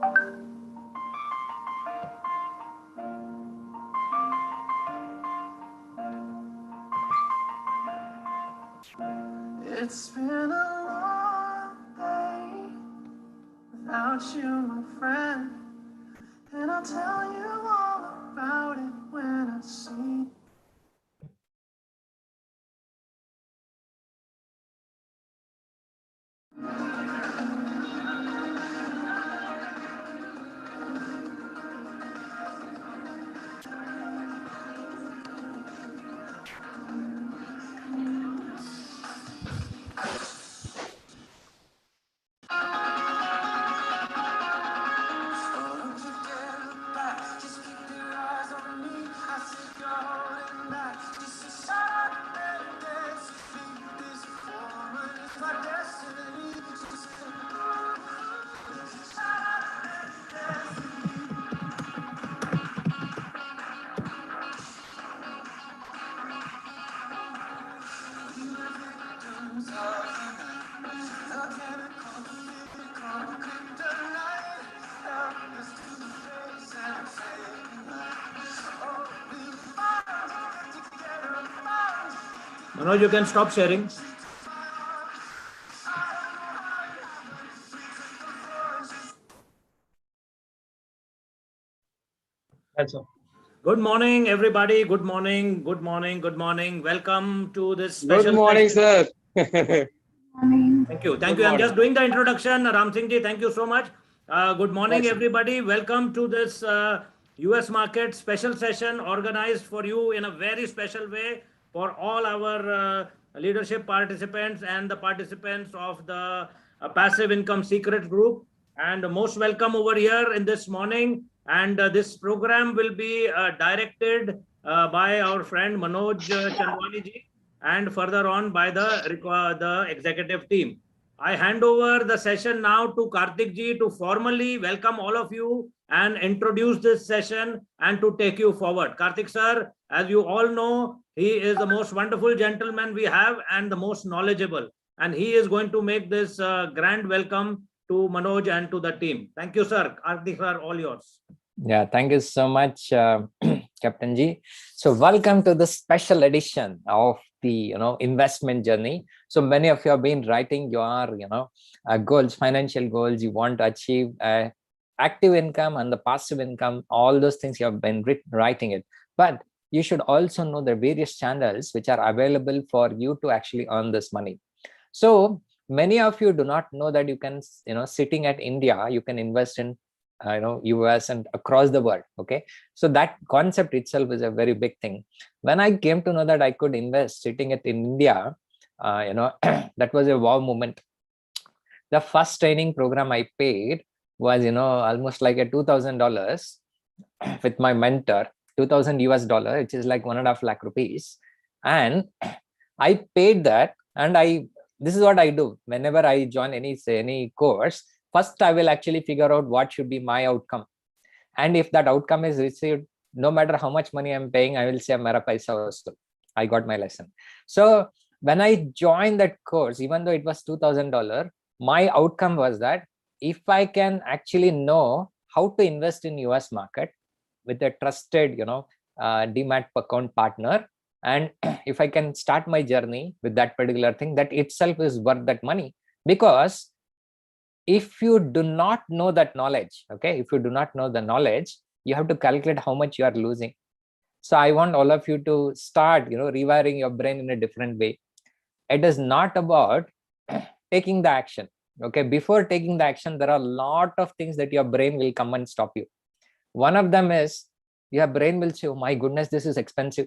It's been a long day without you, my friend, and I'll tell you all about it when I see. Manoj, you can stop sharing. That's all. Good morning, everybody. Good morning. Good morning. Good morning. Welcome to this special. Good morning, sir. Thank you. Thank Good you. I'm morning. just doing the introduction. Ram Singh ji, thank you so much. Good morning, Yes. everybody. Welcome to this US market special session organized for you in a very special way for all our leadership participants and the participants of the Passive Income Secret Group. And most welcome over here in this morning. And this program will be directed by our friend Manoj Chandwani ji, and further on by the executive team. I hand over the session now to Karthik ji to formally welcome all of you and introduce this session and to take you forward. Karthik sir, as you all know, he is the most wonderful gentleman we have and the most knowledgeable. And he is going to make this grand welcome to Manoj and to the team. Thank you, sir. Karthik sir, all yours. Yeah, thank you so much, Captain G. So welcome to the special edition of the investment journey. So many of you have been writing your goals, financial goals. You want to achieve active income and the passive income. All those things you have been writing it. But you should also know the various channels which are available for you to actually earn this money. So many of you do not know that you can, sitting at India, you can invest in US and across the world. Okay, so that concept itself is a very big thing. When I came to know that I could invest sitting at in India, that was a wow moment. The first training program I paid was almost like a $2,000 with my mentor, 2,000 US dollar, which is like 1.5 lakh rupees. And I paid that, and this is what I do whenever I join any course. First, I will actually figure out what should be my outcome. And if that outcome is received, no matter how much money I'm paying, I will say, Mera paisa vasool. I got my lesson. So when I joined that course, even though it was $2,000, my outcome was that if I can actually know how to invest in US market with a trusted, Demat account partner, and if I can start my journey with that particular thing, that itself is worth that money. Because if you do not know that knowledge, okay, if you do not know the knowledge, you have to calculate how much you are losing. So I want all of you to start, rewiring your brain in a different way. It is not about taking the action. Okay, before taking the action, there are a lot of things that your brain will come and stop you. One of them is your brain will say, oh my goodness, this is expensive.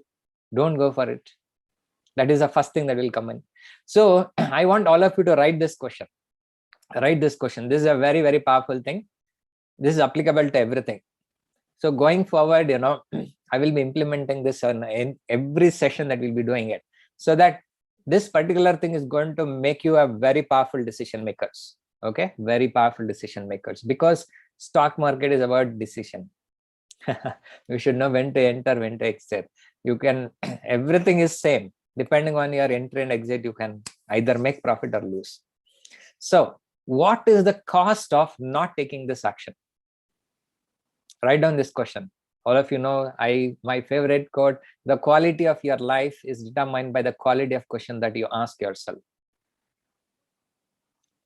Don't go for it. That is the first thing that will come in. So I want all of you to write this question. This is a very, very powerful thing. This is applicable to everything. So going forward, I will be implementing this in every session that we'll be doing it, so that this particular thing is going to make you a very powerful decision makers. Okay, very powerful decision makers, because stock market is about decision. You should know when to enter, when to exit. You can everything is same. Depending on your entry and exit, you can either make profit or lose. So what is the cost of not taking this action? write down this question. All of you know, my favorite quote, the quality of your life is determined by the quality of question that you ask yourself.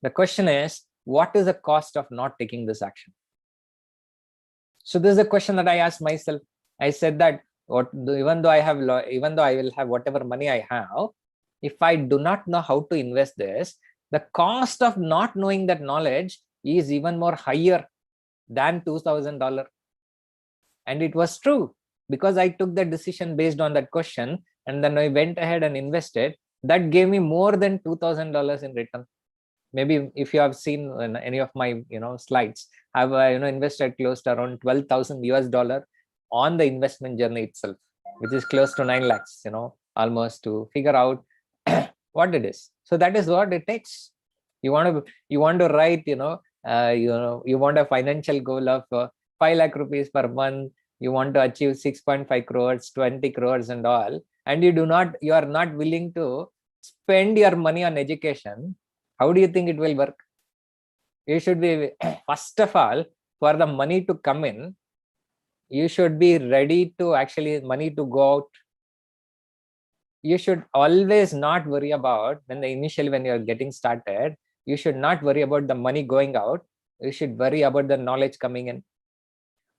The question is, what is the cost of not taking this action? So this is a question that I asked myself. I said that even though I will have whatever money I have, if I do not know how to invest this, the cost of not knowing that knowledge is even more higher than $2,000. And it was true, because I took the decision based on that question, and then I went ahead and invested. That gave me more than $2,000 in return. Maybe if you have seen any of my slides, I've invested close to around 12,000 US dollar on the investment journey itself, which is close to 9 lakhs, almost, to figure out what it is. So that is what it takes. You want to write, you want a financial goal of 5 lakh rupees per month. You want to achieve 6.5 crores, 20 crores and all, and you are not willing to spend your money on education. How do you think it will work? You should be, first of all, for the money to come in, you should be ready to actually money to go out. You should always not worry about when you're getting started, you should not worry about the money going out. You should worry about the knowledge coming in.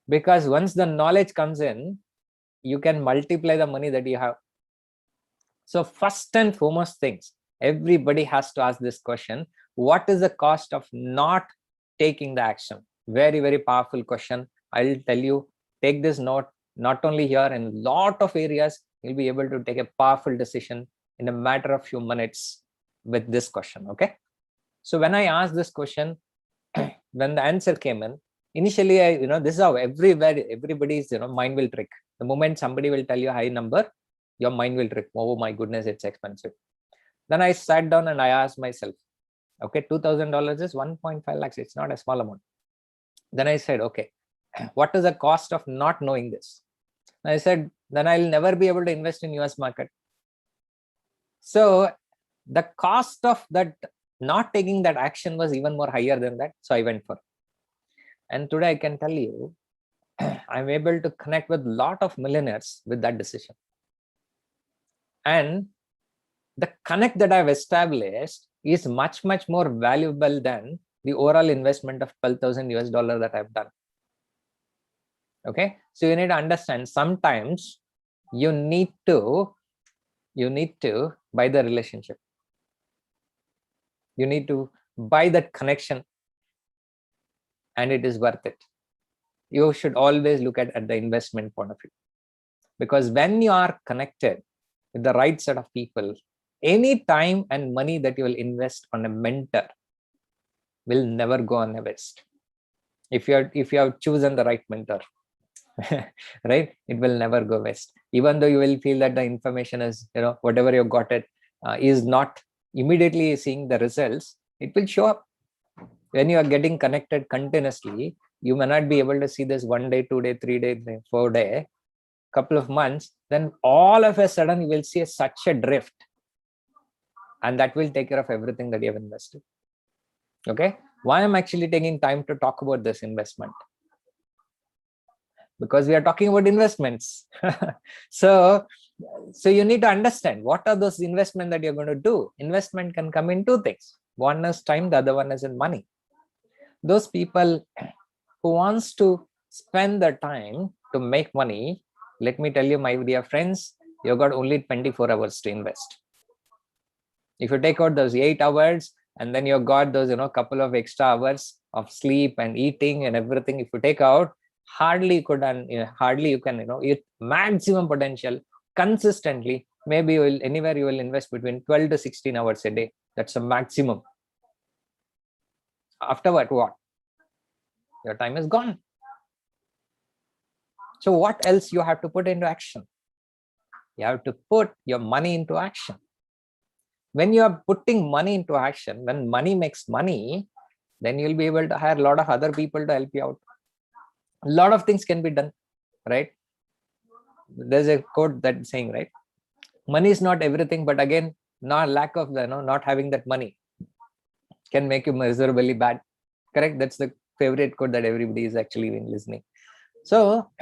Because once the knowledge comes in, you can multiply the money that you have. So first and foremost things, everybody has to ask this question: what is the cost of not taking the action? Very, very powerful question. I'll tell you, take this note, not only here, in a lot of areas, you'll be able to take a powerful decision in a matter of few minutes with this question. Okay. So when I asked this question, when the answer came in, initially, this is how everybody's, mind will trick. The moment somebody will tell you a high number, your mind will trick. Oh my goodness, it's expensive. Then I sat down and I asked myself, okay, $2,000 is 1.5 lakhs. It's not a small amount. Then I said, okay, what is the cost of not knowing this? And I said, then I'll never be able to invest in US market. So the cost of that not taking that action was even more higher than that. So I went for it. And today I can tell you, I'm able to connect with a lot of millionaires with that decision. And the connect that I've established is much, much more valuable than the overall investment of 12,000 US dollar that I've done. Okay. So you need to understand, sometimes you need to buy the relationship. You need to buy that connection, and it is worth it. You should always look at the investment point of view, because when you are connected with the right set of people, any time and money that you will invest on a mentor will never go on a waste. If you have chosen the right mentor, right, it will never go waste. Even though you will feel that the information is, whatever you got it is not immediately seeing the results, it will show up. When you are getting connected continuously, you may not be able to see this 1 day, 2 day, 3 day, 4 day, couple of months, then all of a sudden you will see such a drift, and that will take care of everything that you have invested. Okay. Why I'm actually taking time to talk about this investment? Because we are talking about investments. So you need to understand what are those investments that you're going to do. Investment can come in two things. One is time, the other one is in money. Those people who wants to spend their time to make money, let me tell you, my dear friends, you've got only 24 hours to invest. If you take out those 8 hours, and then you've got those, couple of extra hours of sleep and eating and everything, if you take out, hardly you can, eat maximum potential consistently. Maybe you will invest between 12 to 16 hours a day. That's the maximum. Afterward, what? Your time is gone. So what else you have to put into action? You have to put your money into action. When you are putting money into action, when money makes money, then you'll be able to hire a lot of other people to help you out. A lot of things can be done, right? There's a quote that's saying, right, money is not everything, but again, not having that money can make you miserably bad. Correct? That's the favorite quote that everybody is actually listening. So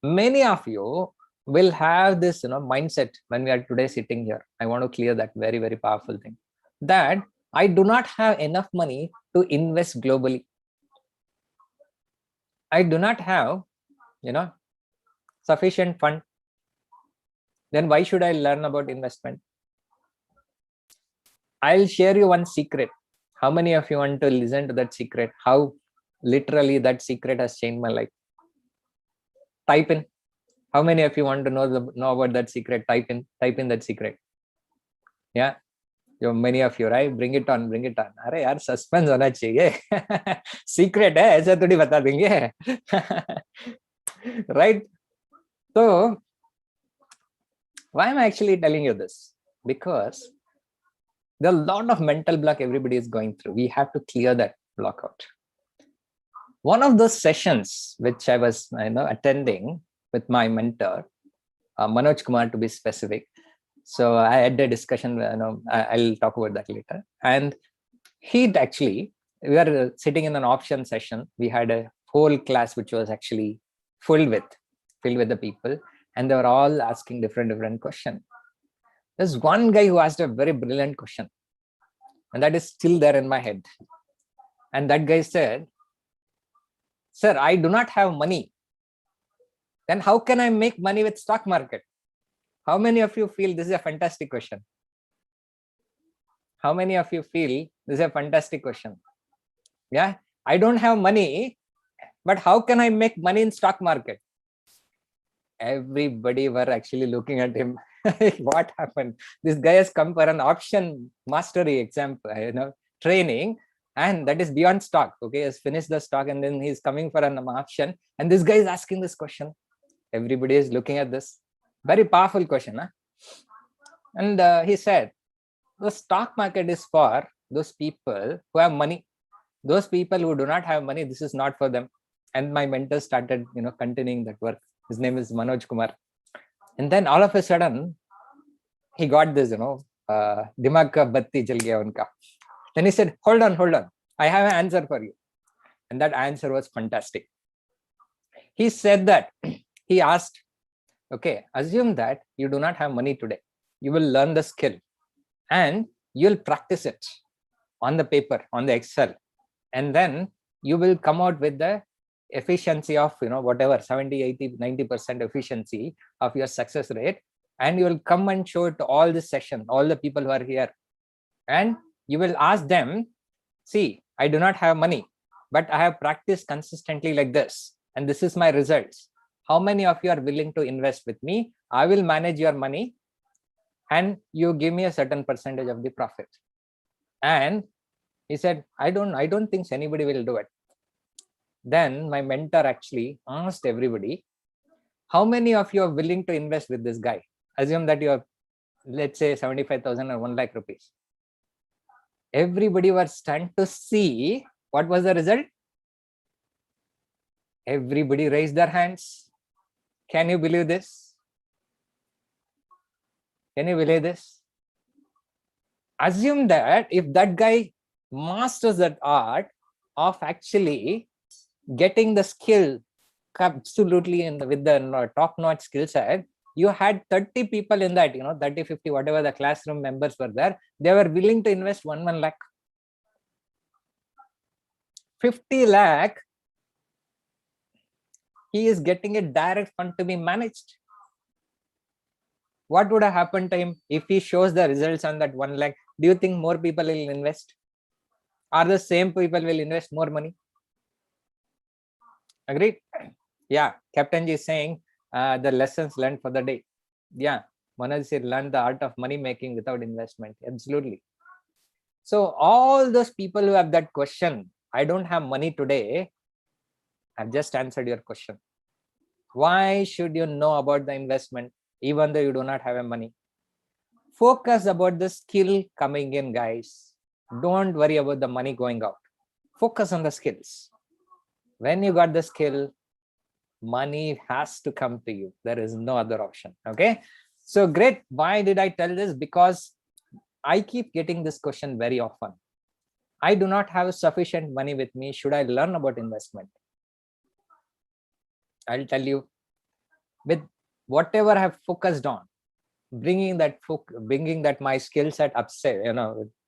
many of you will have this mindset when we are today sitting here. I want to clear that very, very powerful thing, that I do not have enough money to invest globally. I do not have sufficient fund. Then why should I learn about investment? I'll share you one secret. How many of you want to listen to that secret? How literally that secret has changed my life? Type in. How many of you want to know about that secret? Type in that secret. Yeah, many of you, right? Bring it on. अरे यार suspense होना चाहिए. Secret है, ऐसा थोड़ी बता देंगे. Right? So why am I actually telling you this? Because there are a lot of mental block everybody is going through. We have to clear that block out. One of those sessions which I was attending with my mentor, Manoj Kumar to be specific. So I had a discussion, I'll talk about that later. And we were sitting in an option session. We had a whole class which was actually filled with the people, and they were all asking different questions. There's one guy who asked a very brilliant question, and that is still there in my head. And that guy said, "Sir, I do not have money. Then how can I make money with stock market?" How many of you feel this is a fantastic question? How many of you feel this is a fantastic question? Yeah, I don't have money, but how can I make money in stock market? Everybody were actually looking at him. What happened? This guy has come for an option mastery exam, training, and that is beyond stock. Okay, has finished the stock, and then he's coming for an option, and this guy is asking this question. Everybody is looking at this. Very powerful question, huh? And he said, the stock market is for those people who have money. Those people who do not have money, this is not for them. And my mentor started, continuing that work. His name is Manoj Kumar. And then all of a sudden, he got this, dimag ka batti jal gaya unka. Then he said, hold on. I have an answer for you. And that answer was fantastic. He said that, he asked, okay, assume that you do not have money today. You will learn the skill and you'll practice it on the paper, on the Excel. And then you will come out with the efficiency of, whatever, 70, 80, 90% efficiency of your success rate. And you will come and show it to all this session, all the people who are here. And you will ask them, see, I do not have money, but I have practiced consistently like this. And this is my results. How many of you are willing to invest with me? I will manage your money and you give me a certain percentage of the profit. And he said, I don't think anybody will do it. Then my mentor actually asked everybody, how many of you are willing to invest with this guy? Assume that you have, let's say, 75,000 or 1 lakh rupees. Everybody was stunned to see what was the result. Everybody raised their hands. Can you believe this? Can you believe this? Assume that if that guy masters that art of actually getting the skill absolutely with the top-notch skill set, you had 30 people in that, 30, 50, whatever the classroom members were there, they were willing to invest 1 lakh. 50 lakh, he is getting a direct fund to be managed. What would have happened to him if he shows the results on that 1 lakh? Do you think more people will invest? Or the same people will invest more money? Agreed? Yeah, Captain Ji is saying the lessons learned for the day. Yeah, Manoj said learn the art of money making without investment. Absolutely. So all those people who have that question, I don't have money today, I've just answered your question. Why should you know about the investment even though you do not have money? Focus about the skill coming in, guys. Don't worry about the money going out. Focus on the skills. When you got the skill, money has to come to you. There is no other option. Okay. So great. Why did I tell this? Because I keep getting this question very often. I do not have sufficient money with me. Should I learn about investment? I'll tell you, with whatever I have focused on, bringing that my skill set upset,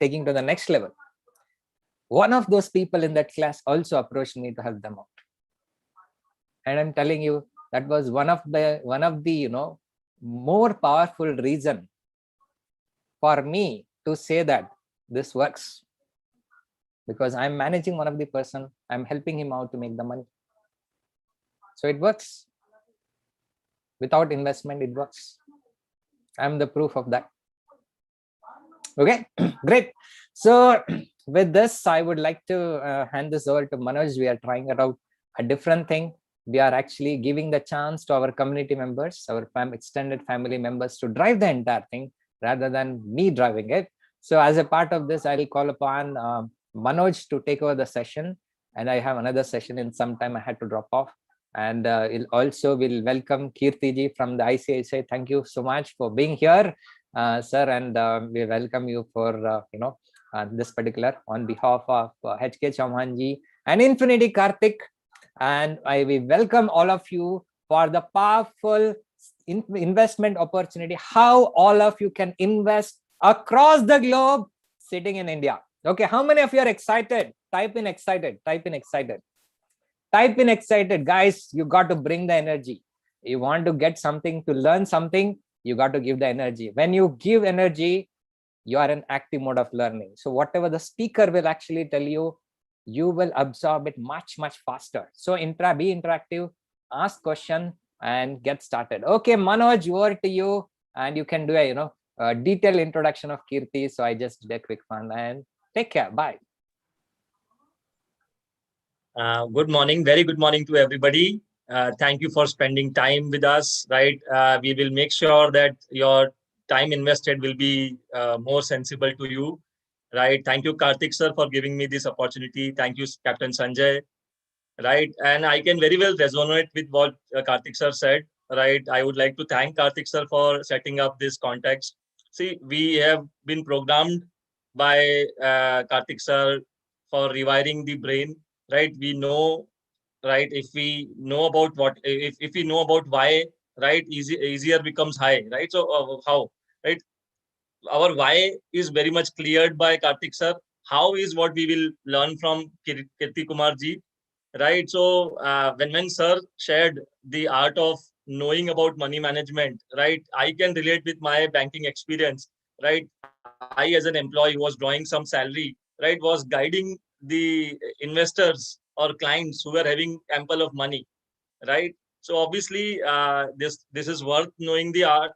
taking to the next level. One of those people in that class also approached me to help them out. And I'm telling you, that was one of the more powerful reason for me to say that this works, because I'm managing one of the person, I'm helping him out to make the money. So it works. Without investment, it works. I'm the proof of that. Okay, great. So with this, I would like to hand this over to Manoj. We are trying out a different thing. We are actually giving the chance to our community members, our extended family members, to drive the entire thing rather than me driving it. So as a part of this, I'll call upon Manoj to take over the session. And I have another session in some time. I had to drop off. And we'll welcome Kirti ji from the ICICI. Thank you so much for being here, sir. And we welcome you for, this particular on behalf of HK Chauhan ji and Infinity Karthik. And we welcome all of you for the powerful investment opportunity, how all of you can invest across the globe sitting in India. Okay, how many of you are excited? Type in excited, type in excited. Type in excited, guys. You got to bring the energy. You want to get something, to learn something, you got to give the energy. When you give energy, you are in active mode of learning. So whatever the speaker will actually tell you, you will absorb it much faster. So be interactive, ask question and get started. Okay, Manoj, over to you, and you can do a detailed introduction of Kirti. So I just did a quick fun, and take care. Bye. Good morning. Very good morning to everybody. Thank you for spending time with us, right? We will make sure that your time invested will be more sensible to you, right? Thank you, Karthik sir, for giving me this opportunity. Thank you, Captain Sanjay, right? And I can very well resonate with what Karthik sir said, right? I would like to thank Karthik sir for setting up this context. See, we have been programmed by Karthik sir for rewiring the brain, right? We know, right? If we know about if we know about why, right? Easier becomes high, right? So how, right? Our why is very much cleared by Karthik sir. How is what we will learn from Kirti Kumar ji, right? So when sir shared the art of knowing about money management, right? I can relate with my banking experience, right? I, as an employee who was drawing some salary, right, was guiding the investors or clients who were having ample of money, right? So obviously, this is worth knowing the art,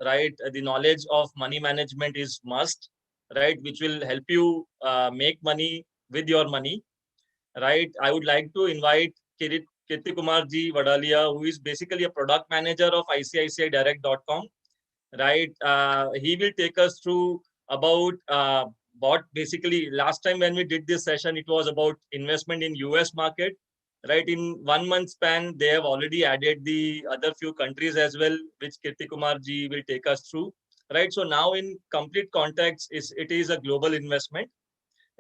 right? The knowledge of money management is must, right? Which will help you make money with your money, right? I would like to invite Kirti Kumar ji Vadalia, who is basically a product manager of ICICIdirect.com, right? He will take us through about what basically last time when we did this session, it was about investment in US market, right? In 1 month span, they have already added the other few countries as well, which Kirti Kumar ji will take us through, right? So now in complete context, it is a global investment,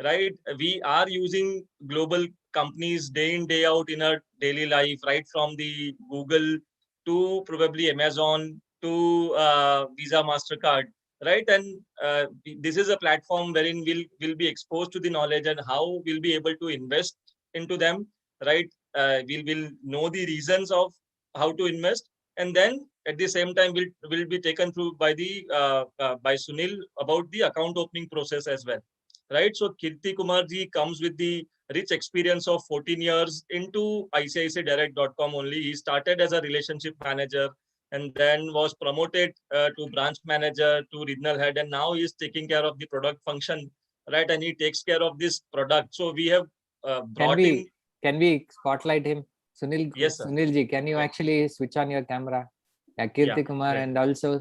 right? We are using global companies day in, day out in our daily life, right? From the Google to probably Amazon to Visa, MasterCard, right? And this is a platform wherein we'll be exposed to the knowledge and how we'll be able to invest into them, right? We'll know the reasons of how to invest, and then at the same time will be taken through by by Sunil about the account opening process as well, right? So Kirti Kumar ji comes with the rich experience of 14 years into ICICIdirect.com only. He started as a relationship manager and then was promoted to branch manager to regional head, and now he is taking care of the product function, right? And he takes care of this product. So we have brought in. Can we spotlight him? Sunil, yes, sir. Sunil ji, can you actually switch on your camera? Yeah, Kirti Kumar, right. And also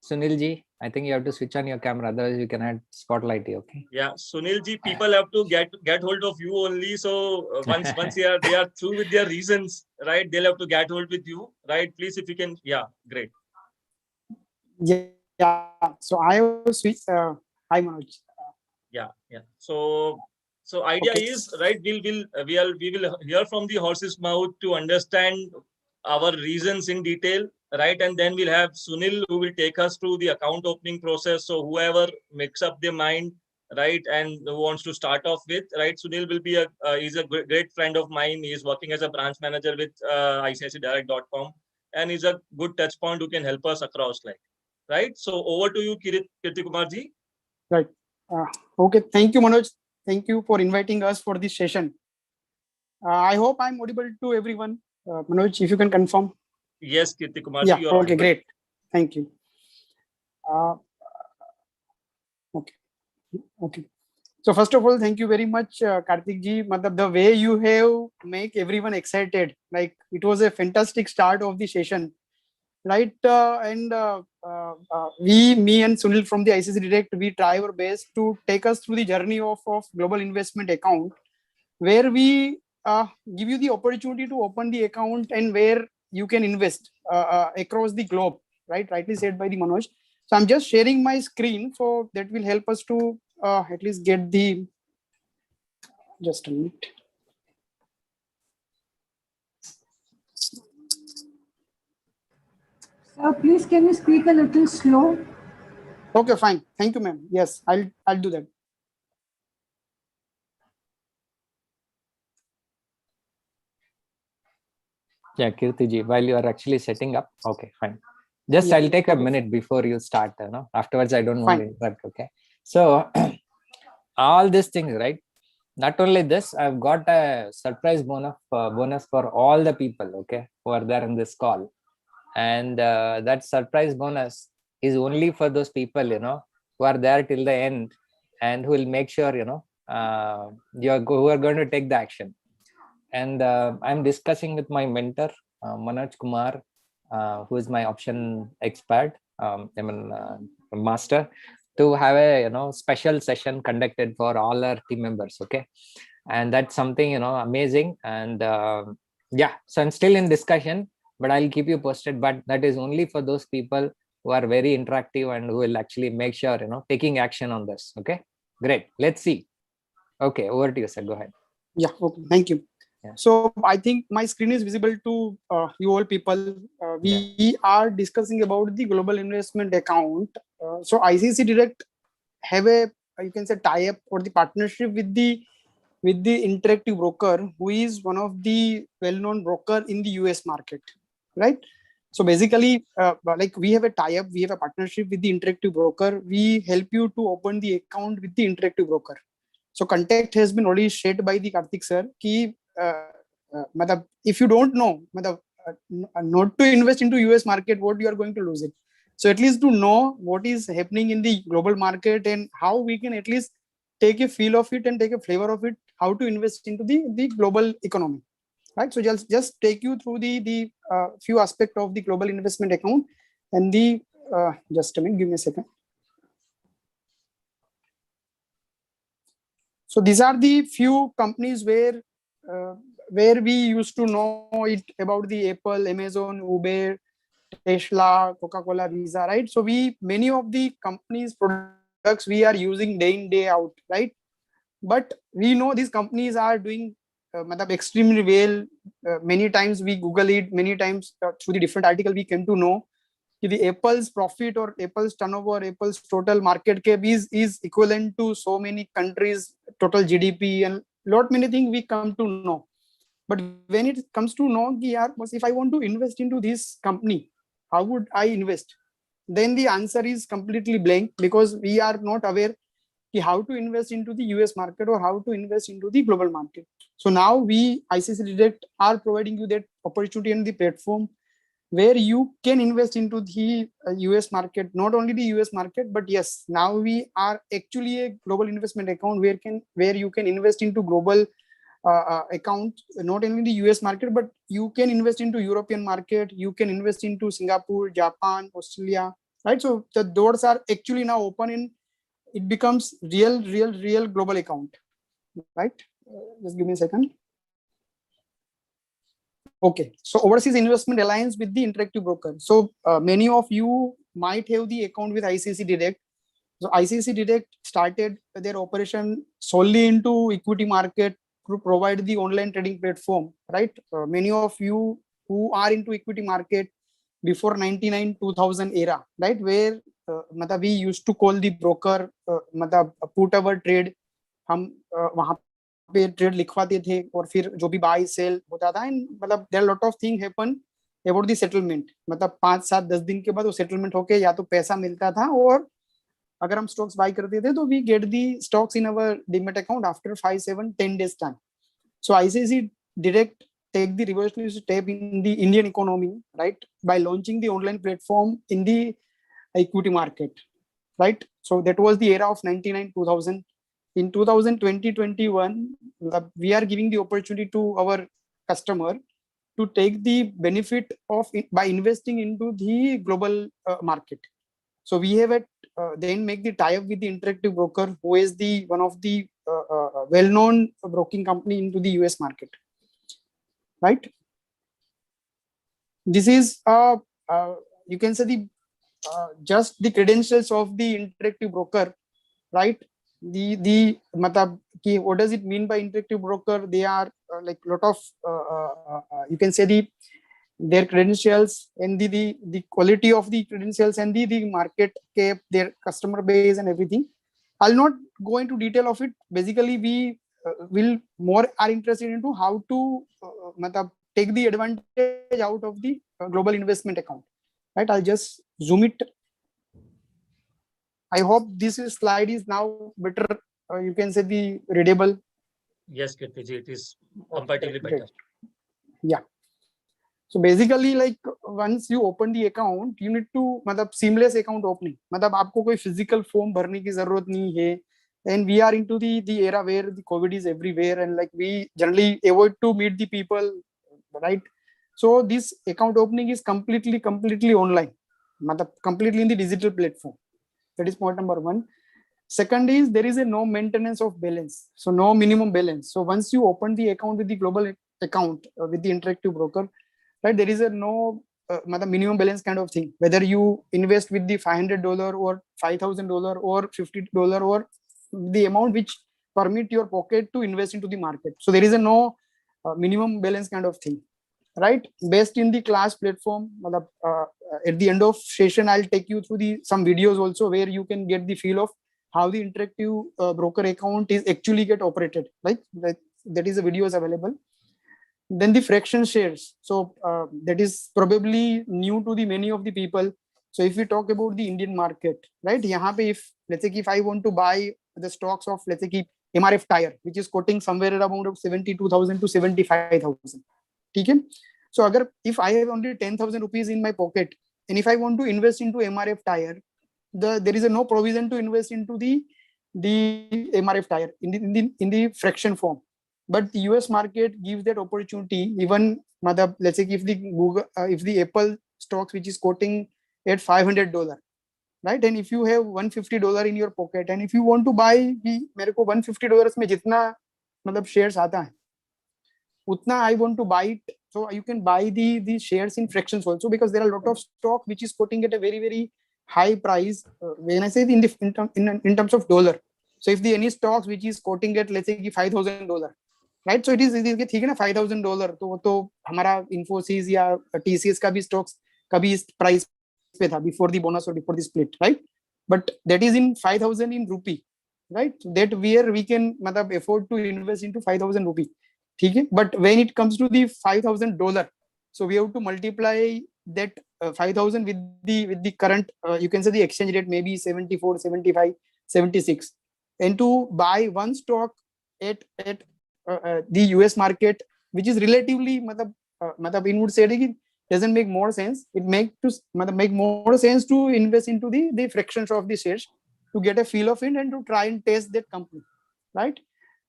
Sunil ji, I think you have to switch on your camera, otherwise you cannot spotlight you. Okay. Yeah, Sunil ji, people have to get hold of you only. So once they are through with their reasons, right? They'll have to get hold with you, right? Please, if you can, yeah, great. Yeah. So I will switch. Hi, Manoj. Yeah. So idea is, right? We will hear from the horse's mouth to understand our reasons in detail, right? And then we'll have Sunil who will take us through the account opening process. So whoever makes up their mind, right, and who wants to start off with, right? Sunil will be he's a great friend of mine. He's working as a branch manager with ICICIdirect.com, and he's a good touch point who can help us across, like, right? So over to you, Kirti Kumar ji. Right. Okay. Thank you, Manoj. Thank you for inviting us for this session. I hope I'm audible to everyone. Manoj, if you can confirm. Yes, Kirti Kumar Yeah. ji, you're Okay. audible. Great. Thank you. Okay. Okay. So first of all, thank you very much, Karthik ji. The way you have make everyone excited, like it was a fantastic start of the session, right? Me and Sunil from the ICICI Direct, we try our best to take us through the journey of global investment account, where we give you the opportunity to open the account and where you can invest across the globe, right? Rightly said by the Manoj. So I'm just sharing my screen, so that will help us to at least get the, just a minute. Please, can you speak a little slow? Okay, fine. Thank you, ma'am. Yes, I'll do that. Yeah, Kirti ji, while you are actually setting up, okay, fine. Just Yeah. I'll take a minute before you start. Afterwards, I don't want to Fine. interrupt. Okay. So all these things, right? Not only this, I've got a surprise bonus for all the people, okay, who are there in this call, and that surprise bonus is only for those people, who are there till the end, and who will make sure, who are going to take the action. And I'm discussing with my mentor, Manoj Kumar, who is my option expert, master, to have a special session conducted for all our team members. Okay, and that's something amazing. And yeah, so I'm still in discussion, but I'll keep you posted. But that is only for those people who are very interactive and who will actually make sure taking action on this. Okay, great. Let's see. Okay, over to you, sir. Go ahead. Yeah. Okay. Thank you. Yeah. So I think my screen is visible to you all people. We are discussing about the global investment account. So ICICI Direct have a, you can say, tie-up or the partnership with the Interactive Broker, who is one of the well-known broker in the US market, right? So basically, like we have a tie-up, we have a partnership with the Interactive Broker. We help you to open the account with the Interactive Broker. So contact has been already shared by the Karthik sir. Ki, if you don't know, not to invest into US market, what you are going to lose it. So at least to know what is happening in the global market and how we can at least take a feel of it and take a flavor of it, how to invest into the global economy, right? So just take you through the few aspects of the global investment account and the just a minute, give me a second. So these are the few companies where we used to know it about the Apple, Amazon, Uber, Tesla, Coca-Cola, Visa, right? So many of the companies' products we are using day in, day out, right? But we know these companies are doing extremely well. Many times we Google it, many times through the different article we came to know the Apple's profit or Apple's turnover, Apple's total market cap is equivalent to so many countries' total GDP, and lot many things we come to know. But when it comes to know, if I want to invest into this company, how would I invest? Then the answer is completely blank, because we are not aware how to invest into the US market or how to invest into the global market. So now we, ICICI Direct, are providing you that opportunity and the platform where you can invest into the US market, not only the US market, but yes, now we are actually a global investment account where you can invest into global account, not only the US market, but you can invest into European market, you can invest into Singapore, Japan, Australia, right? So the doors are actually now open and it becomes real global account, right? Just give me a second. Okay, so Overseas Investment Alliance with the Interactive Broker. So many of you might have the account with ICICI Direct. So ICICI Direct started their operation solely into equity market to provide the online trading platform, right? Many of you who are into equity market before 99 2000 era, right, where मतलब we used to call the broker, मतलब put our trade, हम वहां पे trade लिखवाते थे और फिर जो भी बाय सेल होता था, एंड मतलब there lot of thing happen about the settlement, मतलब 5 7 10 दिन के बाद वो सेटलमेंट होके या तो पैसा मिलता था, और अगर हम स्टॉक्स बाय करते थे तो we get the stocks in our demat account after 5 7 10 days time. So ICICI Direct take the revolutionary step in the Indian economy, right, by launching the online platform in the equity market, right? So that was the era of 99 2000. In 2020 21, we are giving the opportunity to our customer to take the benefit of it by investing into the global market. So we have then make the tie-up with the Interactive Broker, who is the one of the well-known broking company into the US market, right? This is you can say the just the credentials of the Interactive Broker, right? The matlab ki what does it mean by Interactive Broker? They are like lot of you can say their credentials and the quality of the credentials and the market cap, their customer base and everything. I'll not go into detail of it. Basically, we will more are interested into how to matlab take the advantage out of the global investment account, right? I'll just zoom it. I hope this slide is now better. You can say the readable. Yes, Kirtiji, it is comparatively Great. better. Yeah. So basically, like once you open the account, you need to मतलब seamless account opening. मतलब आपको कोई physical form भरने की जरूरत नहीं है. And we are into the era where the COVID is everywhere, and like we generally avoid to meet the people, right? So this account opening is completely online, मतलब completely in the digital platform. That is point number one. Second is there is a no maintenance of balance, so no minimum balance. So once you open the account with the global account with the Interactive Broker, right, there is a no minimum balance kind of thing, whether you invest with the $500 or $5,000 or $50 or the amount which permit your pocket to invest into the market. So there is a no minimum balance kind of thing, right? Based in the class platform. At the end of session, I'll take you through some videos also where you can get the feel of how the Interactive Broker account is actually get operated, right? That is the videos available. Then the fraction shares. So that is probably new to the many of the people. So if we talk about the Indian market, right? Yahan pe if let's say if I want to buy the stocks of let's say MRF Tire, which is quoting somewhere around of 72,000 to 75,000. Okay? So agar if I have only 10,000 rupees in my pocket, and if I want to invest into MRF Tire, there is no provision to invest into the MRF Tire in the fraction form. But the US market gives that opportunity. Even let's say if the Google if the Apple stocks which is quoting at $500, right, and if you have $150 in your pocket, and if you want to buy मेरे को $150 में जितना मतलब shares आता है utna I want to buy it. So you can buy the shares in fractions also, because there are a lot of stock which is quoting at a very high price. When I say in terms of dollar, so if the any stocks which is quoting at let's say $5,000, right, so it is ठीक है ना $5,000, तो हमारा Infosys या TCS का भी stocks कभी इस price पे था before the bonus or before the split, right? But that is in 5,000 in rupee, right? That where we can मतलब afford to invest into 5,000 rupee. ठीक है? But when it comes to the $5,000, so we have to multiply that 5,000 with the current you can say the exchange rate, maybe 74, 75, 76, and to buy one stock at the US market, which is relatively matlab in would say it doesn't make more sense. It make more sense to invest into the fractions of the shares to get a feel of it and to try and test that company, right?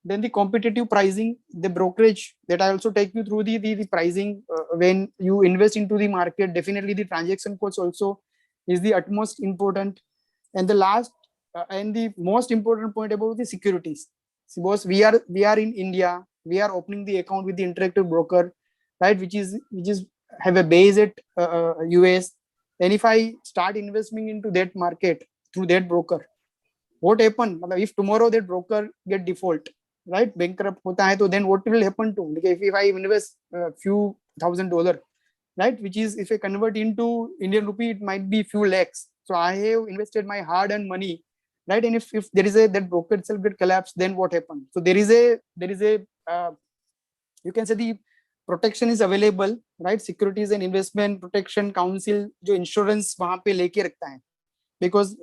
Then the competitive pricing, the brokerage, that I also take you through the pricing when you invest into the market. Definitely the transaction cost also is the utmost important. And the last and the most important point about the securities. Suppose we are in India, we are opening the account with the Interactive Broker, right, which is have a base at US. And if I start investing into that market through that broker, what happen if tomorrow that broker get default, right, bankrupt hota hai, to then what will happen to, if I invest a few $1,000, right? Which is, if I convert into Indian rupee, it might be few lakhs. So I have invested my hard-earned money, right? And if there is a, that broker itself get collapsed, then what happens? So there is a you can say the protection is available, right? Securities and Investment Protection Council जो insurance वहाँ पे लेके रखता है, because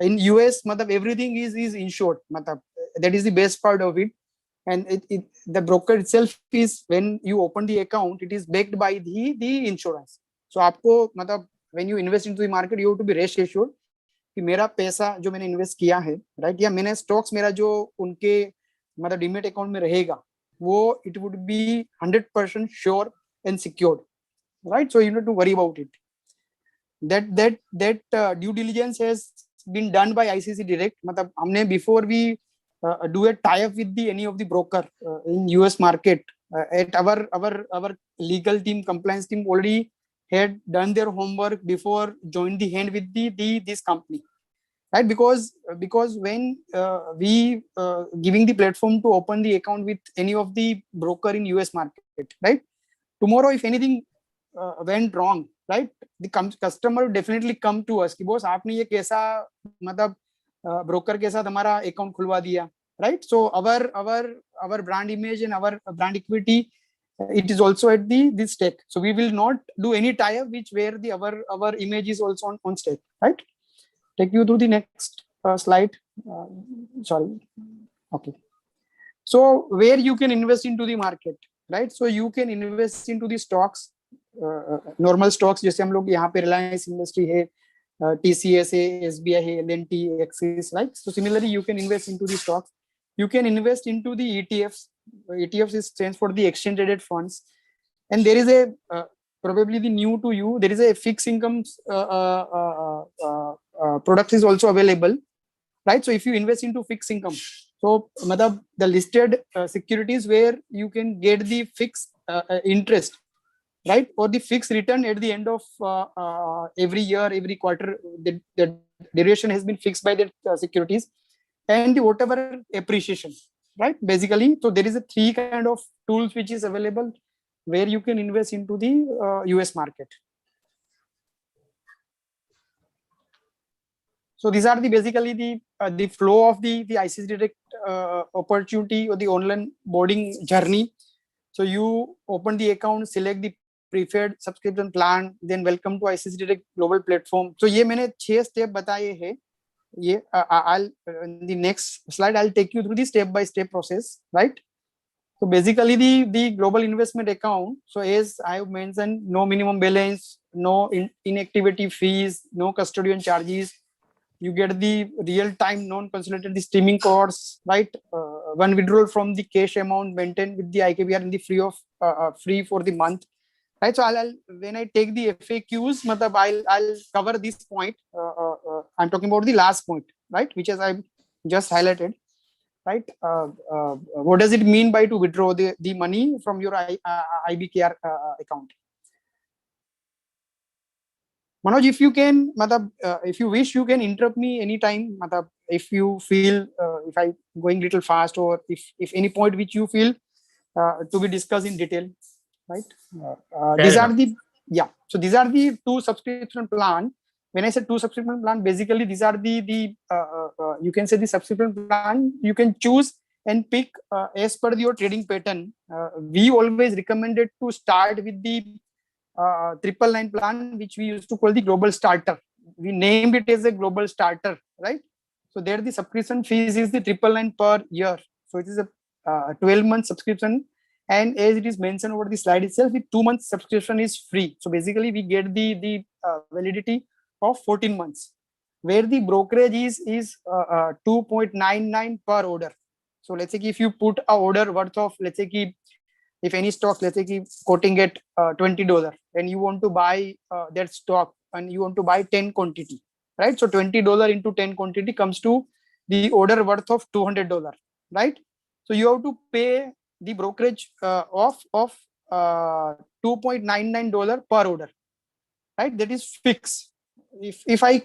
in US मतलब everything is insured, मतलब that is the best part of it. And the broker itself is, when you open the account, it is backed by the insurance. So आपको मतलब when you invest into the market, you have to be rest assured कि मेरा पैसा जो मैंने invest किया है, right, या मैंने स्टॉक्स मेरा जो उनके मतलब डीमेट अकाउंट में रहेगा, वो it would be 100% sure and secured, right? So you need to worry about it. That due diligence has been done by ICICI Direct. मतलब हमने before we do a tie-up with any of the broker in US market, at our legal team, compliance team already had done their homework before joined the hand with this company, right? Because when we giving the platform to open the account with any of the broker in US market, right? Tomorrow if anything went wrong, right, the customer definitely come to us कि boss आपने ये कैसा मतलब broker के साथ हमारा account खुलवा दिया, right? So our brand image and our brand equity, it is also at the stake. So we will not do any tie-up which where the our image is also on stake, right? Take you to the next slide. Sorry. Okay. So where you can invest into the market, right? So you can invest into the stocks, normal stocks जैसे हम लोग यहाँ पे Reliance Industry है, TCS है, SBI है, L&T, Axis, right? So similarly you can invest into the stocks. You can invest into the ETFs. ETFs stands for the exchange traded funds, and there is a probably the new to you, there is a fixed income product is also available, right? So if you invest into fixed income, so the listed securities where you can get the fixed interest, right, or the fixed return at the end of every year, every quarter, the duration has been fixed by the securities, and the whatever appreciation, right? Basically, so there is a 3 kind of tools which is available where you can invest into the US market. So these are the basically the flow of the ICICI Direct opportunity or the online boarding journey. So you open the account, select the preferred subscription plan, then welcome to ICICI Direct global platform. So ये मैंने 6 step बताए हैं. ये I'll in the next slide I'll take you through the step-by-step process, right? So basically the global investment account. So as I have mentioned, no minimum balance, no inactivity fees, no custodian charges. You get the real-time non-consolidated streaming costs, right? One withdrawal from the cash amount maintained with the IKBR in the free for the month, right? So I'll when I take the FAQs, I'll cover this point. I'm talking about the last point, right? Which as I just highlighted, right? What does it mean by to withdraw the money from your IBKR account? Manoj, if you can, if you wish, you can interrupt me anytime. If you feel if I'm going little fast, or if any point which you feel to be discussed in detail, right? These are the So these are the 2 subscription plan. When I say 2 subscription plan, basically these are the you can say the subscription plan you can choose and pick as per your trading pattern. We always recommended to start with the 999 plan, which we used to call the global starter. We named it as a global starter, right? So there the subscription fees is the 999 per year. So it is a 12-month subscription, and as it is mentioned over the slide itself, the 2-month subscription is free. So basically we get the validity of 14 months, where the brokerage is 2.99 per order. So let's say if you put a order worth of, let's say if any stock, let's say quoting at $20, and you want to buy that stock, and you want to buy 10 quantity, right? So $20 into 10 quantity comes to the order worth of $200, right? So you have to pay the brokerage of $2.99 per order, right? That is fixed. If I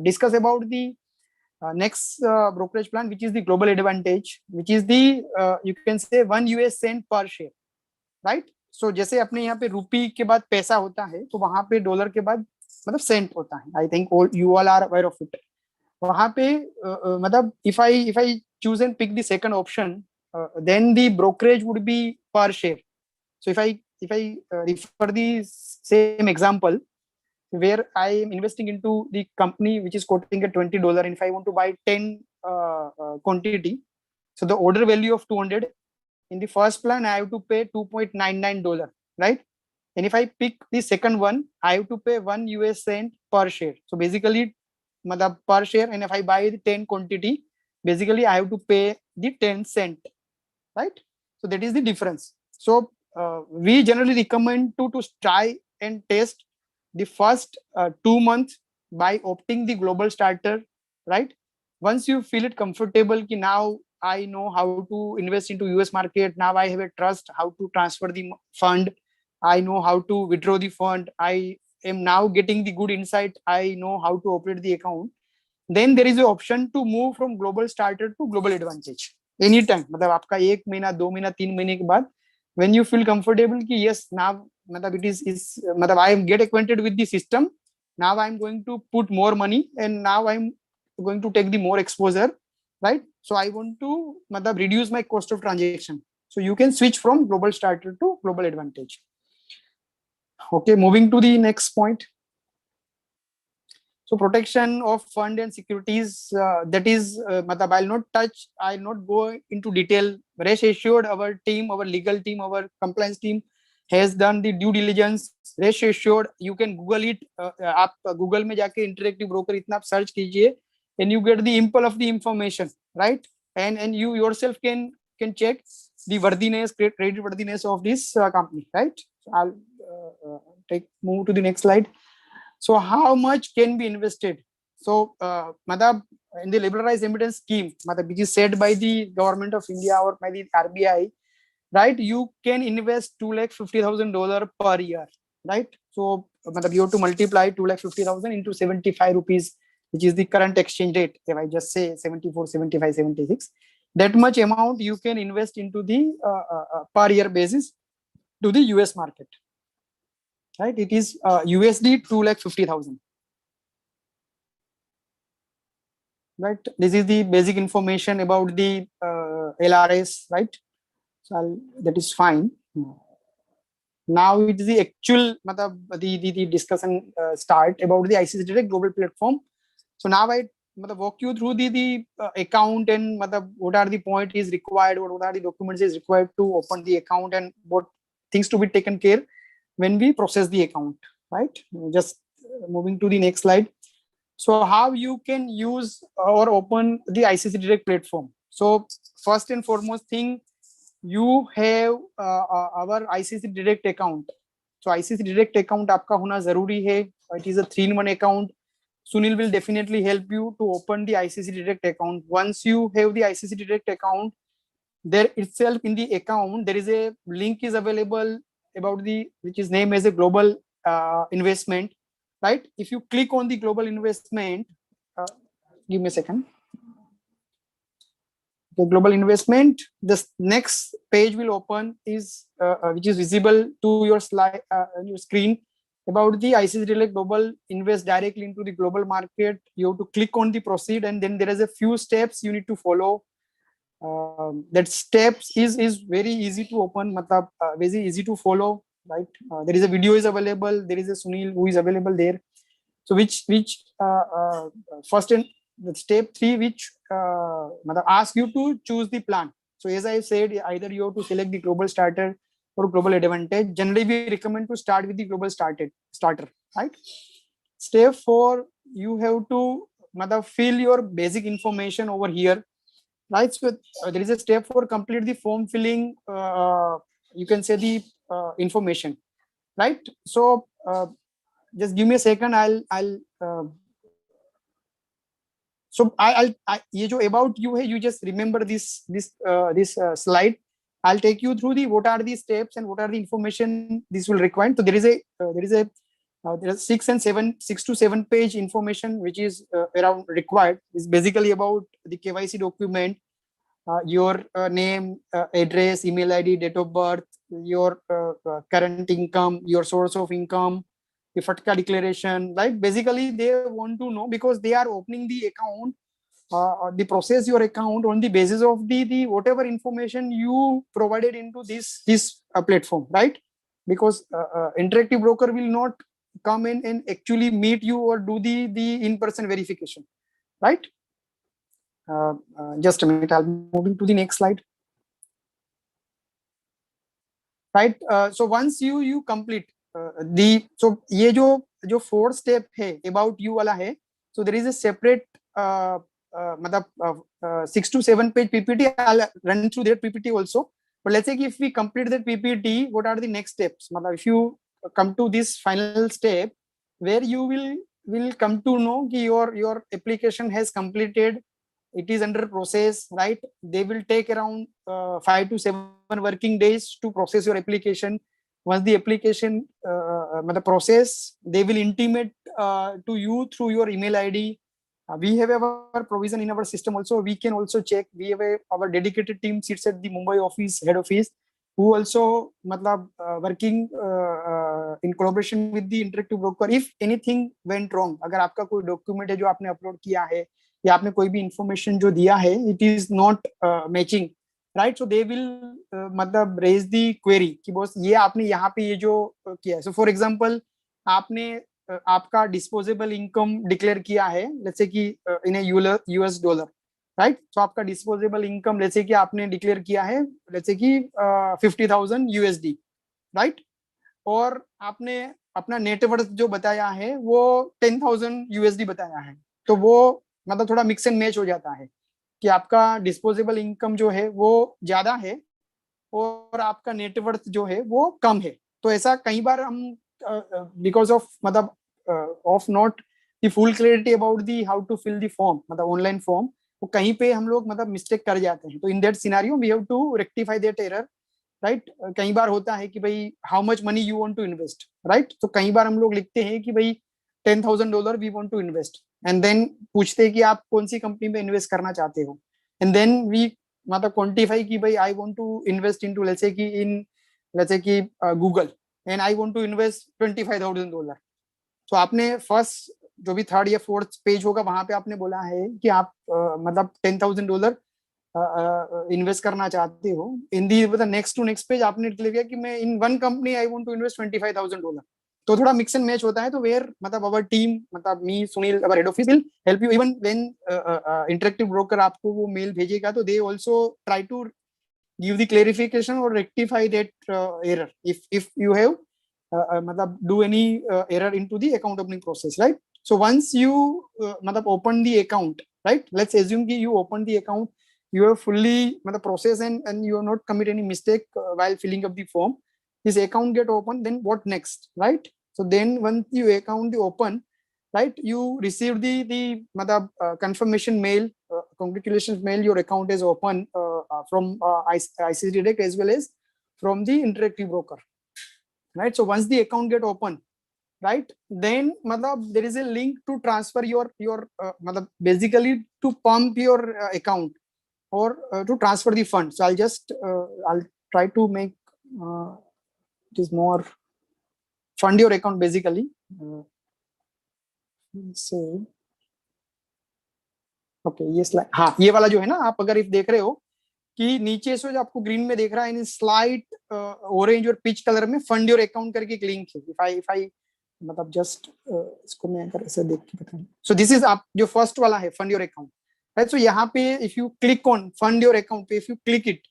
discuss about the next brokerage plan, which is the Global Advantage, which is the you can say 1 US cent per share, right? सो जैसे अपने यहाँ पे रुपी के बाद पैसा होता है, तो वहां पे डॉलर के बाद मतलब सेंट होता है. I think you all are aware of it. वहां पे मतलब if I choose and pick the second option, then the brokerage would be per share. So if I refer the same example where I am investing into the company which is quoting at $20, and if I want to buy 10 quantity, so the order value of 200, in the first plan I have to pay $2.99, right? And if I pick the second one, I have to pay 1 US cent per share. So basically matlab per share, and if I buy the 10 quantity, basically I have to pay the 10 cent, right? So that is the difference. So we generally recommend to try and test the first 2 months by opting the global starter, right? Once you feel it comfortable ki now I know how to invest into US market, now I have a trust how to transfer the fund, I know how to withdraw the fund, I am now getting the good insight, I know how to operate the account, then there is an option to move from global starter to global advantage anytime. मतलब आपका 1 महीना 2 महीना 3 महीने के बाद when you feel comfortable कि yes now मतलब it is मतलब I get acquainted with the system, now I am going to put more money and now I am going to take the more exposure, right? So I want to मतलब reduce my cost of transaction, so you can switch from global starter to global advantage. Okay, moving to the next point. So protection of fund and securities, that is matlab I'll not touch, I'll not go into detail. Rest assured, our team, our legal team, our compliance team has done the due diligence. Rest assured, you can Google it. आप Google में जाके interactive broker इतना आप search कीजिए and you get the impulse of the information, right? And you yourself can check the worthiness, credit worthiness of this company, right? So I'll move to the next slide. So how much can be invested? So madam, in the liberalized remittance scheme, madam, which is set by the government of India or by the RBI, right? You can invest $250,000 per year, right? So madam, you have to multiply 250,000 into 75 rupees, which is the current exchange rate. If I just say 74, 75, 76, that much amount you can invest into the per year basis to the US market. Right, it is USD 250,000. Right, this is the basic information about the LRS, right? So that is fine. Now it is the actual the discussion start about the ICICI Direct global platform. So now I walk you through the account and what are the point is required, what are the documents is required to open the account, and what things to be taken care when we process the account, right? Just moving to the next slide. So how you can use or open the ICICI Direct platform. So first and foremost thing, you have our ICICI Direct account. So ICICI Direct account आपका होना जरूरी है. It is a 3-in-1 account. Sunil will definitely help you to open the ICICI Direct account. Once you have the ICICI Direct account, there itself in the account there is a link is available about the which is named as a global investment, right? If you click on the global investment, give me a second. The global investment, this next page will open is which is visible to your slide your screen about the ICICI Direct Global Invest directly into the global market. You have to click on the proceed, and then there is a few steps you need to follow. That steps is very easy to open, very easy to follow, right? There is a video is available, there is a Sunil who is available there. So which first in the step 3, which ask you to choose the plan. So as I said, either you have to select the global starter or global advantage. Generally we recommend to start with the global starter, right? Step 4, you have to fill your basic information over here, right? So there is a step for complete the form filling, you can say the information, right? So just give me a second, I'll so I'll ye jo about you hai, you just remember this slide. I'll take you through the what are the steps and what are the information this will require. So there is a 6 to 7 page information which is around required. Is basically about the KYC document, your name, address, email ID, date of birth, your current income, your source of income, the FATCA declaration, right? Basically, they want to know because they are opening the account, the process your account on the basis of the whatever information you provided into this platform, right? Because interactive broker will not come in and actually meet you or do the in-person verification, right? Just a minute, I'll move to the next slide. Right, so once you complete the, so ये जो 4 step है about you वाला है, so there is a separate मतलब 6 to 7 page PPT. I'll run through that PPT also. But let's say if we complete that PPT, what are the next steps? मतलब if you come to this final step, where you will come to know कि your application has completed, it is under process, right? They will take around 5 to 7 working days to process your application. Once the application the process, they will intimate to you through your email ID. We have our provision in our system also. We can also check. We have our dedicated team sits at the Mumbai office, head office, who also working in collaboration with the interactive broker. If anything went wrong, अगर आपका कोई document है जो आपने upload किया है या आपने कोई भी information जो दिया है, it is not matching, right? So they will मतलब raise the query कि बॉस ये आपने यहाँ पे ये जो किया है. So for example, आपने आपका disposable income declare किया है, let's say कि in a US dollar, right? So आपका disposable income let's say कि आपने declare किया है, let's say कि 50,000 USD, right? और आपने अपना net worth जो बताया है वो 10,000 USD बताया है, तो वो मतलब थोड़ा मिक्स एंड मैच हो जाता है कि आपका डिस्पोजेबल इनकम जो है वो ज्यादा है और आपका नेटवर्थ जो है वो कम है. तो ऐसा कई बार हम बिकॉज ऑफ मतलब of not the full clarity about the how to fill the form, मतलब ऑनलाइन फॉर्म, तो कहीं पे हम लोग मतलब मिस्टेक कर जाते हैं. तो in that scenario we have to rectify that error, right? कई बार होता है कि भाई how much money you want to invest, right? तो कई बार हम लोग लिखते हैं कि भाई $10,000 we want to invest, and then पूछते हैं कि आप कौन सी कंपनी में इन्वेस्ट करना चाहते हो, एंड देन वी मतलब क्वांटिफाई कि भाई I want to invest into let's say कि Google, and I want to invest $25,000. तो आपने फर्स्ट जो भी थर्ड या फोर्थ पेज होगा वहां पे आपने बोला है कि आप मतलब $10,000 इन्वेस्ट करना चाहते हो. In the next to next page आपने डिक्लेयर किया कि मैं in one company I want to invest $25,000. तो थोड़ा मिक्स एंड मैच होता है. तो वेयर मतलब अवर टीम मतलब me Sunil our head office will help you even when interactive broker आपको वो मेल भेजेगा, तो they also try to give the clarification और rectify that error if you have मतलब do any error into the account opening process, right? So once you मतलब open the account, right? Let's assume कि you open the account, you have fully मतलब process and you have not commit any mistake while filling up the form. This account get open, then what next, right? So then once you account open, right, you receive the मतलब confirmation mail, congratulations mail, your account is open from ICICI Direct as well as from the interactive broker, right? So once the account get open, right, then मतलब there is a link to transfer your मतलब basically to pump your account or to transfer the funds. So I'll try to make it is more fund your account basically. So okay, ये slide, हाँ ये वाला जो है ना, आप अगर इफ देख रहे हो कि नीचे से जो आपको ग्रीन में देख रहा है इन स्लाइट ऑरेंज और पिच कलर में फंड योर अकाउंट करके एक लिंक है. इफ आई मतलब जस्ट इसको मैं अगर ऐसे देख के बताऊं, सो दिस इज आप जो फर्स्ट वाला है fund your account, right? So यहाँ पे if you click on fund your account पे, if you click it,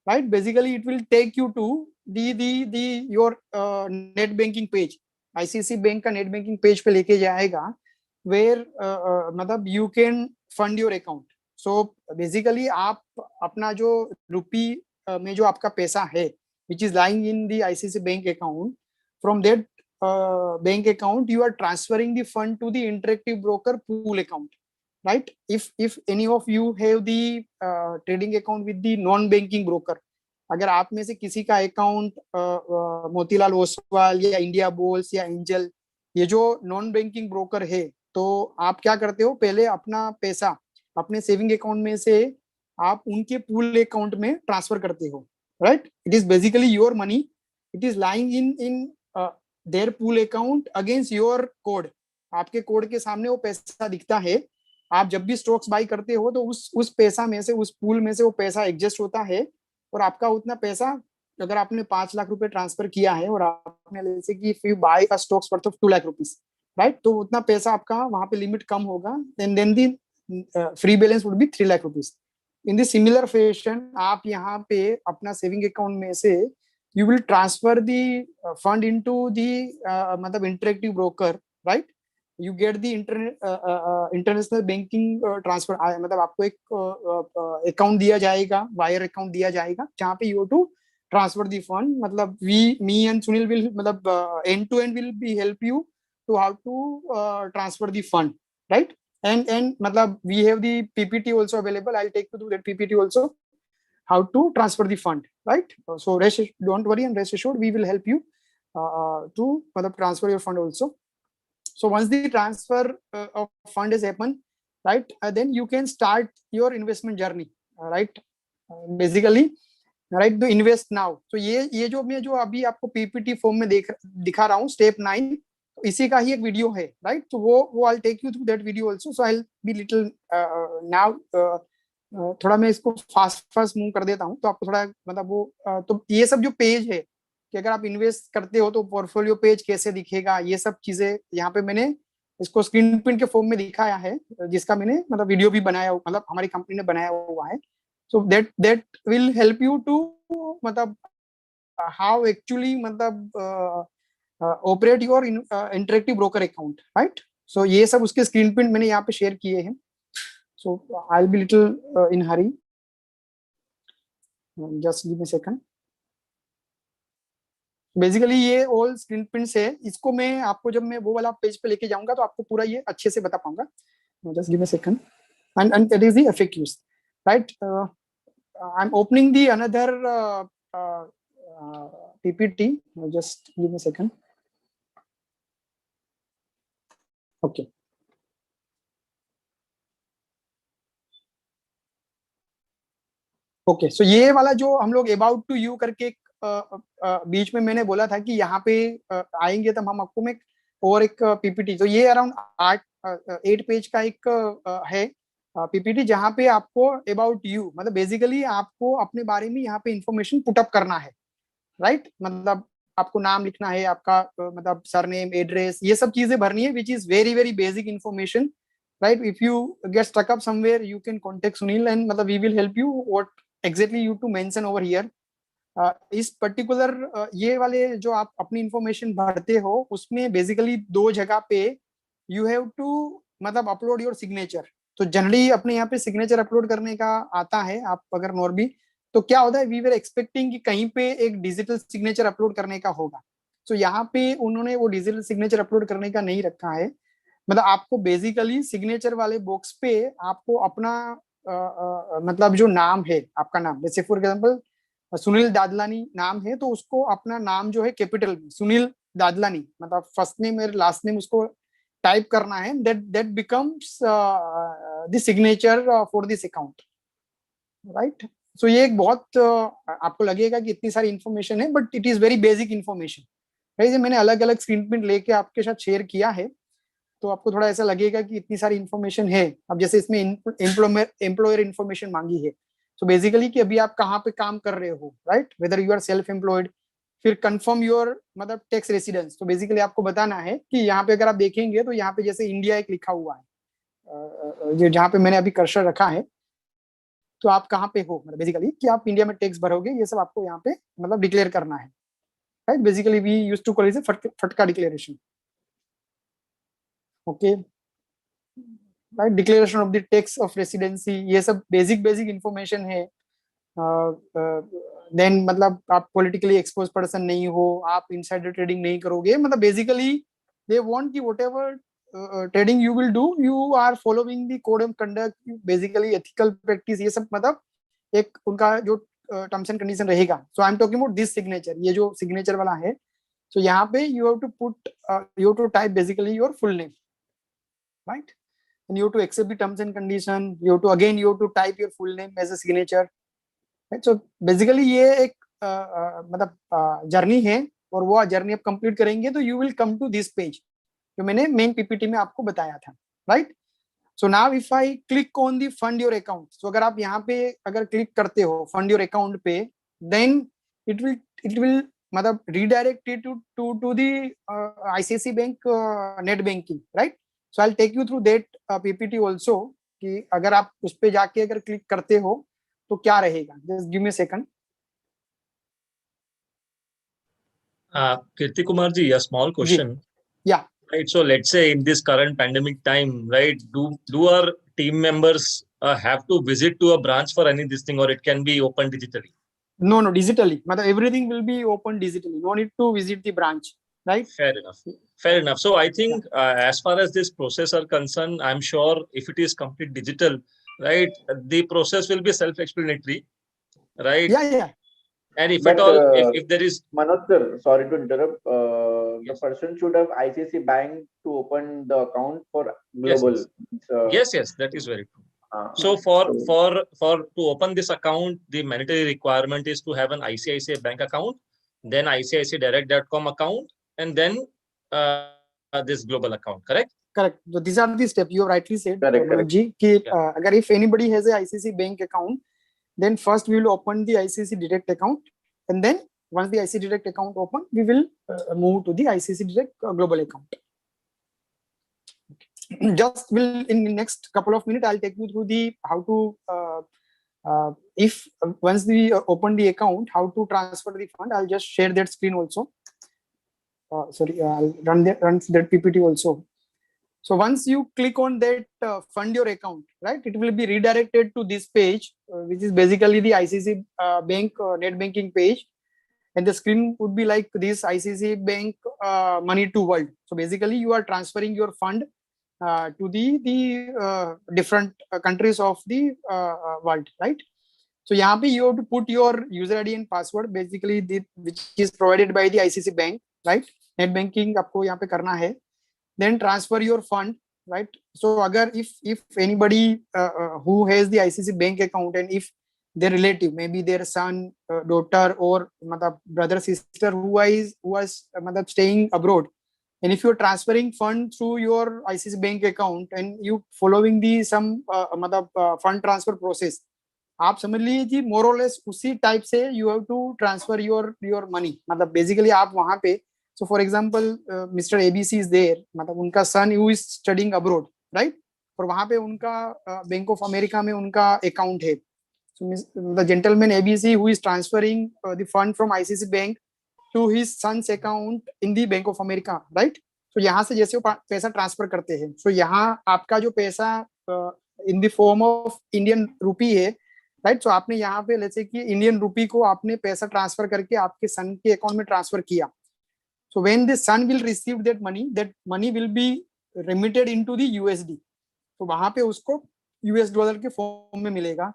right, basically it will take you to the your net banking page. ICICI bank का net banking page पे लेके जाएगा where मतलब you can fund your account. So basically आप अपना जो rupee में जो आपका पैसा है which is lying in the ICICI bank account, from that bank account you are transferring the fund to the interactive broker pool account, right? If any of you have the trading account with the non banking broker, अगर आप में से किसी का account Motilal Oswal या India bulls या angel, ये जो नॉन बैंकिंग ब्रोकर है, तो आप क्या करते हो, पहले अपना पैसा अपने सेविंग अकाउंट में से आप उनके पूल अकाउंट में ट्रांसफर करते हो, right? It is basically your money, it is lying in their pool account against your code. आपके कोड के सामने वो पैसा दिखता है। आप जब भी स्टॉक्स बाई करते हो तो उस पैसा में से, उस पूल में से वो पैसा एडजस्ट होता है, और आपका उतना पैसा, अगर आपने 5 लाख रुपए ट्रांसफर किया है और आपने जैसे कि if you buy a stocks worth of 2 lakh rupees, right, तो उतना पैसा आपका वहां पे लिमिट कम होगा, then the free balance would be 3 lakh rupees. In the similar fashion आप यहाँ पे अपना सेविंग अकाउंट में से you will transfer the fund into the मतलब interactive broker, right? You get the international banking transfer, मतलब आपको एक अकाउंट दिया जाएगा, वायर अकाउंट दिया जाएगा, जहाँ पे you have to transfer the fund। मतलब me and Sunil will मतलब end to end will be help you to how to transfer the fund, right? And मतलब we have the PPT also available. I'll take you through that PPT also, how to transfer the fund, right? So don't worry and rest assured, we will help you to transfer your fund also. So once the transfer of fund is happened, right, then you can start your investment journey, right? Basically, right, to invest now. So ये जो मैं जो अभी आपको PPT form में दिखा रहा हूँ, स्टेप 9, इसी का ही एक वीडियो है, राइट? तो वो I'll take you through that video also. So I'll be little now थोड़ा मैं इसको फास्ट मूव कर देता हूँ, तो आपको थोड़ा मतलब वो तो ये सब जो पेज है कि अगर आप इन्वेस्ट करते हो तो पोर्टफोलियो पेज कैसे दिखेगा, ये सब चीजें यहाँ पे मैंने इसको स्क्रीन प्रिंट के फॉर्म में दिखाया है, जिसका मैंने मतलब वीडियो भी बनाया, मतलब हमारी कंपनी ने बनाया हुआ है। So that will help you to मतलब हाउ एक्चुअली मतलब operate your interactive broker account, right? So ये सब उसके स्क्रीन प्रिंट मैंने यहाँ पे शेयर किए हैं। So I'll be little in hurry. Just give me a second. Basically ये all screen prints है, इसको मैं आपको जब मैं वो वाला पेज पे लेके जाऊंगा तो आपको पूरा ये अच्छे से बता पाऊंगा। Just give me a second. And it is the FAQs, right? I'm opening the another PPT. Just give me a second. Okay. Okay, so ये वाला जो हम लोग अबाउट टू यू करके बीच में मैंने बोला था कि यहाँ पे आएंगे तब हम आपको में और एक पीपीटी, तो ये अराउंड 8 पेज का एक है पीपीटी, जहाँ पे आपको अबाउट यू मतलब बेसिकली आपको अपने बारे में यहाँ पे इंफॉर्मेशन पुटअप करना है, राइट? मतलब आपको नाम लिखना है, आपका मतलब सरनेम, एड्रेस, ये सब चीजें भरनी है, which is very very basic information, right? If you get stuck up somewhere, you can contact Sunil and मतलब we will help you what exactly you to mention over here. इस particular ये वाले जो आप अपनी इंफॉर्मेशन भरते हो उसमें बेसिकली 2 जगह पे you have to मतलब अपलोड योर सिग्नेचर। तो जनरली अपने यहाँ पे सिग्नेचर अपलोड करने का आता है, आप अगर नॉर्बी, तो क्या होता है, वी वर एक्सपेक्टिंग कि कहीं पे एक डिजिटल सिग्नेचर अपलोड करने का होगा, तो यहाँ पे उन्होंने वो डिजिटल सिग्नेचर अपलोड करने का नहीं रखा है। मतलब आपको बेसिकली सिग्नेचर वाले बॉक्स पे आपको अपना मतलब जो नाम है, आपका नाम, जैसे फॉर एग्जांपल सुनील दादलानी नाम है, तो उसको अपना नाम जो है कैपिटल में सुनील दादलानी मतलब फर्स्ट नेम और लास्ट नेम उसको टाइप करना है, that becomes the signature for this account, right? So ये एक बहुत आपको लगेगा कि इतनी सारी इंफॉर्मेशन है, but it is very basic information. मैंने अलग अलग स्क्रीन प्रिंट लेके आपके साथ शेयर किया है, तो आपको थोड़ा ऐसा लगेगा कि इतनी सारी इंफॉर्मेशन है। अब जैसे इसमें एम्प्लॉयर इंफॉर्मेशन मांगी है, तो बेसिकली कि अभी आप कहाँ पे काम कर रहे हो, right? Whether you are self employed, फिर कंफर्म योर मतलब टैक्स रेसिडेंस, तो बेसिकली आपको बताना है कि यहाँ पे अगर आप देखेंगे तो यहाँ पे जैसे इंडिया एक लिखा हुआ है, जहाँ पे मैंने अभी कर्सर रखा है, तो आप कहाँ पे हो, मतलब बेसिकली कि आप इंडिया में टैक्स भरोगे, ये सब आपको यहाँ पे मतलब डिक्लेयर करना है, right? Basically we used to call it फटका declaration, okay, right? Declaration of the tax of residency, ये सब बेसिक इंफॉर्मेशन है। देन मतलब आप पॉलिटिकली एक्सपोज पर्सन नहीं हो, आप इनसाइडर ट्रेडिंग नहीं करोगे, मतलब बेसिकली दे वांट कि whatever trading you will do, you are following the code of conduct, basically ethical practice, ये सब मतलब एक उनका जो टर्म्स एंड कंडीशन रहेगा। So I am talking about this signature, ये जो सिग्नेचर वाला है, सो यहाँ पे you have to put, you have to type basically your full name, right? and you have to accept the terms and condition. You have to type your full name as a signature. Right? So basically ये एक मतलब journey है, और वो journey आप complete करेंगे तो you will come to this page जो मैंने मेन पीपीटी में आपको बताया था, right. So now if I click on the fund your account, तो अगर आप यहाँ पे अगर क्लिक करते हो फंड योर अकाउंट पे, देन इट विल मतलब redirect to the ICICI Bank net banking, right. So I will take you through that PPT also, कि अगर आप उस पे जाके अगर क्लिक करते हो तो क्या रहेगा. Just give me a second. Kirti Kumar ji, a small question. Yeah. Right. So let's say in this current pandemic time, right, do our team members have to visit to a branch for any this thing, or it can be open digitally? No, digitally. मतलब everything will be open digitally. No need to visit the branch, right? Fair enough. Fair enough. So I think as far as this process are concerned, I'm sure if it is complete digital, right, the process will be self-explanatory, right? Yeah. And if But, at all, if there is Manoj sir, sorry to interrupt. The person should have ICICI Bank to open the account for global. Yes, that is very true. So for to open this account, the mandatory requirement is to have an ICICI Bank account, then ICICIdirect.com account, and then this global account. Correct? Correct. So these are the steps you have rightly said, Correct. Ji, कि अगर if anybody has a ICICI Bank account, then first we will open the ICICI Direct account, and then once the ICICI Direct account open, we will move to the ICICI Direct global account. Okay. Just will in the next couple of minutes I'll take you through the how to if once we open the account, how to transfer the fund. I'll just share that screen also. Sorry, I'll run that PPT also. So once you click on that fund your account, right, it will be redirected to this page, which is basically the ICICI Bank net banking page, and the screen would be like this: ICICI Bank money to world. So basically you are transferring your fund to the different countries of the world, right? So यहाँ पे you have to put your user ID and password, basically which is provided by the ICICI Bank, right? Net banking आपको यहाँ पे करना है. Then transfer your fund, right? So अगर if anybody who has the ICICI Bank account, and if their relative, maybe their son, daughter, or brother, sister who was staying abroad, and if you're transferring fund through your ICICI Bank account and you following the some fund transfer process, आप समझ लीजिए more or less उसी type से you have to transfer your money. मतलब basically आप वहाँ पे, so for example Mr. ABC is there, मतलब उनका son who is studying abroad, right? और वहाँ पे उनका Bank of America में उनका account है. So the gentleman ABC who is transferring the fund from ICICI Bank to his son's account in the Bank of America, right? So यहाँ से जैसे वो पैसा ट्रांसफर करते हैं, so यहाँ आपका जो पैसा in the form of Indian rupee है, right? So आपने यहाँ पे let's say कि Indian rupee को आपने पैसा ट्रांसफर करके आपके सन के अकाउंट में ट्रांसफर किया. So when the son will receive that money will be remitted into the USD. तो वहाँ पे उसको US डॉलर के फॉर्म में मिलेगा.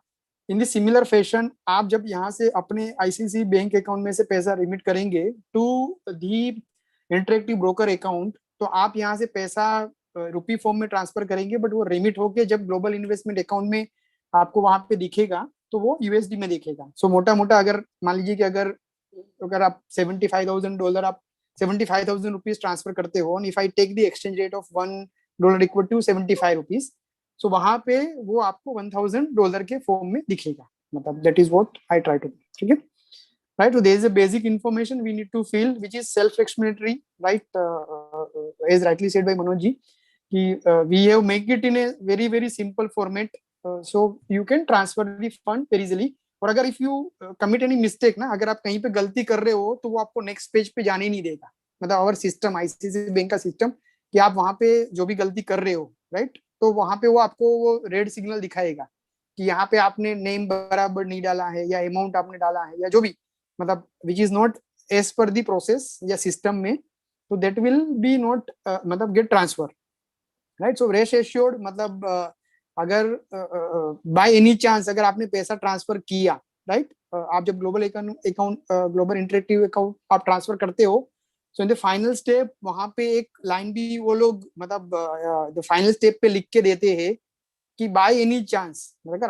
इन दी सिमिलर फैशन आप जब यहाँ से अपने ICICI बैंक अकाउंट में से पैसा रिमिट करेंगे to the interactive broker account, तो आप यहाँ से पैसा रुपी फॉर्म में ट्रांसफर करेंगे, बट वो रिमिट होके जब ग्लोबल इन्वेस्टमेंट अकाउंट में आपको वहां पे दिखेगा तो वो USD में दिखेगा. सो मोटा मोटा अगर मान लीजिए कि अगर आप $75,000 आप 75,000 रुपीज ट्रांसफर करते हो, if I take the exchange rate of $1 equal to 75 rupees, so वहां पे वो आपको $1,000 के फॉर्म में दिखेगा. मतलब that is what I try to, ठीक है, right? So there is a basic information we need to fill which is self explanatory, right? As rightly said by Manoj ji कि we have make it in a very very simple format, so you can transfer the fund very easily. और अगर if you commit any mistake ना, अगर आप कहीं पे गलती कर रहे हो तो वो आपको नेक्स्ट पेज पे जाने ही नहीं देगा. मतलब आवर सिस्टम, ICICI बैंक का सिस्टम, कि आप वहां पे जो भी गलती कर रहे हो, राइट, तो वहां पे वो आपको वो रेड सिग्नल दिखाएगा कि यहाँ पे आपने नेम बराबर नहीं डाला है या अमाउंट आपने डाला है या जो भी, मतलब which is not as per the process या सिस्टम में, तो दैट विल बी नॉट मतलब get transfer, right? So rest assured, मतलब अगर बाय एनी चांस अगर आपने पैसा ट्रांसफर किया, राइट, आप जब global account global interactive account आप ट्रांसफर करते हो, सो इन द फाइनल स्टेप वहां पे एक लाइन भी वो लोग मतलब द फाइनल स्टेप पे लिख के देते हैं कि बाय एनी चांस अगर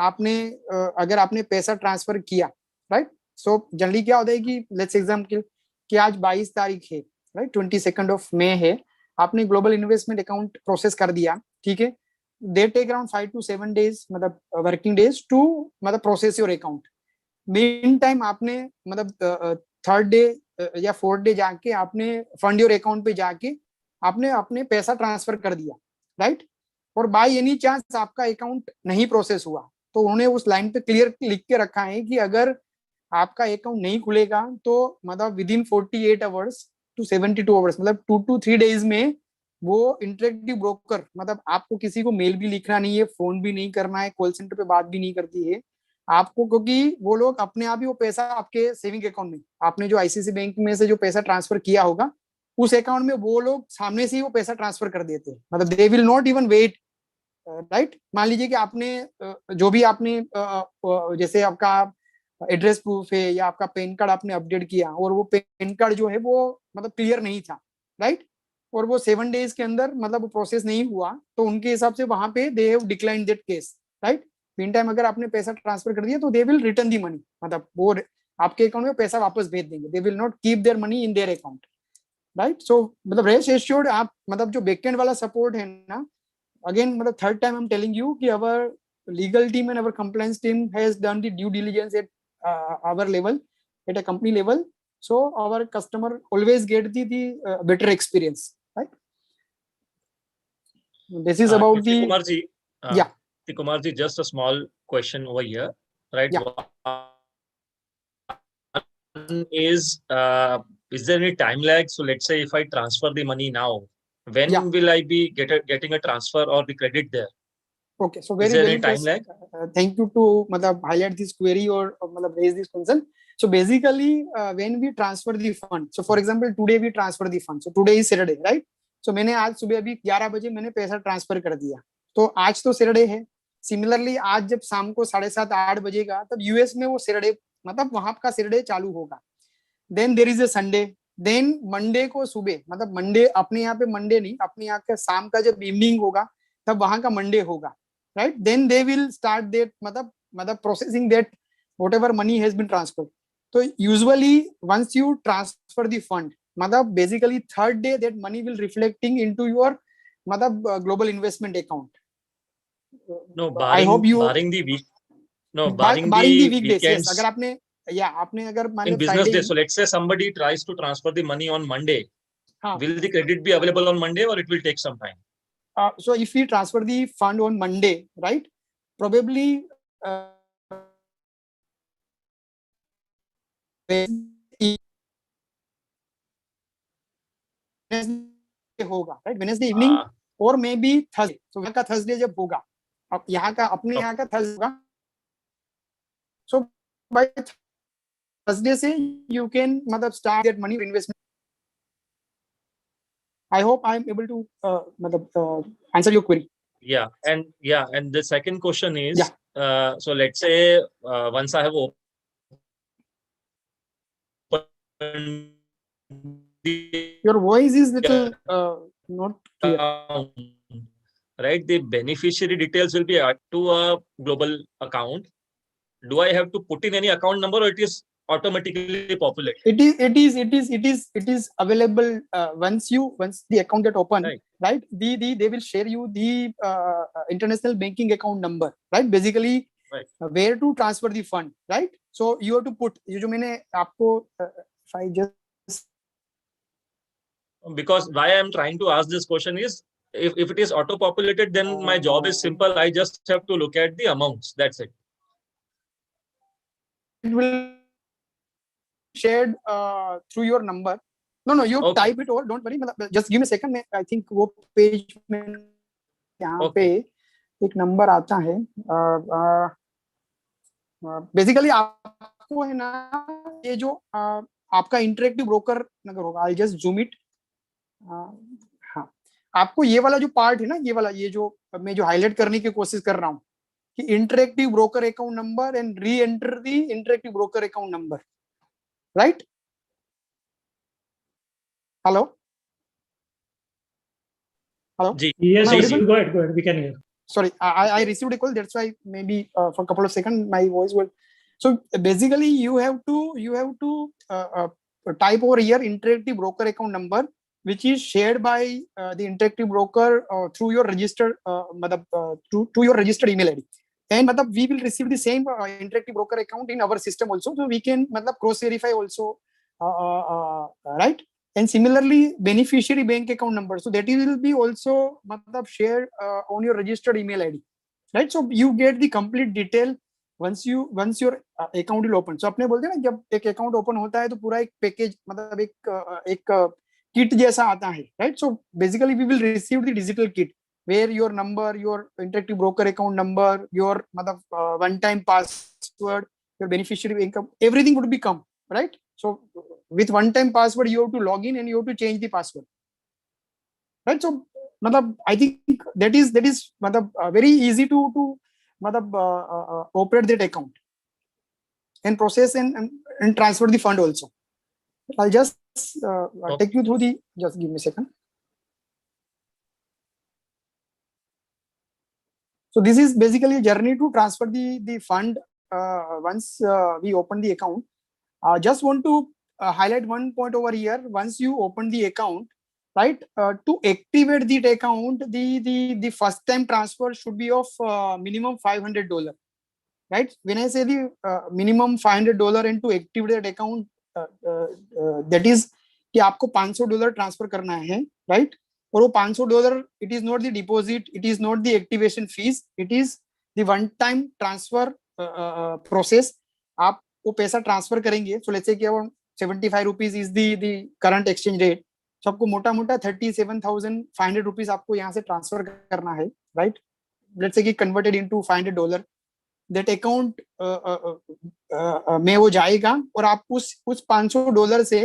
आपने पैसा ट्रांसफर किया, राइट। सो जनरली क्या होता है कि लेट्स एग्जांपल कि आज 22 तारीख है, राइट, 22 मई है, आपने ग्लोबल इन्वेस्टमेंट अकाउंट प्रोसेस कर दिया, ठीक है। They take around 5 to 7 days मतलब वर्किंग डेज टू मतलब process your account. Mean time आपने मतलब थर्ड डे या फोर्थ डे जाके आपने फंड योर अकाउंट पे जाके आपने अपने पैसा ट्रांसफर कर दिया, राइट। और बाय एनी चांस आपका अकाउंट नहीं प्रोसेस हुआ, तो उन्होंने उस लाइन पे क्लियर लिख के रखा है कि अगर आपका अकाउंट नहीं खुलेगा तो मतलब within 48 hours to 72 hours मतलब 2 to 3 days में वो इंटरेक्टिव ब्रोकर मतलब आपको किसी को मेल भी लिखना नहीं है, फोन भी नहीं करना है, कॉल सेंटर पे बात भी नहीं करती है आपको, क्योंकि वो लोग अपने आप ही वो पैसा आपके सेविंग अकाउंट में, आपने जो आईसीआईसी बैंक में से जो पैसा ट्रांसफर किया होगा उस अकाउंट में वो लोग सामने से ही वो पैसा ट्रांसफर कर देते हैं, मतलब they will not even wait, right. मान लीजिए कि आपने जो भी आपने जैसे आपका एड्रेस प्रूफ है या आपका पैन कार्ड आपने अपडेट किया और वो पैन कार्ड जो है वो मतलब क्लियर नहीं था, राइट, और वो 7 days के अंदर मतलब वो प्रोसेस नहीं हुआ, तो उनके हिसाब से वहां पे they have decline that case, right. Meantime अगर आपने पैसा ट्रांसफर कर दिया तो they will return the money, मतलब वो आपके अकाउंट में पैसा वापस भेज देंगे, they will not keep their money in their account, right. So मतलब रेस्ट एश्योर्ड आप मतलब जो बैकएंड वाला सपोर्ट है ना, again मतलब third time I'm telling you कि our legal team and our compliance team has done the due diligence at our level, at a company level, so our customer always get the better experience, right. This is about the Kumarji, yeah. Kumarji, just a small question over here, right? Yeah. One is there any time lag? So let's say if I transfer the money now, when Yeah. will I be getting a transfer or the credit there? Okay, so Is very there very any time lag? thank you to मतलब highlight this query or मतलब raise this concern. So basically when we transfer the fund, so for example today we transfer the fund, so today is Saturday, right. So मैंने आज सुबह अभी 11 बजे मैंने पैसा transfer कर दिया, तो आज तो सैटरडे है। सिमिलरली आज जब शाम को 7:30-8 बजेगा तब यूएस में वो सैटरडे मतलब वहां का सैटरडे चालू होगा, then there is a Sunday, then Monday को सुबह मतलब मंडे अपने यहाँ पे मंडे नहीं, अपने यहाँ का शाम का जब इवनिंग होगा तब वहां का मंडे होगा, right, then they will start that मतलब processing that whatever money has been transferred. So usually once you transfer the fund मतलब basically third day that money will reflecting into your मतलब global investment account. No, I hope you barring the week. No, barring the the weekdays. weekends. Yes, अगर आपने या आपने अगर मान In low business Friday days, so let's say somebody tries to transfer the money on Monday. हाँ. Will the credit be available on Monday or it will take some time? So if we transfer the fund on Monday, right, probably होगा, right, Wednesday evening और may be Thursday, तो वहां का Thursday जब होगा, अब यहाँ का अपने यहाँ का थर्सडे होगा, सो बाय थर्सडे से यू कैन मतलब start that money investment. I hope I am able to answer your query. Yeah, and the second question is, Yeah. So let's say once I have opened your voice is little not clear. Right, the beneficiary details will be added to a global account. Do I have to put in any account number or it is automatically populated? It is available once the account get open, right. They will share you the international banking account number, right, basically right. Where to transfer the fund, right. So you have to put ये जो मैंने आपको if I just because why I am trying to ask this question is if it is auto populated then my job is simple, I just have to look at the amounts, that's it. It will shared through your number. No, you okay. Type it all, don't worry, just give me a second. I think वो page में यहाँ पे एक number आता है, basically आपको है ना ये जो आपका इंटरेक्टिव ब्रोकर नगर होगा, आई जस्ट जूम इट, हाँ, आपको ये वाला जो पार्ट है ना, ये वाला ये जो मैं जो हाईलाइट करने की कोशिश कर रहा हूँ कि interactive broker account number and re enter the interactive broker account number, right. Hello? Hello? Ji. Yes, Am I yes, audible? go ahead, we can hear. Sorry, I received a call. That's why maybe for a couple of seconds my voice will. So basically, you have to type over here interactive broker account number, which is shared by the interactive broker through your registered to your registered email ID. And we will receive the same interactive broker account in our system also, so we can cross verify also, right? And similarly, beneficiary bank account number, so that will be also shared on your registered email ID, right? So you get the complete detail once your account will open. So अपने बोलते हैं ना, जब एक account open होता है तो पूरा एक package एक kit जैसा आता है, right? So basically we will receive the digital kit where your number, your interactive broker account number, your one-time password, your beneficiary income, everything would become, right? So with one-time password, you have to log in and you have to change the password, right? So I think that is very easy to operate that account and process and transfer the fund also. I'll just take you through the, just give me a second. So this is basically a journey to transfer the fund once we open the account. Just want to highlight one point over here. Once you open the account, right, to activate the account, the first time transfer should be of minimum $500, right? When I say the minimum $500 and to activate that account, that is कि आपको $500 transfer करना है, right? और वो $500, it is not the deposit, it is not the activation fees, it is the one time transfer process. आप वो पैसा transfer करेंगे, so let's say कि 75 rupees is the current exchange rate, so आपको मोटा मोटा 37,500 rupees आपको यहाँ से ट्रांसफर करना है, right? Let's say कि converted into $500, that account में वो जाएगा और आप उस $500 से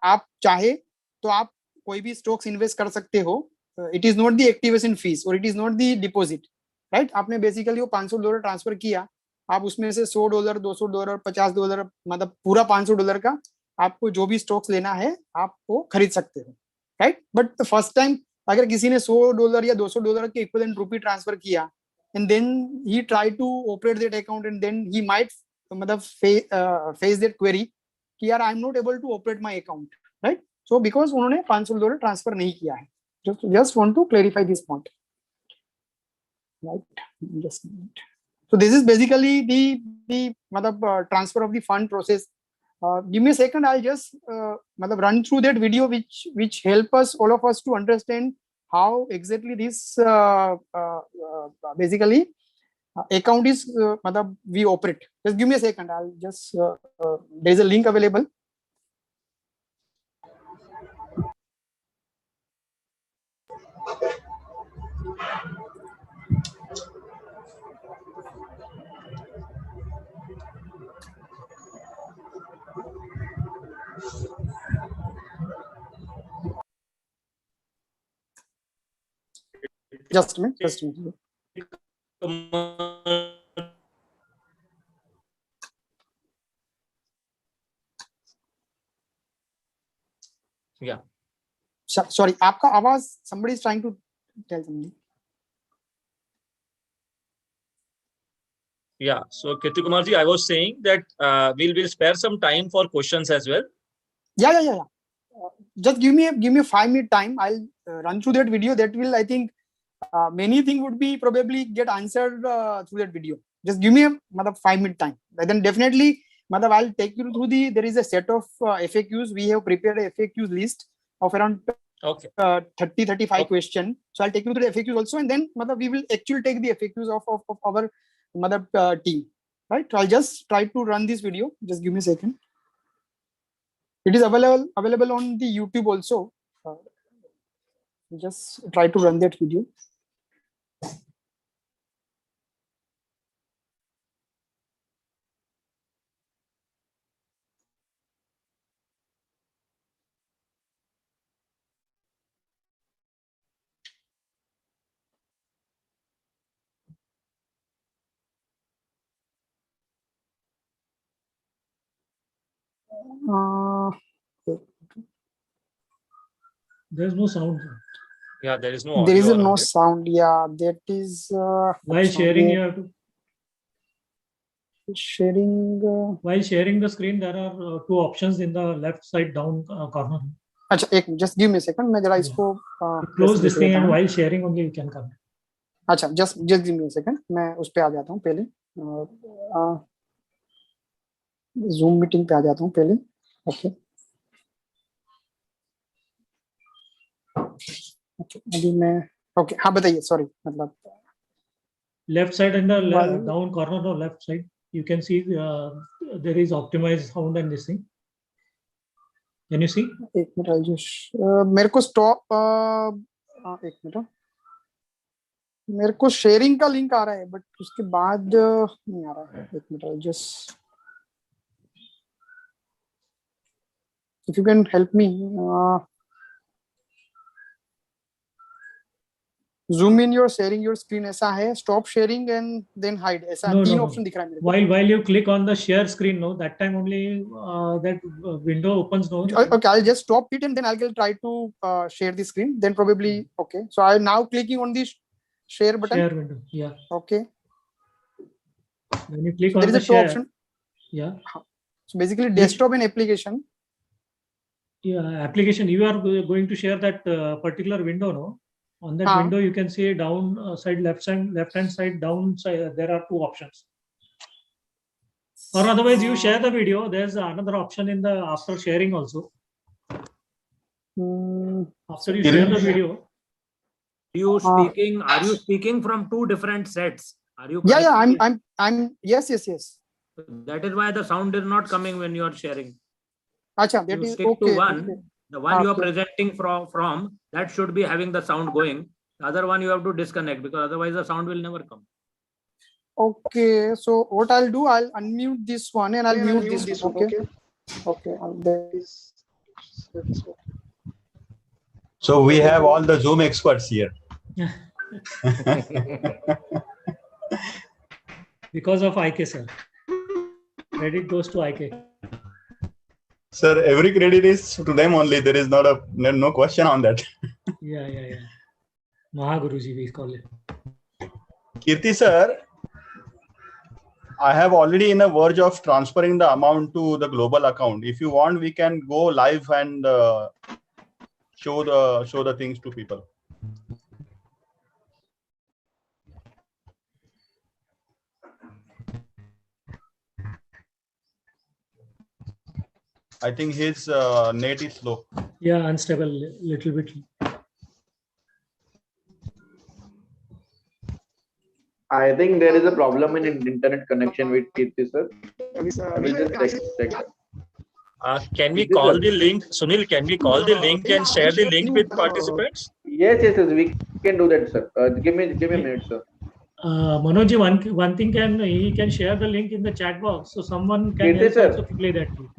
आप चाहे तो आप कोई भी स्टॉक्स इन्वेस्ट कर सकते हो. It is not the activation fees और it is not the deposit, right? आपने बेसिकली वो $500 ट्रांसफर किया, आप उसमें से $100, $200, $50, पूरा $500 का आपको जो भी स्टॉक्स लेना है आप वो खरीद सकते हो, राइट? बट फर्स्ट टाइम अगर किसी ने $100 या $200 के इक्विवेलेंट रुपी ट्रांसफर किया and then he tried to operate that account and then he might face that query कि यार I am not able to operate my account, right? So because उन्होंने $500 transfer नहीं किया है. Just want to clarify this point, right? Just a minute. So this is basically the transfer of the fund process. Give me a second, I'll just run through that video which help us, all of us, to understand how exactly this basically account is we operate. Just give me a second, I'll just there's a link available. Just a minute. Yeah. Sorry, आपका आवाज, somebody is trying to tell something. Yeah. So Kirti Kumarji, I was saying that we'll spare some time for questions as well. Yeah. Just give me a 5-minute time. I'll run through that video. That will, I think, many things would be probably get answered through that video. Just give me a 5-minute time. Then definitely, I'll take you through there is a set of FAQs. We have prepared a FAQs list of around 30-35 questions. So I'll take you through the FAQs also, and then we will actually take the FAQs of our team. Right? So I'll just try to run this video. Just give me a second. It is available on the YouTube also. Just try to run that video. There's no sound. Yeah, there is no There is audio no around it. sound. Yeah, that is While sharing, you have to. sharing. While sharing the screen, there are two options in the left side down corner. अच्छा एक just give me a second. मैं जरा Yeah. इसको Close this thing देता and हूँ. while sharing only you can come. अच्छा just give me a second. मैं उस पे आ जाता हूँ पहले. Zoom मीटिंग पे आ जाता हूँ पहले. Okay. अभी मैं okay हाँ बताइए sorry मतलब Left side and the While- down corner of left side, you can see there is optimized sound and this thing. Can you see? एक मिनट I'll just मेरे को stop एक मिनट मेरे को शेयरिंग का लिंक आ रहा है बट उसके बाद नहीं आ रहा है एक minute just if you can help me zoom in your sharing your screen ऐसा है stop sharing and then hide ऐसा No, तीन no, ऑप्शन no. दिख रहा है मेरे को While you click on the share screen, no, that time only that window opens. No. okay I'll just stop it and then I'll try to share the screen then probably okay so I'm now clicking on the share button Share window. Yeah. okay When you click so on there is the a two share. option Yeah. so basically desktop and application Yeah, application. You are going to share that particular window, no? On that window, you can see down side, left hand side, down side. There are two options. Or otherwise, you share the video. There's another option in the after sharing also. After you share the video. Are you speaking from two different sets? Are you? yeah connected? I'm yes That is why the sound is not coming when you are sharing. acha that You is stick okay to one. okay. The one you are Okay. presenting from that should be having the sound going. The other one you have to disconnect because otherwise the sound will never come. Okay, so what I'll do, I'll unmute this one and I'll mute this one. Okay. So we have all the Zoom experts here. Because of IK, sir. Credit goes to IK. Sir, every credit is to them only. There is no question on that. Yeah. Mahaguruji, we call it. Kirti sir, I have already in a verge of transferring the amount to the global account. If you want, we can go live and show the things to people. I think his net is slow. Yeah, unstable little bit. I think there is a problem in internet connection with Kirti sir. We'll just check. Can we call the link, Sunil? Can we call the link and share the link with participants? Yes, we can do that, sir. Give me a minute, sir. Manoj, one thing he can share the link in the chat box, so someone can Kirti sir. also play that too.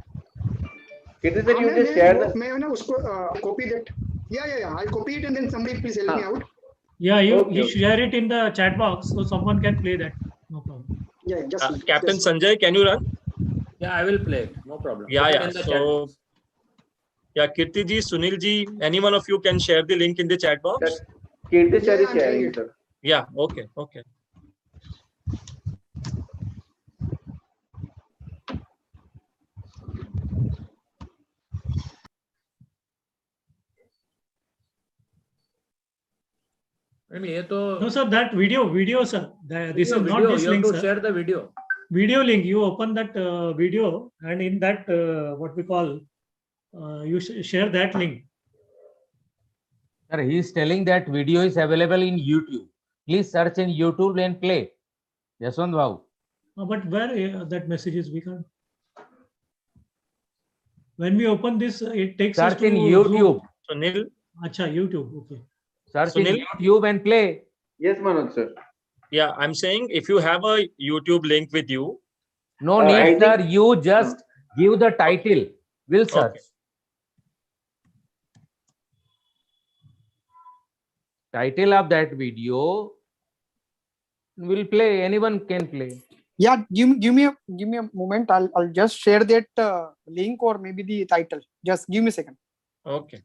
Kirti sir, you just share the. मैं ना उसको copy that. Yeah. I'll copy it and then somebody please help me out. Yeah, you Okay. share it in the chat box, so someone can play that. No problem. Yeah, just Captain Sanjay, can you run? Yeah, I will play. No problem. Yeah. Put it in the chat So, box. yeah, Kirti ji, Sunil ji, any one of you can share the link in the chat box. Kirti sir is I'm sharing sharing it, sir. Yeah. Okay. ये तो No, sir, that video, sir. This is not this you have link, to sir. share the video. Video link. You open that video, and in that what we call, you share that link. Sir, he is telling that video is available in YouTube. Please search in YouTube and play. Yaswant Bhau. But where that message is, we can't. When we open this, it takes us Search to in YouTube. Sunil. Acha, YouTube. Okay. Search in Sunil? YouTube and play. Yes, Manoj sir. Yeah, I'm saying if you have a YouTube link with you. No I need, sir. think- You just give the title. We'll search. Title of that video will play. Anyone can play. Yeah, give me a moment. I'll just share that link or maybe the title. Just give me a second. Okay.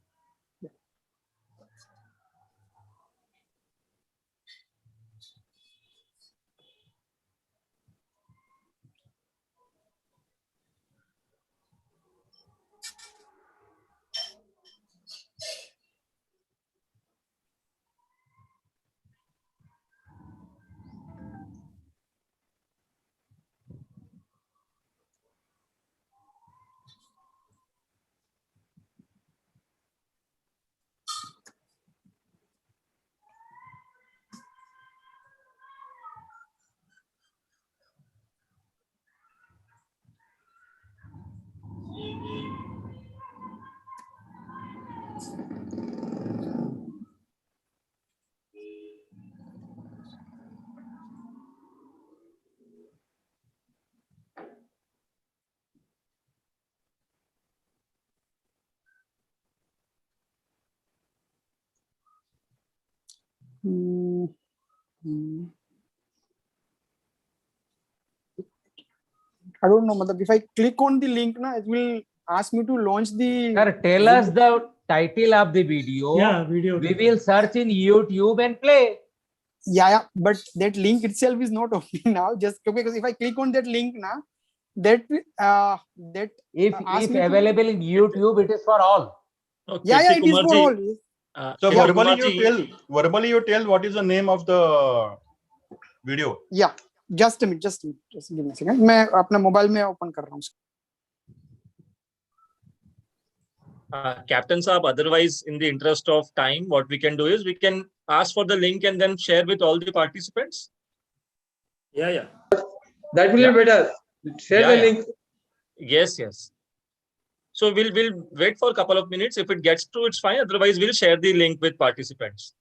Hmm, hmm. I don't know. Matlab, if I click on the link, na, it will ask me to launch the. Sir, tell us the title of the video. Yeah, video. We will search in YouTube and play. Yeah, but that link itself is not opening now. Just because if I click on that link now, that If ask me to- available in YouTube, it is for all. Okay, yeah, it is for all. So Yeah, verbally you tell what is the name of the video. Yeah, just a minute, just give me a second. मैं अपना mobile में open कर रहा हूँ. Captain Saab, otherwise, in the interest of time, what we can do is we can ask for the link and then share with all the participants. Yeah. That will be better. Share the link. Yes. So we'll wait for a couple of minutes. If it gets through, it's fine. Otherwise, we'll share the link with participants.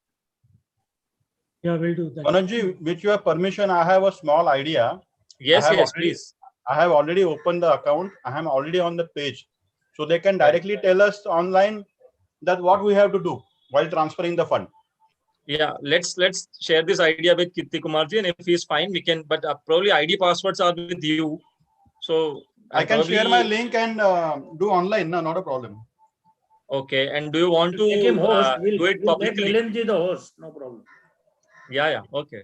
Yeah, we'll do that. Anandji, with your permission, I have a small idea. Yes, please. I have already opened the account. I am already on the page. So they can directly tell us online that what we have to do while transferring the fund. Yeah, let's share this idea with Kirti Kumarji, and if he's fine, we can. But probably ID passwords are with you, so I can share my link and do online. No, not a problem. Okay, and do you want to Make him host. do it We'll make publicly? Milinji the host. No problem. Yeah. Okay.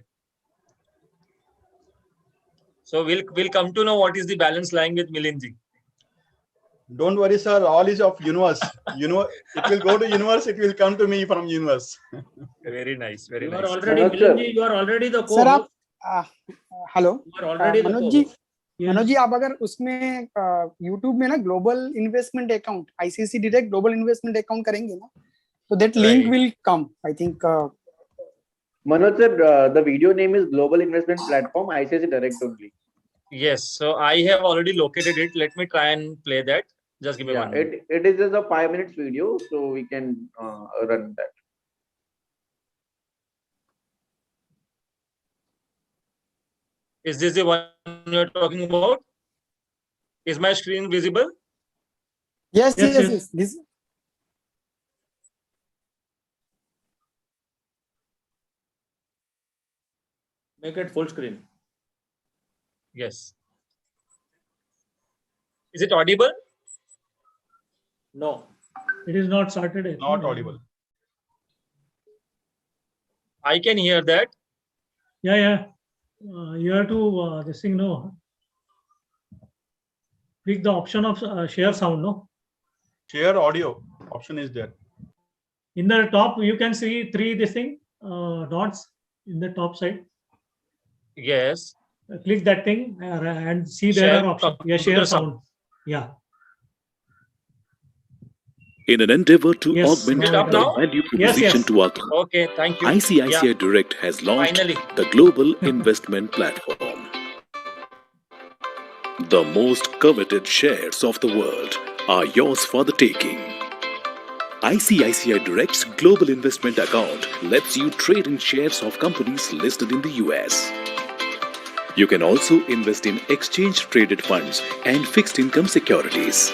So we'll come to know what is the balance lying with Milinji. Don't worry, sir. All is of universe. It will go to universe. It will come to me from universe. Very nice. Very You nice. are already Milinji. You are already the Sir, co-host. आप hello You are already the Manoj ji co-host. Manoj ji आप अगर उसमें YouTube में ना global investment account ICICI direct global investment account करेंगे ना तो that link will come. I think Manoj sir, the video name is Global Investment Platform, ICICI Direct only. Yes. So I have already located it. Let me try and play that. Just give me Yeah, 1 minute. it is just a 5 minutes video, so we can run that. Is this the one you're talking about? Is my screen visible? yes. This Make it full screen. Yes. Is it audible? No. It is not started yet. Not audible. I can hear that. Yeah. You have to this thing, no. Click the option of share sound, no. Share audio option is there. In the top, you can see 3 this thing dots in the top side. Yes. Click that thing and see there Share are options. Yeah, computer share sound. sound. Yeah. In an endeavor to Yes, augment now it up the now? value Yes, proposition yes. to our Okay. Thank you. ICICI Yeah. Direct has launched Finally. the Global Investment Platform. The most coveted shares of the world are yours for the taking. ICICI Direct's Global Investment Account lets you trade in shares of companies listed in the US. You can also invest in exchange-traded funds and fixed-income securities.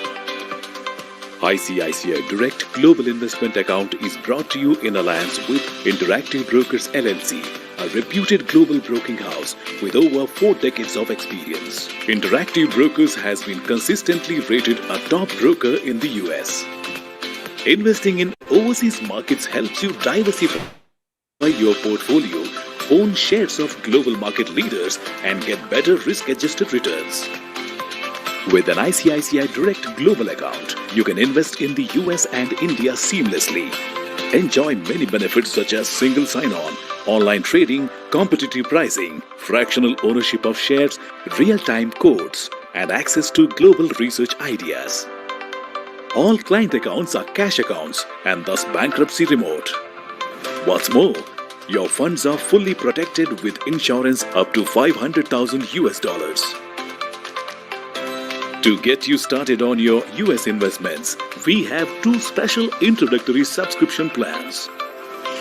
ICICI Direct Global Investment Account is brought to you in alliance with Interactive Brokers LLC, a reputed global broking house with over 4 decades of experience. Interactive Brokers has been consistently rated a top broker in the US. Investing in overseas markets helps you diversify your portfolio, own shares of global market leaders, and get better risk-adjusted returns. With an ICICI Direct Global account, you can invest in the US and India seamlessly. Enjoy many benefits such as single sign-on, online trading, competitive pricing, fractional ownership of shares, real-time quotes, and access to global research ideas. All client accounts are cash accounts and thus bankruptcy remote. What's more, your funds are fully protected with insurance up to $500,000 US. To get you started on your US investments, we have two special introductory subscription plans.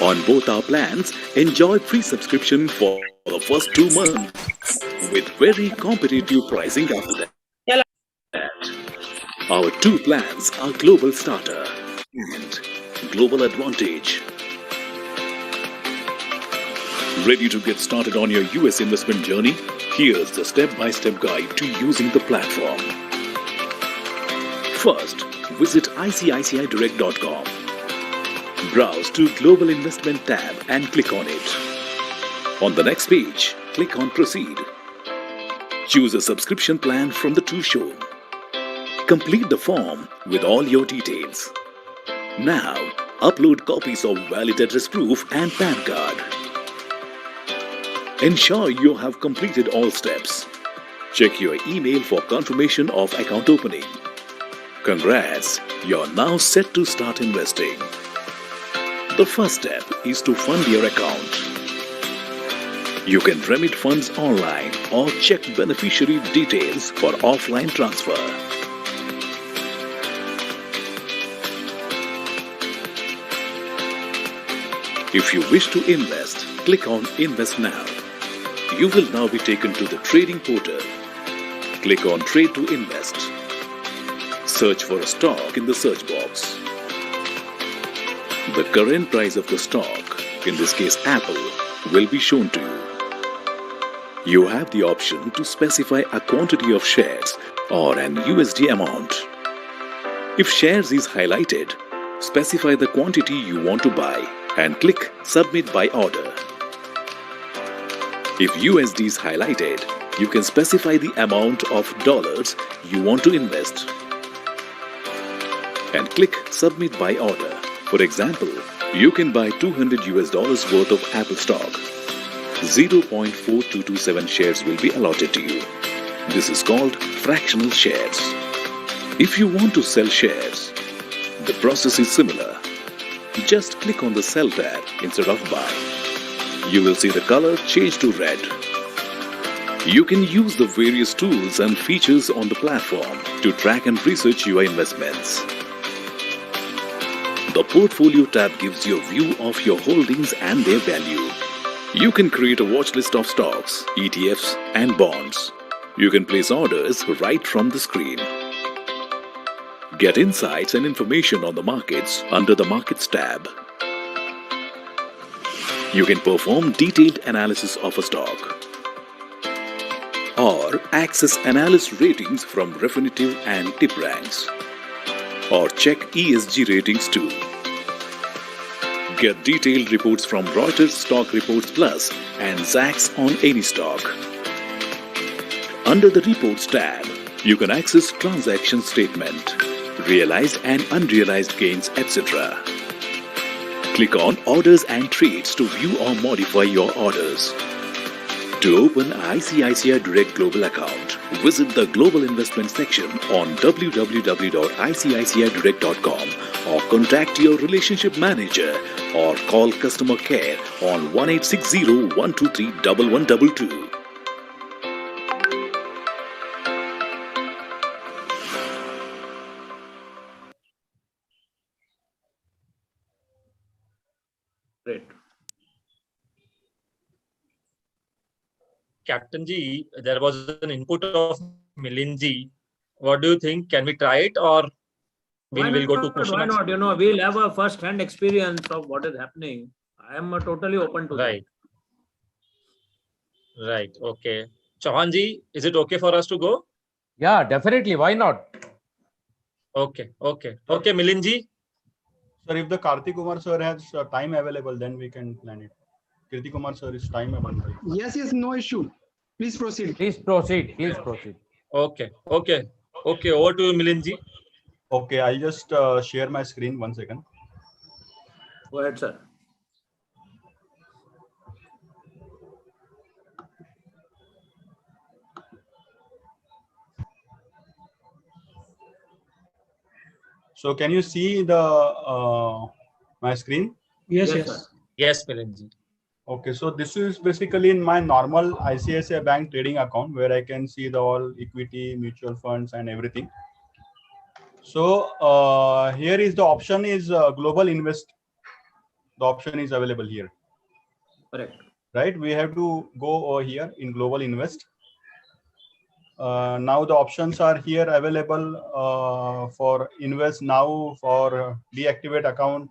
On both our plans, enjoy free subscription for the first 2 months with very competitive pricing after that. Our two plans are Global Starter and Global Advantage. Ready to get started on your US investment journey? Here's the step-by-step guide to using the platform. First, visit ICICIdirect.com. Browse to Global Investment tab and click on it. On the next page, click on Proceed. Choose a subscription plan from the two shown. Complete the form with all your details. Now, upload copies of valid address proof and PAN card. Ensure you have completed all steps. Check your email for confirmation of account opening. Congrats, you're now set to start investing. The first step is to fund your account. You can remit funds online or check beneficiary details for offline transfer. If you wish to invest, click on Invest Now. You will now be taken to the trading portal. Click on Trade to invest. Search for a stock in the search box. The current price of the stock, in this case Apple, will be shown to you. You have the option to specify a quantity of shares or an USD amount. If shares is highlighted, specify the quantity you want to buy and click Submit by Order. If USD is highlighted, you can specify the amount of dollars you want to invest and click Submit by Order. For example, you can buy $200 worth of Apple stock. 0.4227 shares will be allotted to you. This is called fractional shares. If you want to sell shares, the process is similar. Just click on the Sell tab instead of Buy. You will see the color change to red. You can use the various tools and features on the platform to track and research your investments. The Portfolio tab gives you a view of your holdings and their value. You can create a watch list of stocks, ETFs, and bonds. You can place orders right from the screen. Get insights and information on the markets under the Markets tab. You can perform detailed analysis of a stock or access analyst ratings from Refinitiv and TipRanks, or check ESG ratings too. Get detailed reports from Reuters Stock Reports Plus and Zacks on any stock. Under the Reports tab, you can access transaction statement, realized and unrealized gains, etc. Click on Orders and Trades to view or modify your orders. To open ICICI Direct Global account, visit the Global Investment section on www.icicidirect.com or contact your relationship manager or call customer care on 1860-123-1122. Great. Captain Ji, there was an input of Milind Ji. What do you think? Can we try it, or we'll go to question? Why not? You know, we'll have a first-hand experience of what is happening. I am totally open to Right. Right. Okay. Chauhan Ji, is it okay for us to go? Yeah, definitely. Why not? Okay. Okay. Okay, Milind Ji. Sir, if the Karthik Kumar sir has time available, then we can plan it. Kirti Kumar sir is time available. Yes, no issue. Please proceed. Please proceed. Please proceed. Okay. Okay. Okay. Over to you, Milind Ji. Okay, I'll just share my screen 1 second. Go ahead, sir. So can you see the my screen? Yes, Yes, yes. sir. Yes, Milind Ji. Okay, so this is basically in my normal ICICI Bank trading account where I can see the all equity, mutual funds and everything. So here is the option is Global Invest. The option is available here. Correct. Right, we have to go over here in Global Invest. Now the options are here available for invest now, for deactivate account.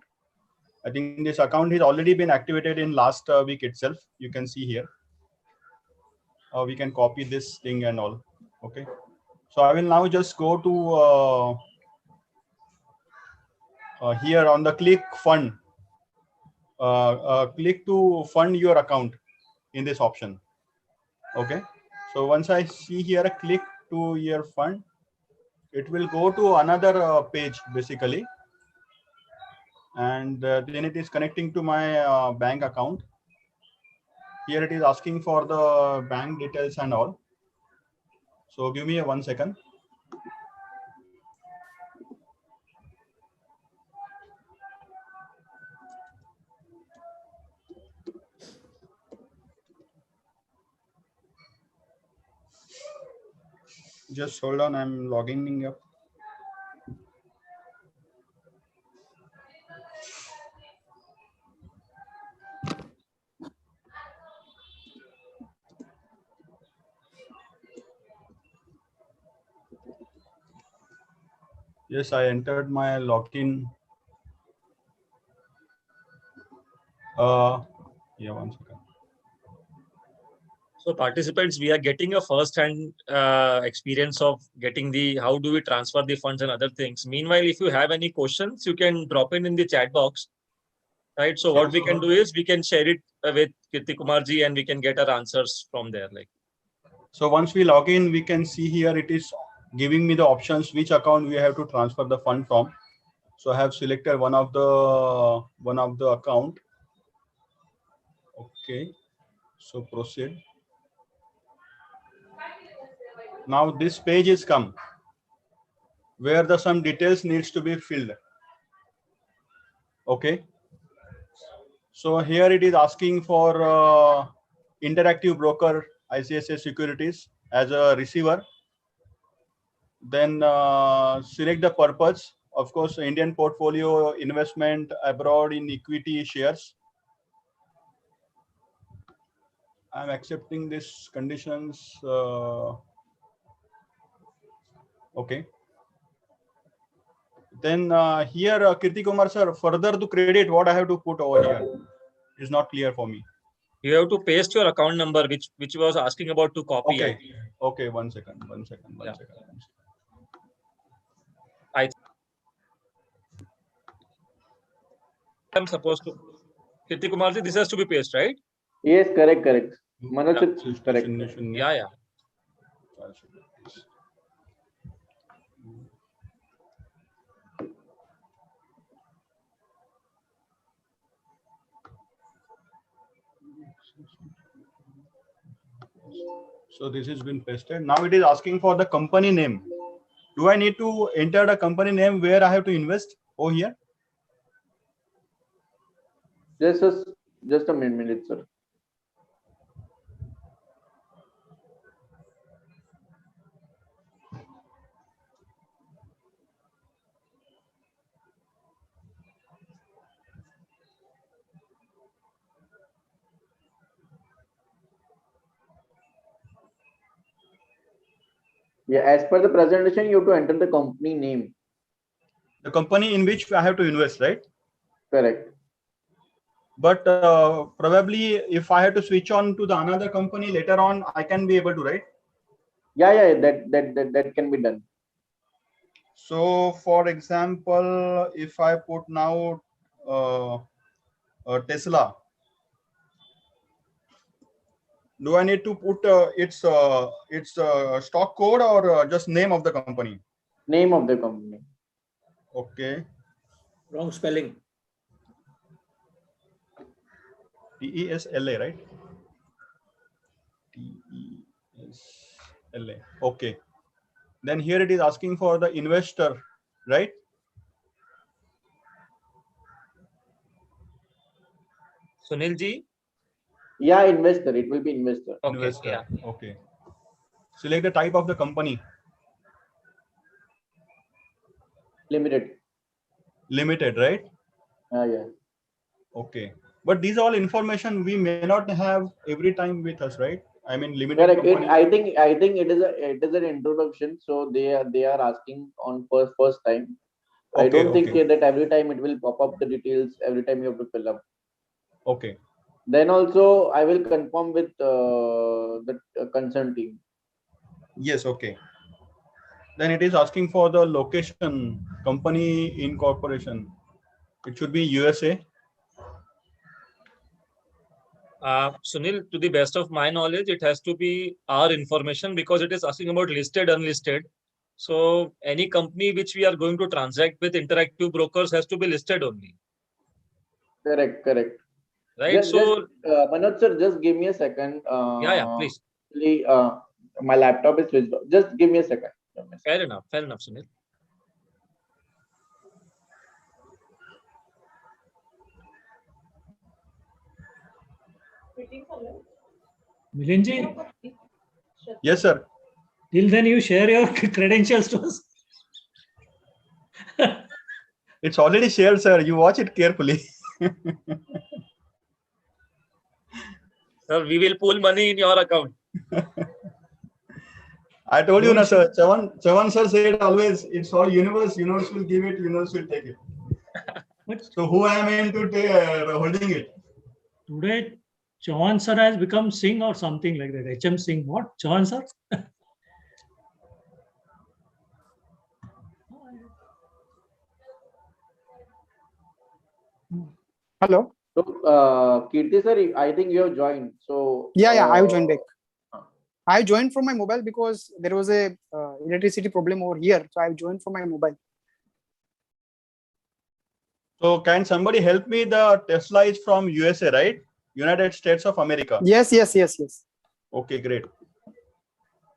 I think this account has already been activated in last week itself. You can see here. We can copy this thing and all. Okay. So I will now just go to here on the click fund. Click to fund your account in this option. Okay. So once I see here a click to your fund, it will go to another page basically. And then it is connecting to my bank account. Here it is asking for the bank details and all. So give me a 1 second. Just hold on, I'm logging up. Yes, I entered my login. Yeah, 1 second. So participants, we are getting a first-hand experience of getting the, how do we transfer the funds and other things. Meanwhile, if you have any questions, you can drop in the chat box, right? So what we can do is we can share it with Kirti Kumarji and we can get our answers from there. Like. So once we log in, we can see here it is giving me the options which account we have to transfer the fund from. So I have selected one of the account. Okay, so proceed. Now this page is come where the some details needs to be filled. Okay. So here it is asking for Interactive Broker ICICI Securities as a receiver. Then select the purpose. Of course, Indian portfolio investment abroad in equity shares. I'm accepting these conditions. Okay. Then here, Kirti Kumar sir, further to credit, what I have to put over here is not clear for me. You have to paste your account number, which was asking about to copy. Okay. Okay. 1 second. 1 second. 1 second. I'm supposed to. Kirti Kumarji, this has to be pasted, right? Yes, correct. Manoj, Yeah. correct. Yeah. So this has been pasted. Now it is asking for the company name. Do I need to enter the company name where I have to invest over here? Just a minute, sir. Yeah, as per the presentation, you have to enter the company name. The company in which I have to invest, right? Correct. But probably if I have to switch on to the another company later on, I can be able to, right? Yeah, that can be done. So for example, if I put now Tesla, do I need to put its stock code or just name of the company? Name of the company. Okay. Wrong spelling. TESLA, right? TESLA. Okay. Then here it is asking for the investor, right? Sunil ji. Yeah, investor. It will be investor. Okay. Investor. Yeah. Okay. Select the type of the company. Limited. Limited, right? Yeah. Okay. But these all information we may not have every time with us, right? I mean, limited Correct. company. I think it is an introduction. So they are asking on first time. I Okay, don't think okay. that every time it will pop up the details every time you have to fill up. Okay. Then also I will confirm with the concerned team. Yes, okay. Then it is asking for the location, company incorporation. It should be USA. Sunil, to the best of my knowledge, it has to be our information because it is asking about listed, unlisted. So any company which we are going to transact with Interactive Brokers has to be listed only. Correct. Right. So Manoj sir, just give me a second. yeah, please. Actually, my laptop is switched off. Just give me a second. Fair enough, Sunil. Milinji, Yes, sir. till then you share your credentials to us. It's already shared, sir. You watch it carefully. Sir, we will pull money in your account. I told you, na, sir. Chavan sir said always, it's all universe. Universe will give it, universe will take it. So who am I into holding it? Today, Chauhan sir has become Singh or something like that. HM Singh, what? Chauhan sir? Hello. So, Kirti sir, I think you have joined. So Yeah, I joined back. I joined from my mobile because there was a electricity problem over here. So I joined from my mobile. So can somebody help me? The Tesla is from USA, right? United States of America. Yes. Okay, great.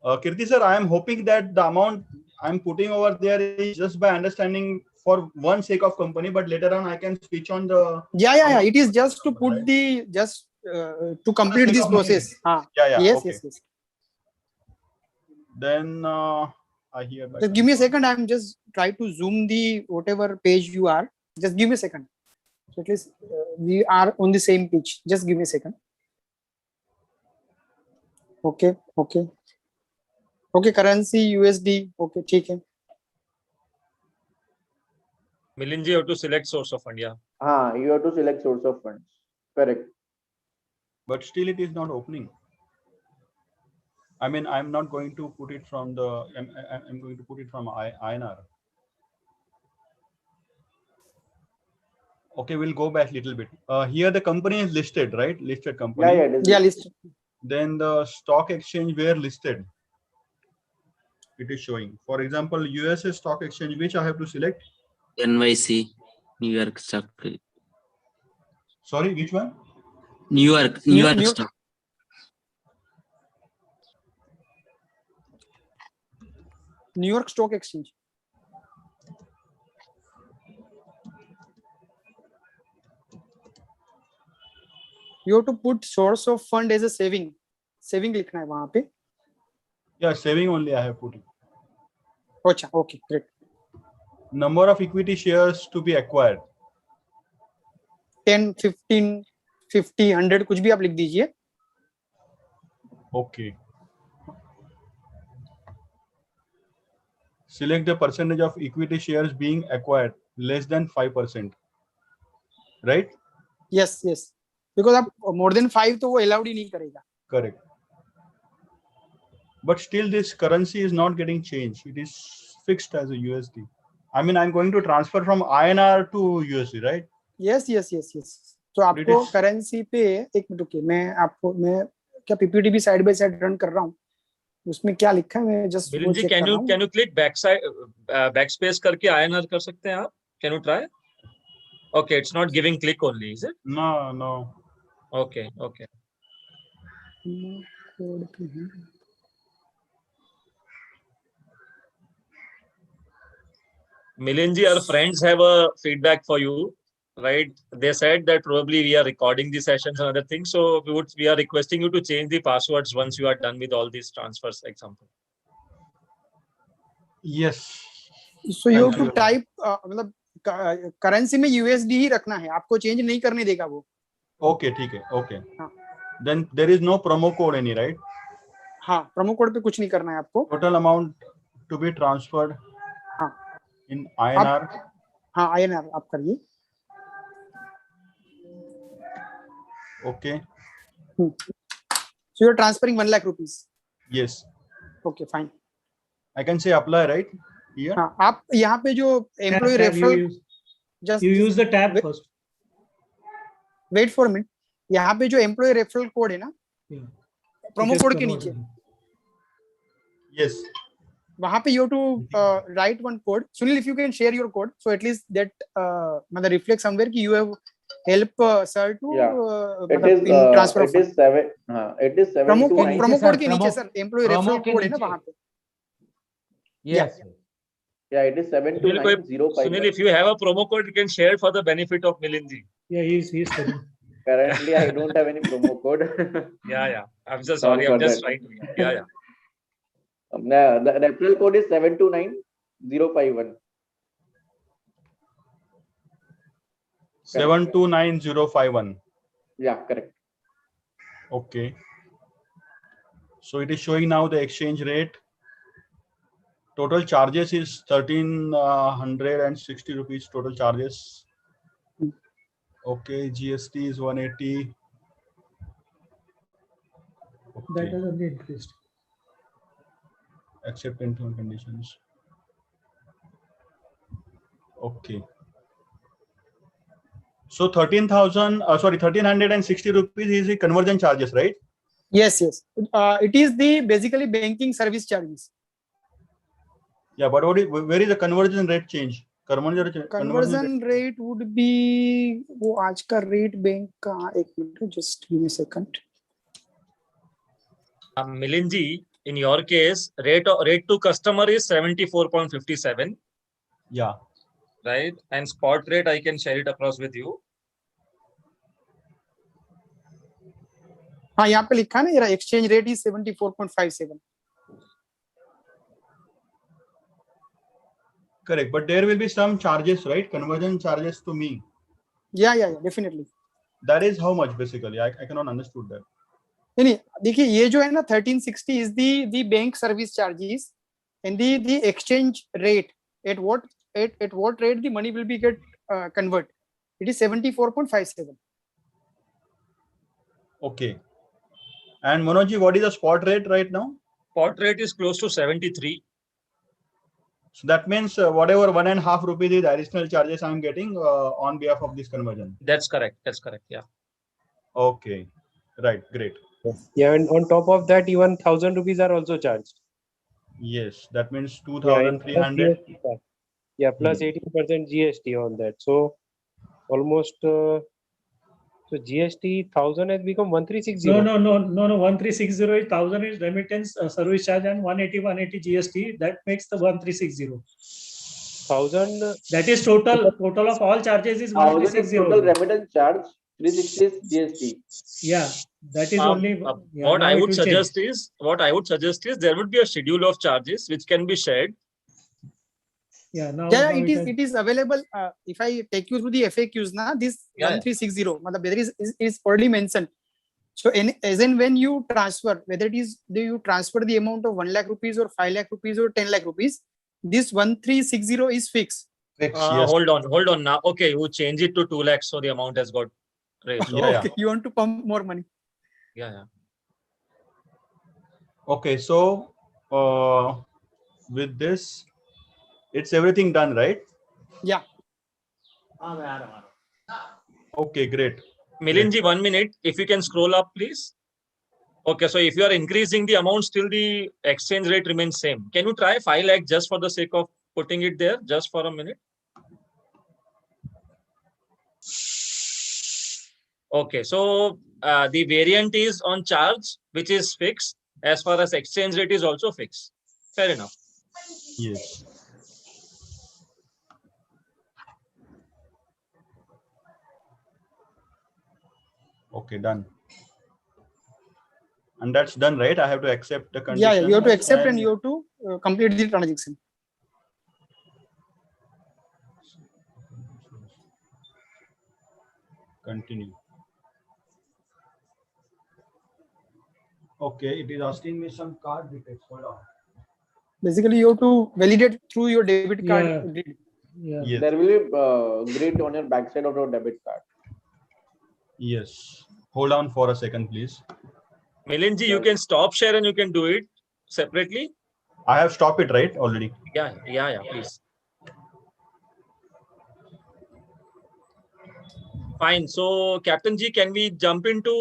Kirti sir, I am hoping that the amount I'm putting over there is just by understanding for one sake of company, but later on I can switch on the. Yeah. It is just to put the to complete this process. Yeah. Yes, Okay. yes. Then I hear. Just give me a second. I'm just try to zoom the whatever page you are. Just give me a second. So at least we are on the same page. Just give me a second. Okay. Currency USD. Okay, ठीक है. Milinji, you have to select source of fund. Yeah. You have to select source of funds. Correct. But still, it is not opening. I mean, I'm not going to put it from the. I'm going to put it from INR. Okay, we'll go back a little bit. Here the company is listed, right? Listed company. Yeah, listed. Then the stock exchange were listed. It is showing. For example, USA stock exchange, which I have to select. NYC, New York Stock. Sorry, which one? New York Stock. New York Stock Exchange. You have to put source of fund as a saving. Saving लिखना है वहाँ पे. Yeah, saving only I have put it. अच्छा, okay, great. Number of equity shares to be acquired. 10, 15, 50, 100 कुछ भी आप लिख दीजिए. Okay. Select the percentage of equity shares being acquired less than 5%. Right? Yes. Because आप more than 5 तो वो allowed ही नहीं करेगा. Correct. But still this currency is not getting changed. It is fixed as a USD. I mean, I'm going to transfer from INR to USD, right? Yes. तो आपको currency पे एक minute रुकिए, मैं क्या पीपीटी भी साइड बाय साइड रन कर रहा हूँ. उसमें क्या लिखा है मैं जस्ट वो चेक कर रहा हूँ. Can you click backspace करके INR कर सकते हैं आप? Can you try? Okay, it's not giving click only, is it? No. Okay. Milinji, our friends have a feedback for you. right? They said that probably we are recording the sessions and other things. So we are requesting you to change the passwords once you are done with all these transfers, example. Yes. So you have Thank to type मतलब currency में USD ही रखना है, आपको change नहीं करने देगा वो. Okay, ठीक है. Okay. Then there is no promo code any, right? हाँ, promo code पे कुछ नहीं करना है आपको. Total amount to be transferred हाँ. in INR. हाँ, INR आप करिए. Okay. So you are transferring 1 lakh rupees. Yes. Okay, fine. I can say apply, right? Here. हाँ, आप यहाँ पे जो employee Tab, referral, just you use the tab first. Wait for a minute. यहाँ पे जो employee referral code है ना, promo code के नीचे. Yes. वहाँ पे you have to write one code. Sunil, if you can share your code, so at least that मतलब reflect somewhere कि you have help sir to transfer of funds. It is 729. promo code के नीचे sir employee referral code है ना वहाँ पे. Yes. Yeah, it is 72905. Sunil, if you have a promo code, you can share for the benefit of Milinji. Yeah, he's telling. Currently, I don't have any promo code. Yeah. I'm so sorry. I'm just trying to. Yeah. The referral code is 729051. 729051. Yeah, correct. Okay. So it is showing now the exchange rate. Total charges is 1360 rupees. Total charges. Okay, GST is 180. Okay. That has only increased. Accept terms and conditions. Okay. So 1360 rupees is the conversion charges, right? Yes. It is the basically banking service charges. Yeah, but where is the conversion rate change? Conversion rate would be वो आज का rate bank का एक minute, just give me a second. Milinji, in your case, rate to customer is 74.57. Yeah. Right, and spot rate I can share it across with you. हाँ, यहाँ पे लिखा है ना, मेरा exchange rate is 74.57. Correct, but there will be some charges, right? Conversion charges to me. Yeah, definitely. That is how much basically? I cannot understood that. नहीं, देखिए ये जो है ना 1360 is the bank service charges and the exchange rate at what rate the money will be get convert. It is 74.57. Okay. And Manoj, what is the spot rate right now? Spot rate is close to 73. So that means whatever 1.5 rupees is additional charges I'm getting on behalf of this conversion. That's correct. Yeah. Okay. Right. Great. Yeah, and on top of that, even 1,000 rupees are also charged. Yes, that means 2,300. Yeah, plus 18% GST on that. So almost so GST 1,000 has become 1,360. No. 1,360 is 1,000 is remittance service charge and 180 GST. That makes the 1,360. 1,000. That is total of all charges is 1,360. Total remittance charge 360 is GST. Yeah, that is only. What I would suggest is there would be a schedule of charges which can be shared. Yeah, now it is available. If I take you through the FAQs now, this 1360, there is already mentioned. So as in when you transfer, whether it is you transfer the amount of 1 lakh rupees or 5 lakh rupees or 10 lakh rupees, this 1360 is fixed. Yes. Hold on now. Okay, you change it to 2 lakhs, so the amount has got raised. Okay, you want to pump more money. Yeah. Okay, so with this, it's everything done, right? Yeah. Okay, great. Milinji, 1 minute. If you can scroll up, please. Okay, so if you are increasing the amount, still the exchange rate remains same. Can you try 5 lakh just for the sake of putting it there, just for a minute? Okay, so the variant is on charge, which is fixed. As far as exchange rate is also fixed. Fair enough. Yes. Okay, done. And that's done, right? I have to accept the condition. Yeah, you have to accept and you have to complete the transaction. Continue. Okay, it is asking me some card details. Hold on. Basically, you have to validate through your debit card. Yeah. grid. Yeah. Yes. There will be grid on your backside of your debit card. Yes. Hold on for a second, please. Milinji, you can stop share and you can do it separately. I have stopped it, right? Already. Yeah, please. Fine. So, Captain Ji, can we jump into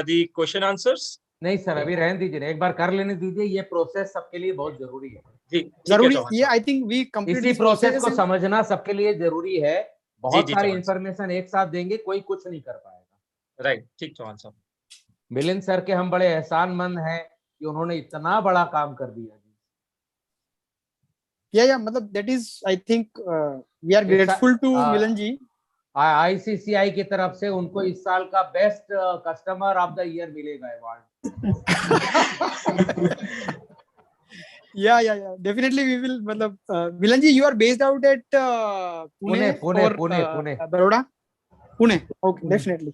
the question answers? नहीं sir, अभी रहने दीजिए, एक बार कर लेने दीजिए, ये process सबके लिए बहुत जरूरी है। जरूरी ये आई थिंक वी कंप्लीट इसी प्रोसेस को समझना सबके लिए जरूरी है। बहुत सारी इंफॉर्मेशन एक साथ देंगे, कोई कुछ नहीं कर पाएगा। राइट, ठीक चौहान साहब। मिलिंद सर के हम बड़े एहसानमंद हैं कि उन्होंने इतना बड़ा काम कर दिया। या मतलब that is I think we are grateful to Milind ji. ICICI की तरफ से उनको इस साल का best customer of the year मिलेगा award. Yeah, definitely we will. मतलब Milan ji, you are based out at Pune Baroda, Pune. Okay, definitely.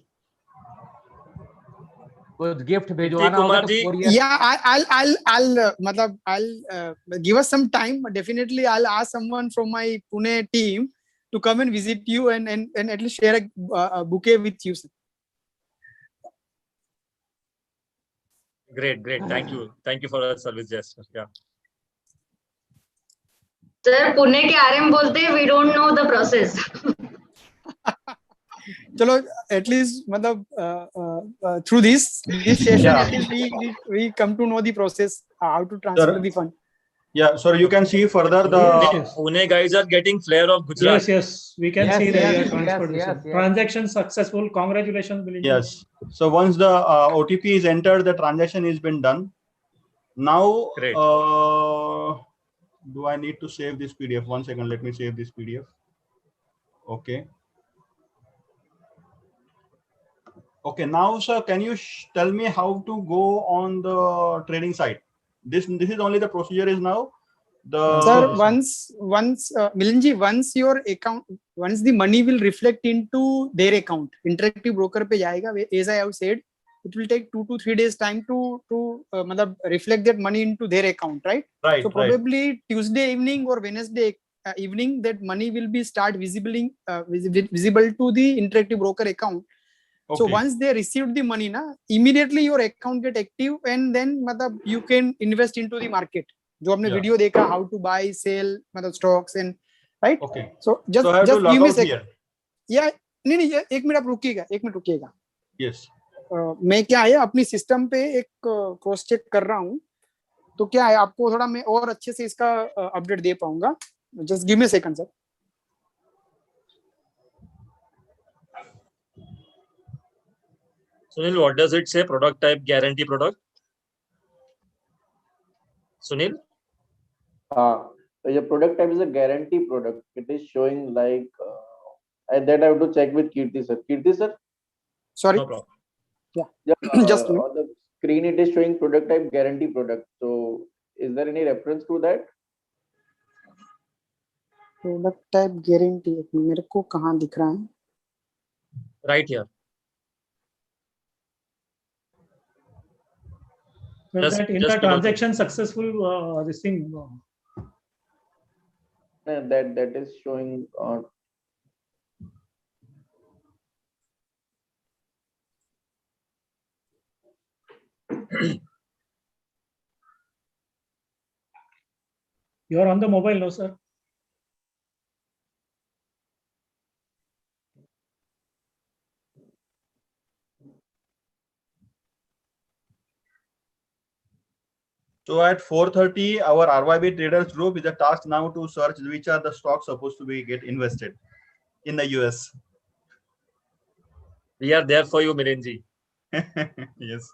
कुछ गिफ्ट भिजवाना होगा तो yeah, I'll give us some time. Definitely I'll ask someone from my Pune team to come and visit you and at least share a bouquet with you, sir. Great. Thank you for the service gesture. Yeah. Sir, Pune के RM बोलते हैं, we don't know the process. चलो at least मतलब through this session at least we come to know the process how to transfer the fund. Yeah, so you can see further the Pune guys are getting flair of Gujarat. Yes, we can see that transaction successful. Congratulations, Milinji. Yes. So once the OTP is entered, the transaction has been done. Now, do I need to save this PDF? 1 second, let me save this PDF. Okay. Okay, now sir, can you tell me how to go on the trading site? This is only the procedure is now. Sir, once Milinji, once your account, once the money will reflect into their account, Interactive Broker पे जाएगा. As I have said, it will take 2 to 3 days time to मतलब reflect that money into their account, right? Right. So probably Tuesday evening or Wednesday evening, that money will be start visible to the Interactive Broker account. Okay. So once they receive the money, immediately your account get active and then मतलब you can invest into the market. जो आपने video देखा how to buy, sell मतलब stocks and right. Okay. So just give me a second. Yeah, नहीं एक minute रुकिएगा. Yes. मैं क्या है अपनी सिस्टम पे एक क्रॉस चेक कर रहा हूँ, तो क्या है आपको थोड़ा मैं और अच्छे से इसका अपडेट दे पाऊंगा. Just give me a second, sir. Sunil, what does it say? Product type, guarantee product. Sunil? The product type is a guarantee product. It is showing like that I have to check with Kirti sir. Kirti sir? Sorry. No problem. Yeah. Just on the screen it is showing product type guarantee product. So is there any reference to that? Product type guarantee. मेरे को कहाँ दिख रहा है? Right here. That inter-transaction successful this thing. That is showing. You are on the mobile, no, sir? So at 4:30, our RYB traders group is a task now to search which are the stocks supposed to be get invested in the US. We are there for you, Milinji. Yes.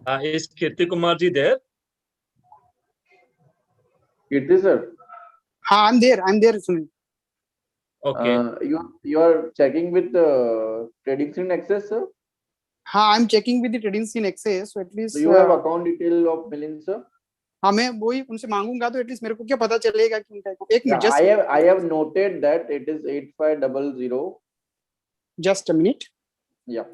Is Kirti Kumarji there? Kirti sir. I'm there, Sunil. Okay. You are checking with trading screen access, sir. I'm checking with the trading screen access, so at least. So you have account detail of Milind sir. हाँ मैं वही उनसे मांगूंगा तो at least मेरे को क्या पता चलेगा कि उनका एक minute just I have noted that it is 8500. Just a minute. Yeah.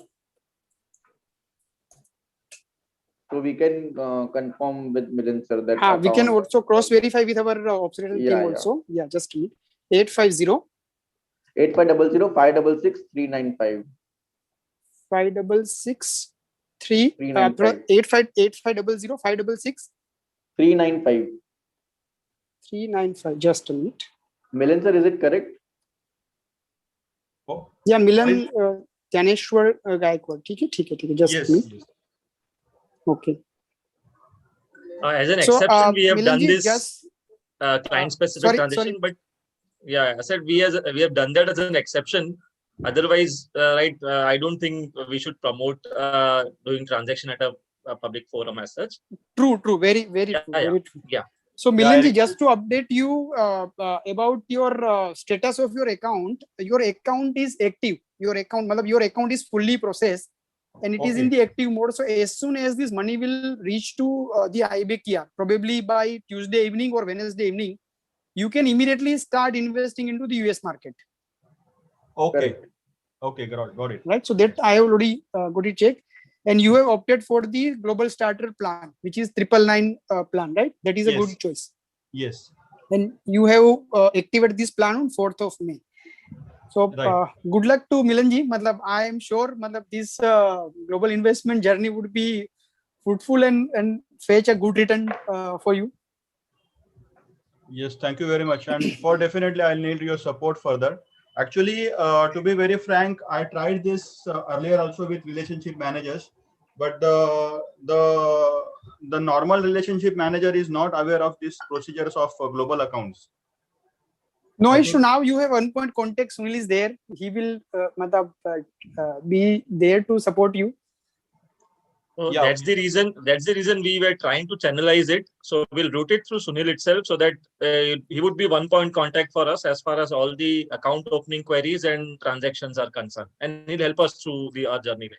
So we can confirm with Milind sir that. We can also cross verify with our operational team also. Yeah, just a minute. 850. 8500 566 395. 566 8500 566 395. 395. Just a minute. Milind sir, is it correct? Oh. Yeah, Milan Gyaneshwar Gaikwad. ठीक है. Just a minute. Yes. Okay. As an exception, we have Milan done ji, this client-specific transaction, but yeah, I said we have done that as an exception. Otherwise, I don't think we should promote doing transaction at a public forum as such. True. Very true. Yeah. So Milan ji, just to update you about your status of your account is active. Your account is fully processed and it is in the active mode. So as soon as this money will reach to the IBKR, probably by Tuesday evening or Wednesday evening, you can immediately start investing into the US market. Okay. Okay, got it. Right. So that I have already got it checked. And you have opted for the Global Starter plan, which is 999 plan, right? That is a good choice. Yes. And you have activated this plan on 4th of May. So good luck to Milan ji. I am sure this global investment journey would be fruitful and fetch a good return for you. Yes, thank you very much. And for definitely, I'll need your support further. Actually, to be very frank, I tried this earlier also with relationship managers, but the normal relationship manager is not aware of these procedures of global accounts. No issue. Now you have one point contact. Sunil is there. He will be there to support you. So that's the reason we were trying to channelize it. So we'll route it through Sunil itself so that he would be one point contact for us as far as all the account opening queries and transactions are concerned. And he'll help us through our journey.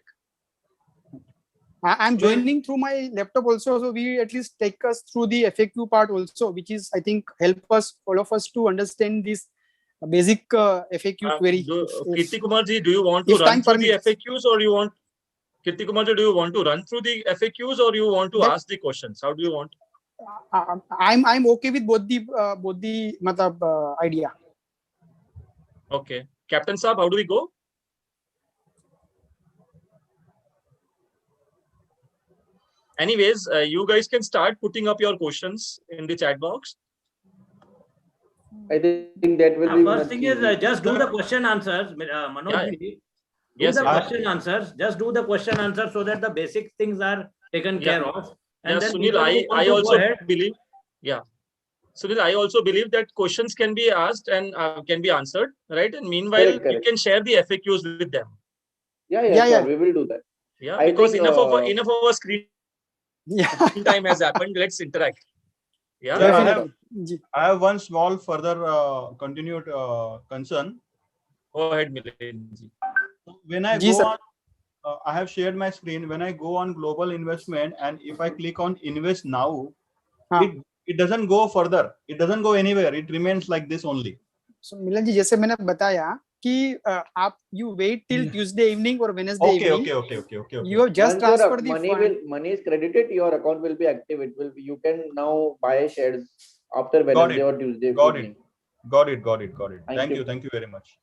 I'm joining through my laptop also. So we at least take us through the FAQ part also, which is, I think, help us, all of us to understand this basic FAQ query. Kirti Kumarji, do you want to run through the FAQs or you want... Kirti Kumarji, do you want to run through the FAQs or you want to ask the questions? How do you want? I'm okay with both the idea. Okay. Captain Saab, how do we go? Anyways, you guys can start putting up your questions in the chat box. I think that will be first thing is just do the question answers, Manoj. Yes, the question answers. Just do the question answers so that the basic things are taken care of. And then Sunil, I also believe. Yeah, Sunil, I also believe that questions can be asked and can be answered, right? And meanwhile, you can share the FAQs with them. Yeah. We will do that. Yeah, because enough of our screen time has happened. Let's interact. Yeah. I have one small further continued concern. Go ahead, Milind. When I go on, I have shared my screen. When I go on global investment and if I click on invest now, it doesn't go further. It doesn't go anywhere. It remains like this only. So Milan ji, जैसे मैंने बताया कि आप you wait till Tuesday evening or Wednesday evening. Okay. You have just transferred the money is credited. Your account will be active. It will be. You can now buy shares after Wednesday or Tuesday evening. Got it. Thank you very much.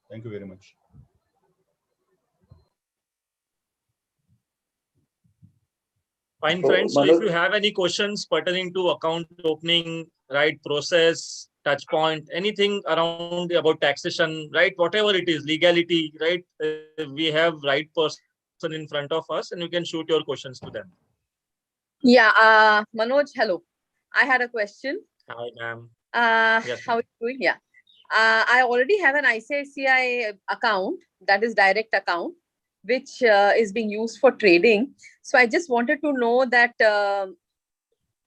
Fine, friends. So if you have any questions pertaining to account opening, right, process, touch point, anything around about taxation, right, whatever it is, legality, right, we have right person in front of us and you can shoot your questions to them. Yeah, Manoj, hello. I had a question. Hi, ma'am. Yes, how are you doing? Yeah. I already have an ICICI account, that is direct account. which is being used for trading. So I just wanted to know that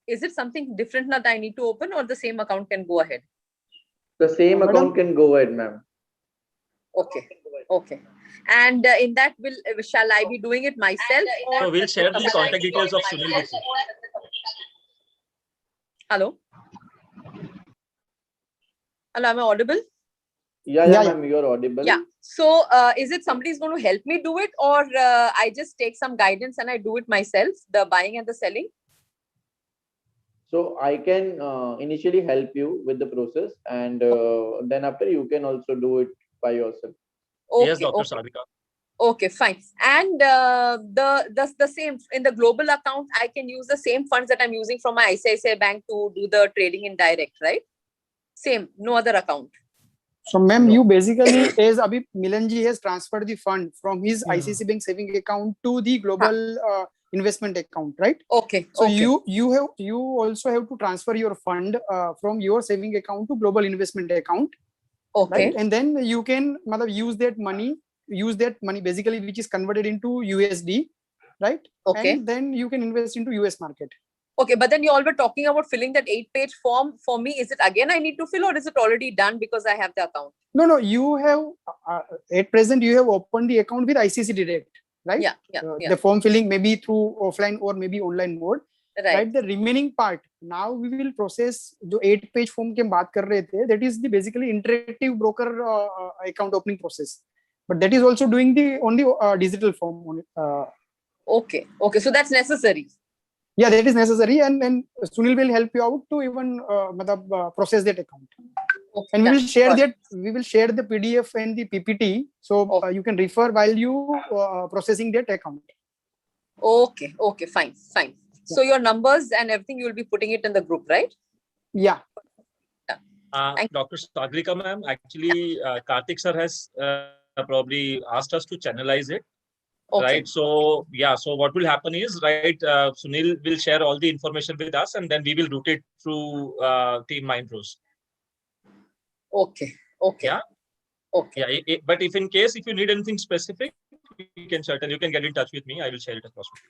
is it something different now that I need to open, or the same account can go ahead? The same account can go ahead, ma'am. Okay. Okay. And in that, shall I be doing it myself? So we'll share the contact details of Sunil with you. Hello? Hello, am I audible? Yeah, ma'am, you're audible. Yeah. So is it somebody's going to help me do it, or I just take some guidance and I do it myself, the buying and the selling? So I can initially help you with the process, and then after you can also do it by yourself. Okay, Yes, Dr. okay. Sadhika. Okay, fine. And the same in the global account, I can use the same funds that I'm using from my ICICI Bank to do the trading in direct, right? Same, no other account. So, ma'am, you basically, as Abhi Milanji has transferred the fund from his ICICI Bank saving account to the global investment account, right? Okay. So okay. you also have to transfer your fund from your saving account to global investment account. Okay. Right? And then you can use that money basically, which is converted into USD, right? Okay. And then you can invest into US market. Okay, but then you all were talking about filling that 8-page form for me. Is it again I need to fill, or is it already done because I have the account? No, you have at present you have opened the account with ICICI Direct, right? Yeah. The form filling maybe through offline or maybe online mode. Right. The remaining part, now we will process the 8-page form के बात कर रहे थे, that is the basically interactive broker account opening process. But that is also doing the only digital form. Okay, so that's necessary. Yeah, that is necessary, and Sunil will help you out to even process that account. Okay, and we will share the PDF and the PPT, so you can refer while you processing that account. Okay, fine. So your numbers and everything, you will be putting it in the group, right? Yeah. Dr. Sadhika ma'am, actually, Karthik sir has probably asked us to channelize it. Okay. Right. So what will happen is, right, Sunil will share all the information with us, and then we will route it through Team Mindpros. Okay. Yeah. Okay. Yeah. But if you need anything specific, you can get in touch with me. I will share it across with you.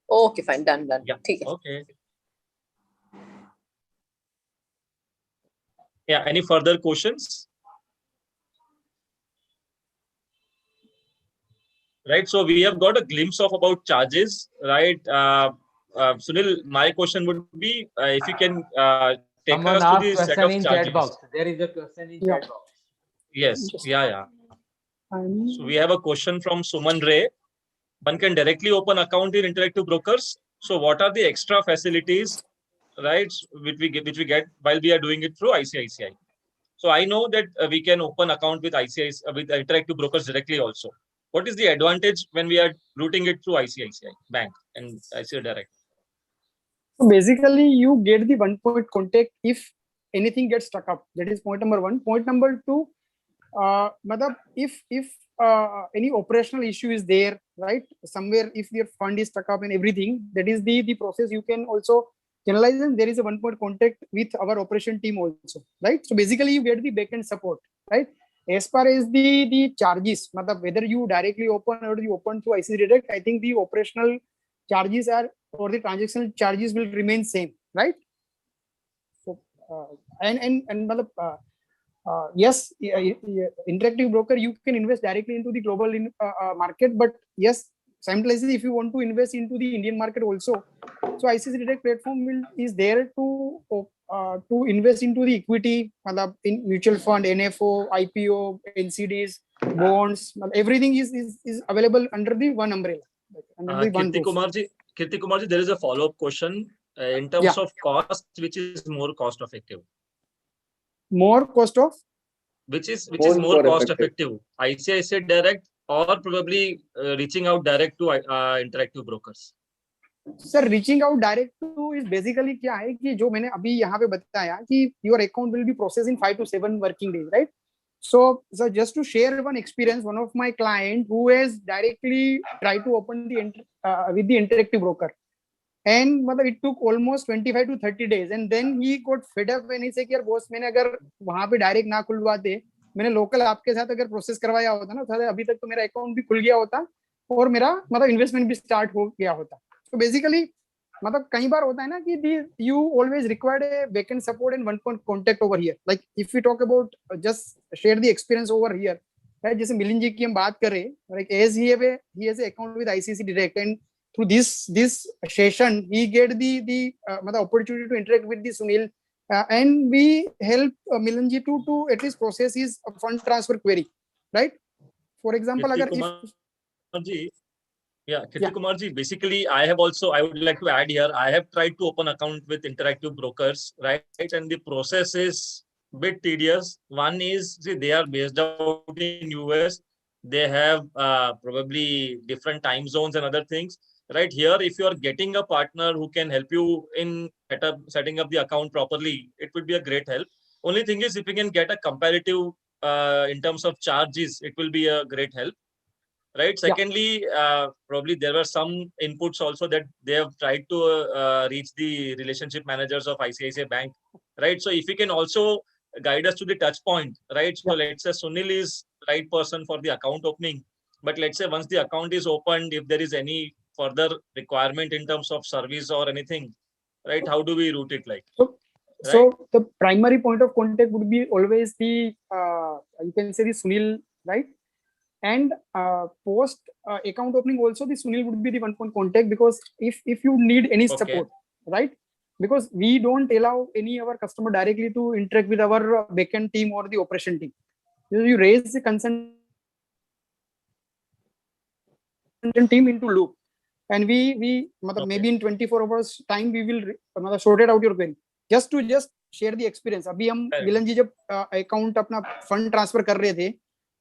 Okay, fine. Done. Yeah. Okay. Yeah. Any further questions? Right. So we have got a glimpse of about charges, right? Sunil, my question would be if you can take Someone us to the asked set question of in charges. chat box. There is a question in chat box. Yes. Yeah. So we have a question from Suman Ray. One can directly open account in Interactive Brokers. So what are the extra facilities, right, which we get while we are doing it through ICICI? So I know that we can open account with ICICI with Interactive Brokers directly also. What is the advantage when we are routing it through ICICI Bank and ICICI Direct? So basically, you get the one-point contact if anything gets stuck up. That is point number one. Point number two, if any operational issue is there, right, somewhere, if your fund is stuck up and everything, that is the process you can also channelize, and there is a one-point contact with our operation team also, right? So basically, you get the backend support, right? As far as the charges, whether you directly open or you open through ICICI Direct, I think the operational charges or the transactional charges will remain same, right? So yes, Interactive Broker, you can invest directly into the global market, but yes, simultaneously, if you want to invest into the Indian market also, so ICICI Direct platform is there to invest into the equity, in mutual fund, NFO, IPO, NCDs, bonds, everything is available under the one umbrella. Kirti Kumarji, there is a follow-up question in terms of cost, which is more cost effective. More cost of? Which is more cost effective, ICICI Direct or probably reaching out direct to Interactive Brokers? Sir, reaching out direct to is basically क्या है कि जो मैंने अभी यहाँ पे बताया कि your account will be processed in 5 to 7 working days, right? So just to share one experience, one of my client who has directly tried to open with the Interactive Broker, and it took almost 25 to 30 days, and then he got fed up when he said यार boss, मैंने अगर वहाँ पे direct ना खुलवाते, मैंने local आपके साथ अगर process करवाया होता ना, अभी तक तो मेरा account भी खुल गया होता, और मेरा मतलब इन्वेस्टमेंट भी स्टार्ट हो गया होता. So basically मतलब कई बार होता है ना कि you always required a backend support and one point contact over here. Like if we talk about just share the experience over here, right? जैसे मिलिंद जी की हम बात करें, like as he has an account with ICICI Direct, and through this session he get the मतलब opportunity to interact with the Sunil, and we help Milan ji to at least process his fund transfer query, right? For example, Kirti अगर Kumar ji, yeah, Kirti Yeah. Kumar ji, basically I would like to add here, I have tried to open account with Interactive Brokers, right? And the process is bit tedious. One is, see, they are based out in US. They have probably different time zones and other things. Right here, if you are getting a partner who can help you in setting up the account properly, it would be a great help. Only thing is, if you can get a comparative in terms of charges, it will be a great help. Right. Secondly, probably there were some inputs also that they have tried to reach the relationship managers of ICICI Bank. Right. So if you can also guide us to the touch point, right? So let's say Sunil is the right person for the account opening. But let's say once the account is opened, if there is any further requirement in terms of service or anything, right? How do we route it like? So the primary point of contact would be always the you can say the Sunil, right? And post account opening also the Sunil would be the one point contact, because if you need any support, right? Because we don't allow any of our customer directly to interact with our backend team or the operation team. You raise the consent team into loop, and we maybe in 24 hours time we will sort out your query. Just share the experience. अभी हम मिलन जी जब account अपना fund transfer कर रहे थे,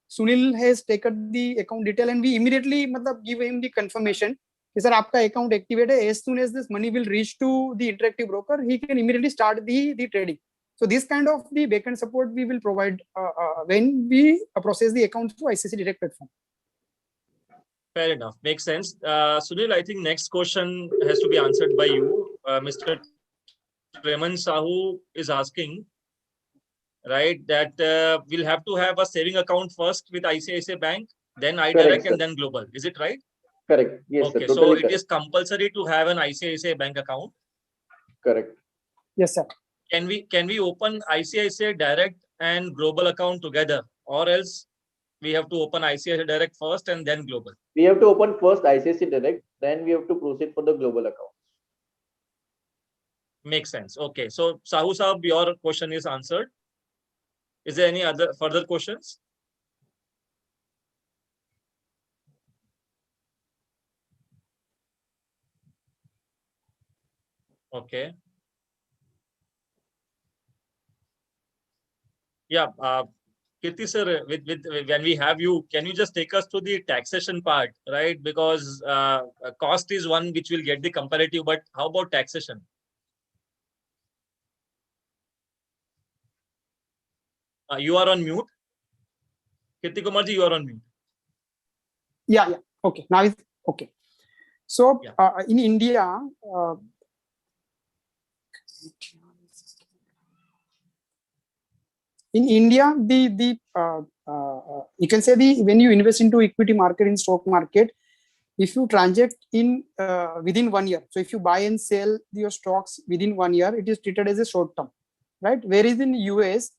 Sunil has taken the account detail and we immediately give him the confirmation कि sir आपका account activate है. As soon as this money will reach to the Interactive Broker, he can immediately start the trading. So this kind of the backend support we will provide when we process the accounts to ICICI Direct platform. Fair enough. Makes sense. Sunil, I think next question has to be answered by you. Mr. Raman Sahu is asking, right, that we'll have to have a saving account first with ICICI Bank, then iDirect, and then Global. Is it right? Correct. Yes, okay, sir. So Totally it correct. is compulsory to have an ICICI Bank account. Correct. Yes, sir. Can we open ICICI Direct and Global account together, or else we have to open ICICI Direct first and then Global? We have to open first ICICI Direct, then we have to proceed for the Global account. Makes sense. Okay. So Sahu Sahab, your question is answered. Is there any other further questions? Okay. Yeah. Kirti sir, when we have you, can you just take us to the taxation part, right? Because cost is one which will get the comparative, but how about taxation? You are on mute. Kirti Kumar ji, you are on mute. Yeah. Okay. Now it's okay. So in India, you can say when you invest into equity market in stock market, if you transact in within 1 year, so if you buy and sell your stocks within 1 year, it is treated as a short term, right? Whereas in US,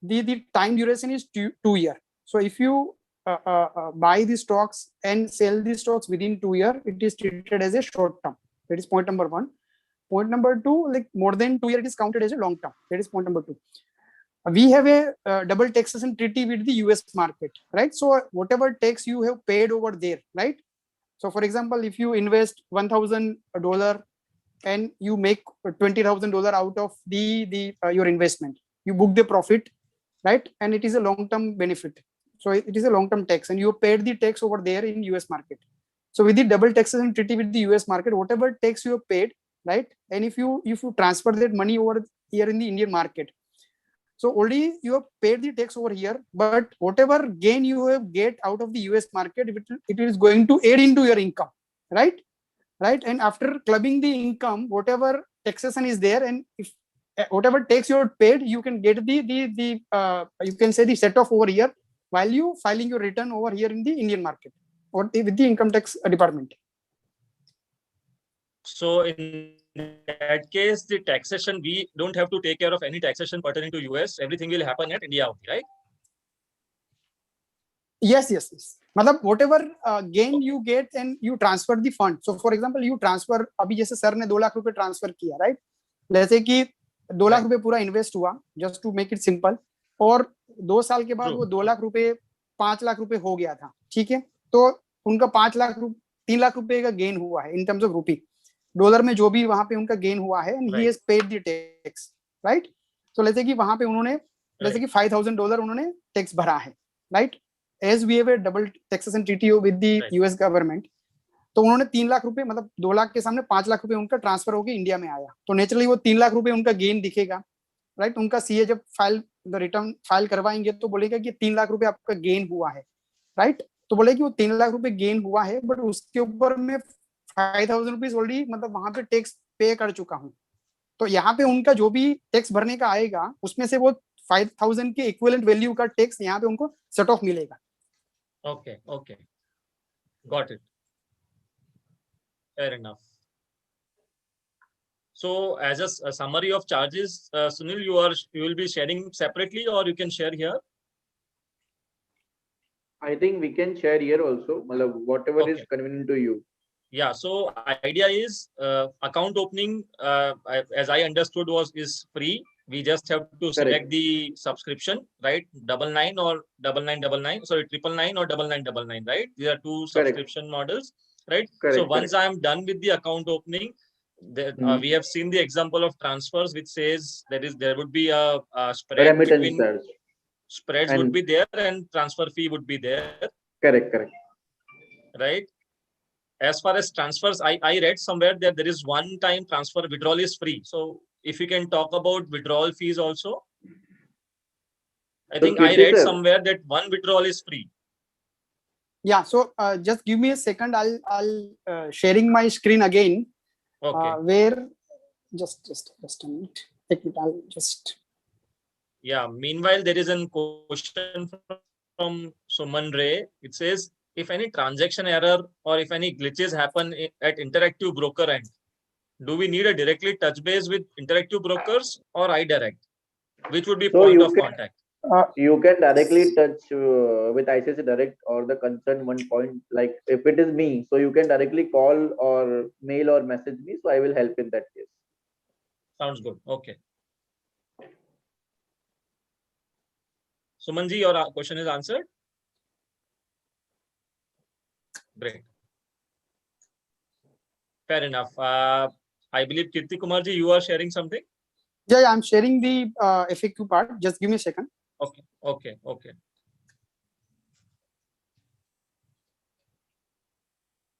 the time duration is 2 years. So if you buy the stocks and sell the stocks within 2 years, it is treated as a short term. That is point number 1. Point number 2, like more than 2 years, it is counted as a long term. That is point number 2. We have a double taxation treaty with the US market, right? So whatever tax you have paid over there, right? So for example, if you invest $1,000 and you make $20,000 out of your investment, you book the profit, right? And it is a long-term benefit. So it is a long-term tax, and you paid the tax over there in US market. So with the double taxation treaty with the US market, whatever tax you have paid, right? And if you transfer that money over here in the Indian market, so already you have paid the tax over here, but whatever gain you have get out of the US market, it is going to add into your income, right? Right. And after clubbing the income, whatever taxation is there, and if whatever tax you have paid, you can get you can say the set off over here while you filing your return over here in the Indian market. with the income tax department. So in that case, the taxation, we don't have to take care of any taxation pertaining to US. Everything will happen at India only, right? Yes. मतलब whatever gain you get and you transfer the fund. So for example, you transfer, अभी जैसे sir ने 2 लाख रुपए transfer किया, right? जैसे कि 2 लाख रुपए पूरा इन्वेस्ट हुआ, just to make it simple, और 2 साल के बाद वो 2 लाख रुपए 5 लाख रुपए हो गया था, ठीक है? तो उनका 3 लाख रुपए का गेन हुआ है in terms of rupee. Dollar में जो भी वहां पे उनका गेन हुआ है, and he has paid the tax, right? So जैसे कि वहां पे उन्होंने जैसे कि $5,000 उन्होंने टैक्स भरा है, right? As we have a double taxation TTO with the US government, तो उन्होंने 3 लाख रुपए मतलब 2 लाख के सामने 5 लाख रुपए उनका ट्रांसफर होकर इंडिया में आया, तो नेचुरली वो 3 लाख रुपए उनका गेन दिखेगा, राइट? उनका सीए जब रिटर्न फाइल करवाएंगे तो बोलेगा कि 3 लाख रुपए आपका गेन हुआ है, राइट? तो बोले कि वो 3 लाख रुपए गेन हुआ है, बट उसके ऊपर में 5,000 रुपीज ऑलरेडी मतलब वहां पे टैक्स पे कर चुका हूँ, तो यहाँ पे उनका जो भी टैक्स भरने का आएगा उसमें से वो 5,000 के इक्विवेलेंट वैल्यू का टैक्स यहाँ पे उनको सेट ऑफ मिलेगा. Okay, got it. Fair enough. So as a summary of charges, Sunil, you will be sharing separately, or you can share here? I think we can share here also, whatever is convenient to you. Yeah, so idea is account opening, as I understood, is free. We just have to select the subscription, right? 99 or 9999, sorry, 999 or 9999, right? These are two subscription models, right? So once I am done with the account opening, we have seen the example of transfers, which says there would be a spread between spreads would be there and transfer fee would be there. Correct. Right? As far as transfers, I read somewhere that there is one-time transfer withdrawal is free. So if you can talk about withdrawal fees also. I think I read somewhere that one withdrawal is free. Yeah, so just give me a second. I'll sharing my screen again. Okay. Where just a minute. I'll just. Yeah. Meanwhile, there is a question from Suman Ray. It says, if any transaction error or if any glitches happen at Interactive Broker end, do we need a directly touch base with Interactive Brokers or iDirect? Which would be point of contact? You can directly touch with ICICI Direct or the concerned one point. Like if it is me, so you can directly call or mail or message me. So I will help in that case. Sounds good. Okay. Sumanji, your question is answered. Great. Fair enough. I believe Kirti Kumarji, you are sharing something. Yeah, I'm sharing the FAQ part. Just give me a second. Okay.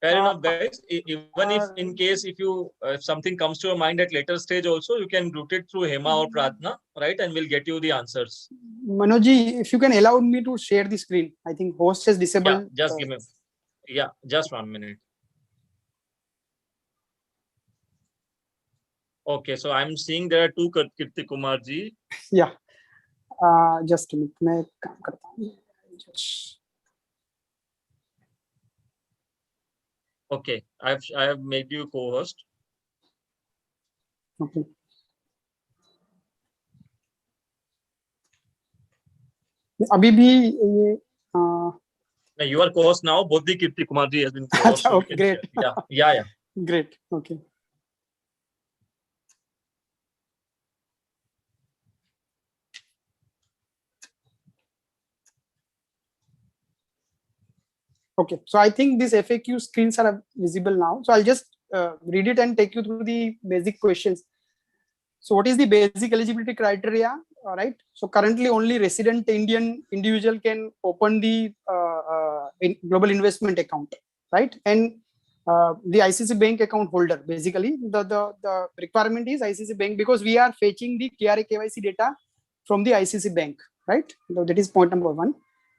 Fair enough, guys. Even if in case if something comes to your mind at later stage also, you can route it through Hema or Pratna, right? And we'll get you the answers. Manojji, if you can allow me to share the screen. I think host has disabled. Yeah, just give me. Yeah, just 1 minute. Okay, so I'm seeing there are two Kirti Kumarji. Yeah. Just a minute. मैं काम करता हूँ. Just. Okay, I have made you co-host. Okay. अभी भी ये. Now you are co-host now. Both the Kirti Kumarji has been co-host. Okay, great. Yeah. Great. Okay. Okay, so I think these FAQ screens are visible now. So I'll just read it and take you through the basic questions. So what is the basic eligibility criteria? All right. So currently only resident Indian individual can open the global investment account, right? And the ICICI Bank account holder, basically the requirement is ICICI Bank, because we are fetching the KRA KYC data from the ICICI Bank, right? So that is point number one.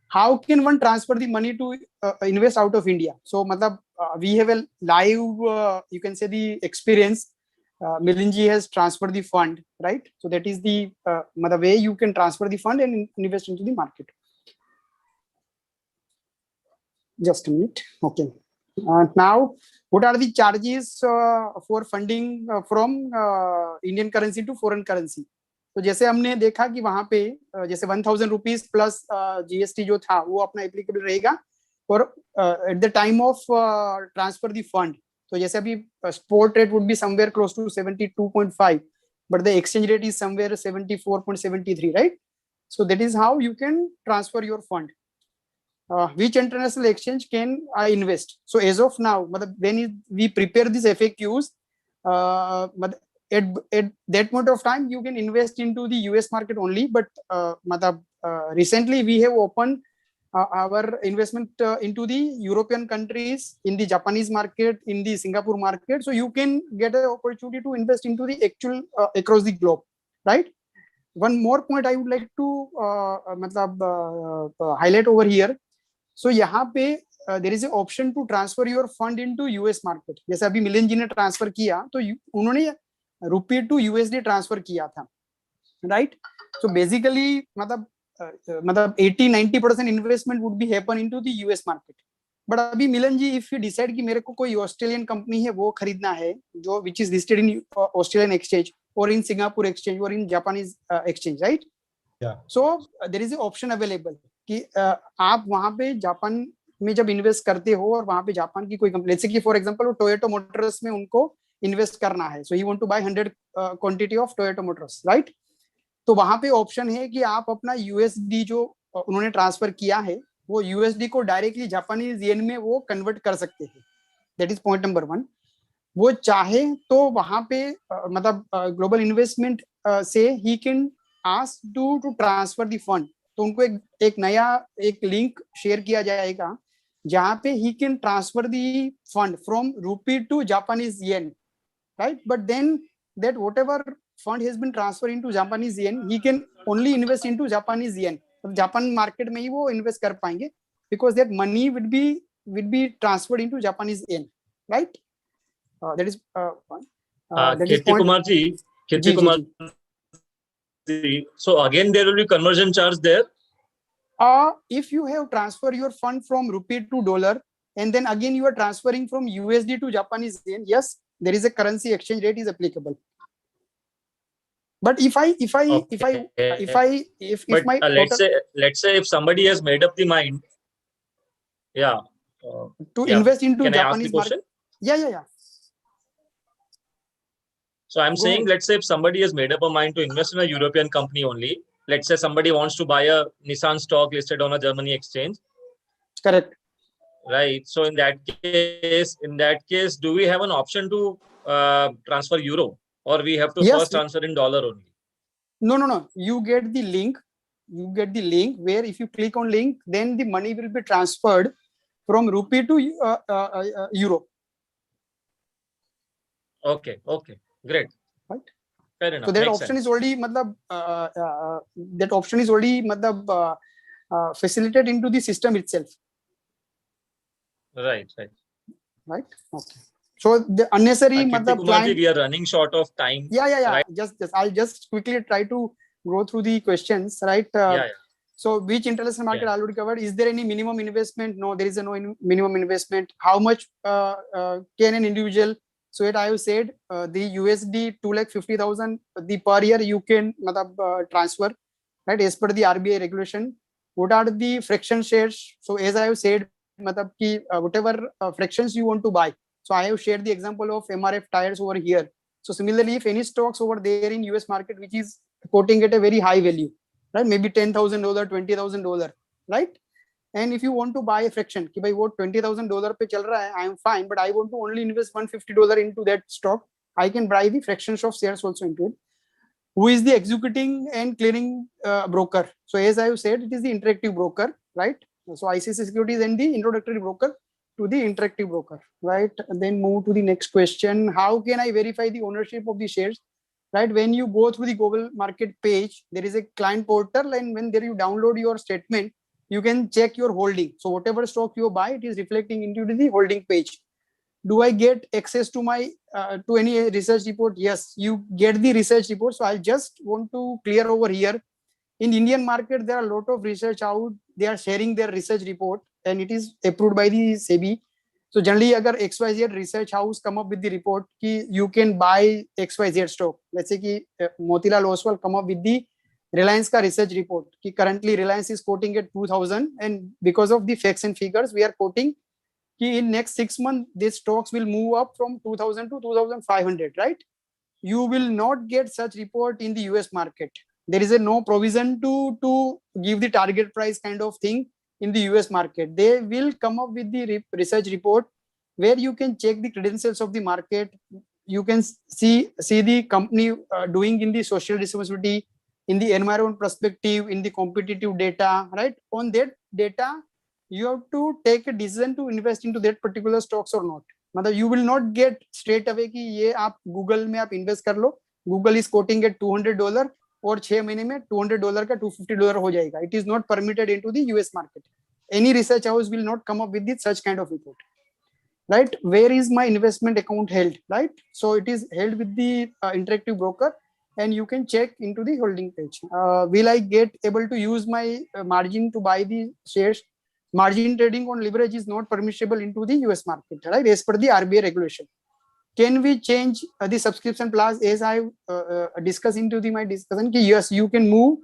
How can one transfer the money to invest out of India? So we have a live, you can say, the experience. Milinji has transferred the fund, right? So that is the way you can transfer the fund and invest into the market. Just a minute. Okay. Now, what are the charges for funding from Indian currency to foreign currency? तो जैसे हमने देखा कि वहां पे जैसे 1000 rupees plus GST जो था वो अपना एप्लीकेबल रहेगा और at the time of transfer the fund. तो जैसे अभी spot rate would be somewhere close to 72.5 but the exchange rate is somewhere 74.73, right? So that is how you can transfer your fund. Which international exchange can I invest? So as of now, when we prepare these FAQs, but at that point of time, you can invest into the US market only. But recently we have opened our investment into the European countries, in the Japanese market, in the Singapore market. So you can get an opportunity to invest into the actual across the globe, right? One more point I would like to highlight over here. So यहाँ पे there is an option to transfer your fund into US market. जैसे अभी मिलिंद जी ने transfer किया तो उन्होंने रुपये to USD transfer किया था, right? So basically मतलब 80-90% investment would be happen into the US market. But अभी मिलन जी इफ यू डिसाइड कि मेरे को कोई ऑस्ट्रेलियन कंपनी है वो खरीदना है जो which is listed in Australian exchange और इन सिंगापुर एक्सचेंज और in Japanese exchange, right? So there is a option available कि आप वहां पे जापान में जब इन्वेस्ट करते हो और वहां पे जापान की कोई कंपनी, जैसे कि फॉर एग्जांपल टोयोटा मोटर्स में उनको इन्वेस्ट करना है, so he want to buy 100 quantity of Toyota Motors, right? तो वहां पे ऑप्शन है कि आप अपना यूएसडी जो उन्होंने ट्रांसफर किया है वो यूएसडी को डायरेक्टली जापानीज येन में वो कन्वर्ट कर सकते हैं. That is point number 1. वो चाहे तो वहां पे मतलब ग्लोबल इन्वेस्टमेंट से ही can ask to transfer the fund. तो उनको एक नया एक लिंक शेयर किया जाएगा जहां पे he can transfer the fund from rupee to Japanese yen, right? But then that whatever fund has been transferred into Japanese yen, he can only invest into Japanese yen. Japan market में ही वो invest कर पाएंगे because that money would be transferred into Japanese yen, right? That is Kirti Kumar ji, so again there will be conversion charge there. If you have transferred your fund from rupee to dollar and then again you are transferring from USD to Japanese yen, yes, there is a currency exchange rate is applicable. But if my let's say if somebody has made up the mind, to invest into Japanese market, yeah. So I'm saying, let's say if somebody has made up a mind to invest in a European company only, let's say somebody wants to buy a Nissan stock listed on a Germany exchange. Correct. Right. So in that case, do we have an option to transfer euro, or we have to first transfer in dollar only? No. You get the link. Where if you click on link, then the money will be transferred from rupee to euro. Okay. Great. Right. Fair enough. So that option is already facilitated into the system itself. Right. Okay. So the unnecessary client, we are running short of time. Yeah. Right? Just I'll just quickly try to go through the questions, right? So which international market already covered? Is there any minimum investment? No, there is no minimum investment. How much can an individual? So it I have said the USD 250,000 the per year you can transfer, right? As per the RBI regulation. What are the fraction shares? So as I have said, whatever fractions you want to buy. So I have shared the example of MRF tires over here. So similarly, if any stocks over there in US market which is quoting at a very high value, right? Maybe $10,000, $20,000, right? And if you want to buy a fraction, कि भाई वो $20,000 पे चल रहा है, I am fine, but I want to only invest $150 into that stock. I can buy the fractions of shares also into it. Who is the executing and clearing broker? So as I have said, it is the interactive broker, right? So ICICI Securities and the introductory broker to the interactive broker, right? And then move to the next question. How can I verify the ownership of the shares? Right? When you go through the global market page, there is a client portal, and when there you download your statement, you can check your holding. So whatever stock you buy, it is reflecting into the holding page. Do I get access to my to any research report? Yes, you get the research report. So I just want to clear over here. In Indian market, there are a lot of research out. They are sharing their research report, and it is approved by the SEBI. So generally, agar XYZ research house come up with the report ki you can buy XYZ stock. Let's say ki Motilal Oswal come up with the Reliance ka research report ki currently Reliance is quoting at 2000, and because of the facts and figures, we are quoting ki in next 6 months these stocks will move up from 2000 to 2500, right? You will not get such report in the US market. There is a no provision to give the target price kind of thing in the US market. They will come up with the research report where you can check the credentials of the market. You can see the company doing in the social responsibility, in the environment perspective, in the competitive data, right? On that data, you have to take a decision to invest into that particular stocks or not. मतलब you will not get straight away कि ये आप Google में आप invest कर लो, Google is quoting at $200 और 6 महीने में $200 का $250 हो जाएगा. It is not permitted into the US market. Any research house will not come up with this such kind of report, right? Where is my investment account held, right? So it is held with the Interactive Broker, and you can check into the holding page. Will I get able to use my margin to buy the shares? Margin trading on leverage is not permissible into the US market, right? As per the RBI regulation. Can we change the subscription class? As I discussed into my discussion, yes, you can move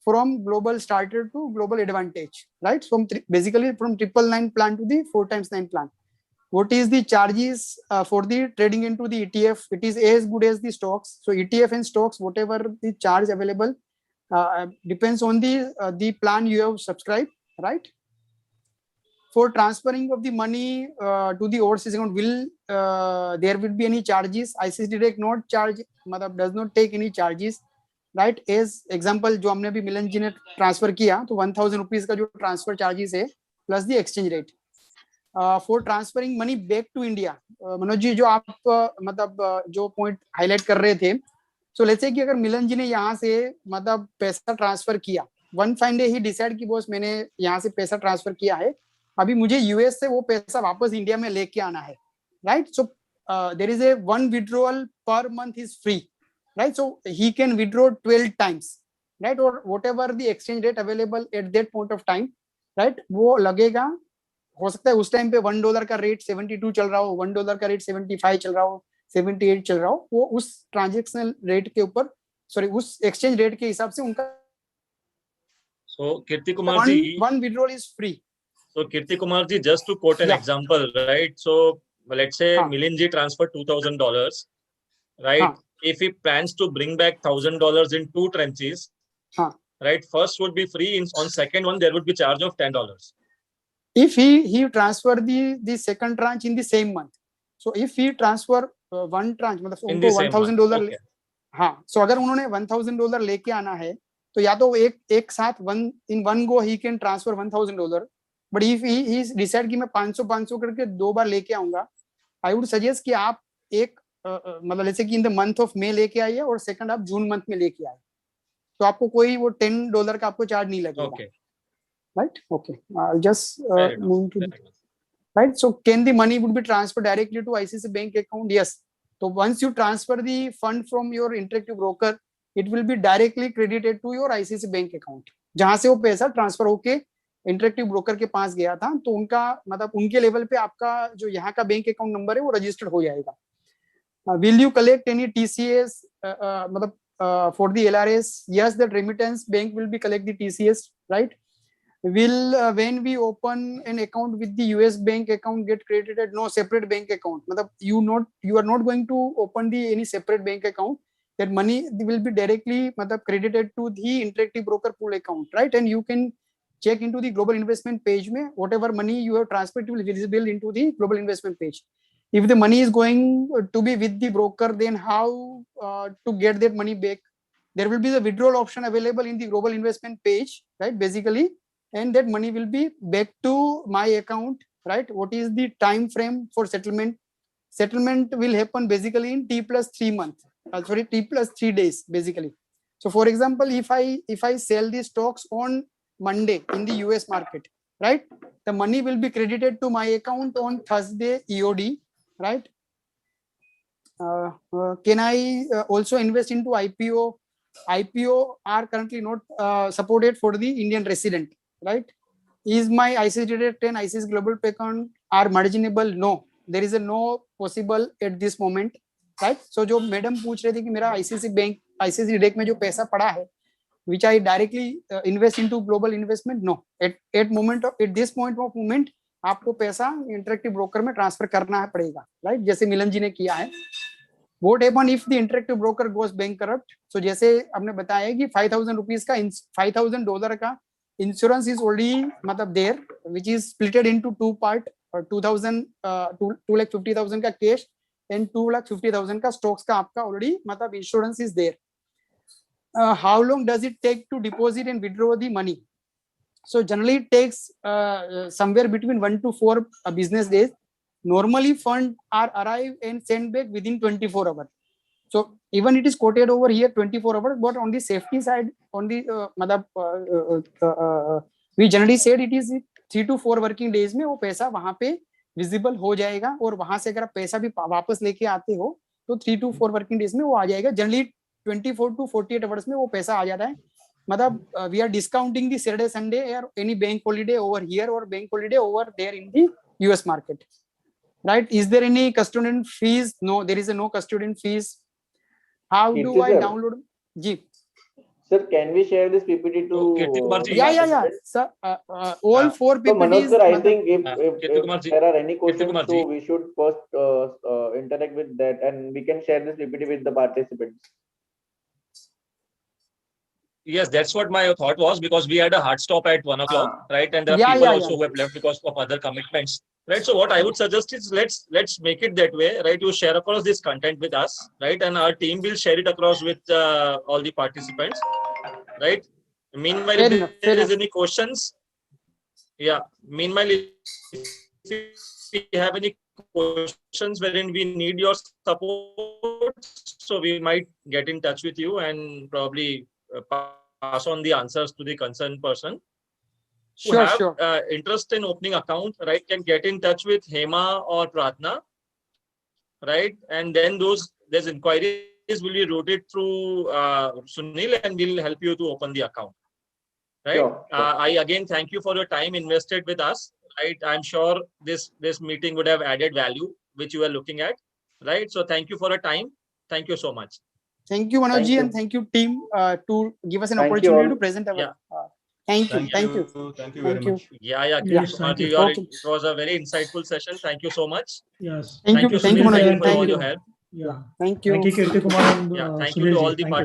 from global starter to global advantage, right? From basically from 999 plan to the 4x9 plan. What is the charges for the trading into the ETF? It is as good as the stocks. So ETF and stocks, whatever the charge available, depends on the plan you have subscribed, right? For transferring of the money to the overseas account, will there will be any charges? ICICI Direct not charge, does not take any charges, right? As example, जो हमने अभी मिलन जी ने transfer किया, तो 1000 rupees का जो transfer charges है, plus the exchange rate. For transferring money back to India, Manoj ji जो आप मतलब जो point highlight कर रहे थे, so let's say कि अगर मिलन जी ने यहाँ से मतलब पैसा transfer किया, one fine day he decide कि boss मैंने यहाँ से पैसा transfer किया है, अभी मुझे यूएस से वो पैसा वापस इंडिया में लेके आना है, right? So there is a one withdrawal per month is free, right? So he can withdraw 12 times, right? और whatever the exchange rate available at that point of time, right? वो लगेगा. हो सकता है उस टाइम पे $1 का रेट 72 चल रहा हो, $1 का रेट 75 चल रहा हो, 78 चल रहा हो, वो उस ट्रांजैक्शनल रेट के ऊपर, सॉरी उस एक्सचेंज रेट के हिसाब से उनका. So Kirti Kumar ji, one withdrawal is free. So Kirti Kumar ji, just to quote an example, right? So let's say Milind ji transferred $2,000, right? If he plans to bring back $1,000 in 2 tranches, right? First would be free. On second one, there would be charge of $10. If he transfer the second tranche in the same month, so if he transfer one tranche, मतलब उनको $1,000, हाँ, so अगर उन्होंने $1,000 लेके आना है, तो या तो एक साथ in one go he can transfer $1,000. But if he decide कि मैं 500 करके 2 बार लेके आऊंगा, आई वुड सजेस्ट कि आप एक मतलब जैसे कि in the month of May लेके आइए और सेकंड आप जून मंथ में लेके आए, तो आपको कोई वो $10 का आपको चार्ज नहीं लगेगा, राइट? Okay, I just move to right. So can the money would be transfer directly to ICICI bank account? Yes. तो once you transfer the fund from your interactive broker, it will be directly credited to your ICICI bank account. जहां से वो पैसा transfer होके interactive broker के पास गया था, तो उनका मतलब उनके लेवल पे आपका जो यहाँ का बैंक अकाउंट नंबर है वो रजिस्टर्ड हो जाएगा. Will you collect any TCS मतलब for the LRS? Yes, that remittance bank will be collect the TCS, right? Will when we open an account with the US bank account get credited? No, separate bank account. मतलब you are not going to open any separate bank account. That money will be directly मतलब credited to the Interactive Broker pool account, right? And you can check into the global investment page में whatever money you have transferred will be visible into the global investment page. If the money is going to be with the broker, then how to get that money back? There will be the withdrawal option available in the global investment page, right? Basically, and that money will be back to my account, right? What is the time frame for settlement? Settlement will happen basically in T+3 months. T+3 days basically. So for example, if I sell the stocks on Monday in the US market, right? The money will be credited to my account on Thursday EOD, right? Can I also invest into IPO? IPO are currently not supported for the Indian resident, right? is my ICICI Direct and ICICI Global Pay account are mergeable? No, there is a no possible at this moment, right? So जो madam पूछ रहे थे कि मेरा ICICI bank ICICI Direct में जो पैसा पड़ा है, which I directly invest into global investment, no, at this point of moment आपको पैसा इंटरेक्टिव ब्रोकर में ट्रांसफर करना पड़ेगा, राइट? जैसे मिलन जी ने किया है. What happen if the interactive broker goes bankrupt? So जैसे आपने बताया कि $5,000 का $5,000 का इंश्योरेंस इज ऑलरेडी मतलब there, which is splitted into two part, 2,50,000 का कैश एंड 2,50,000 का स्टॉक्स का आपका ऑलरेडी मतलब insurance is there. How long does it take to deposit and withdraw the money? So generally it takes somewhere between 1 to 4 business days. Normally funds are arrive and sent back within 24 hours. So even it is quoted over here 24 hours, but on the safety side, on the we generally said it is 3 to 4 working days में वो पैसा वहाँ पे visible हो जाएगा, और वहां से अगर आप पैसा भी वापस लेके आते हो तो 3 to 4 वर्किंग डेज में वो आ जाएगा. जनरली 24 to 48 आवर्स में वो पैसा आ जाता है. मतलब we are discounting the Saturday Sunday और any bank holiday over here और bank holiday over there in the US market, right? Is there any custodian fees? No, there is a no custodian fees. How do I download? जी sir, can we share this PPT to yeah sir, all 4 PPTs. So Manoj sir, I think if there are any questions, so we should first interact with that, and we can share this PPT with the participants. Yes, that's what my thought was, because we had a hard stop at 1 o'clock, right? And there are people also who have left because of other commitments, right? So what I would suggest is let's make it that way, right? You share across this content with us, right? And our team will share it across with all the participants, right? Meanwhile, if there is any questions, meanwhile, if we have any questions wherein we need your support, so we might get in touch with you and probably pass on the answers to the concerned person. Who have interest in opening account, right, can get in touch with Hema or Pratna, right? And then there's inquiries will be routed through Sunil, and we'll help you to open the account, right? I again thank you for your time invested with us, right? I'm sure this meeting would have added value which you are looking at, right? So thank you for your time. Thank you so much. Thank you, Manoj ji, and thank you team to give us an opportunity to present our. Thank you very much. It was a very insightful session. Thank you so much. Yes. Thank you, Sunil, Manoj. for all your help. Yeah. Thank you. Thank you, Kirti Kumar. And, thank you to all the participants.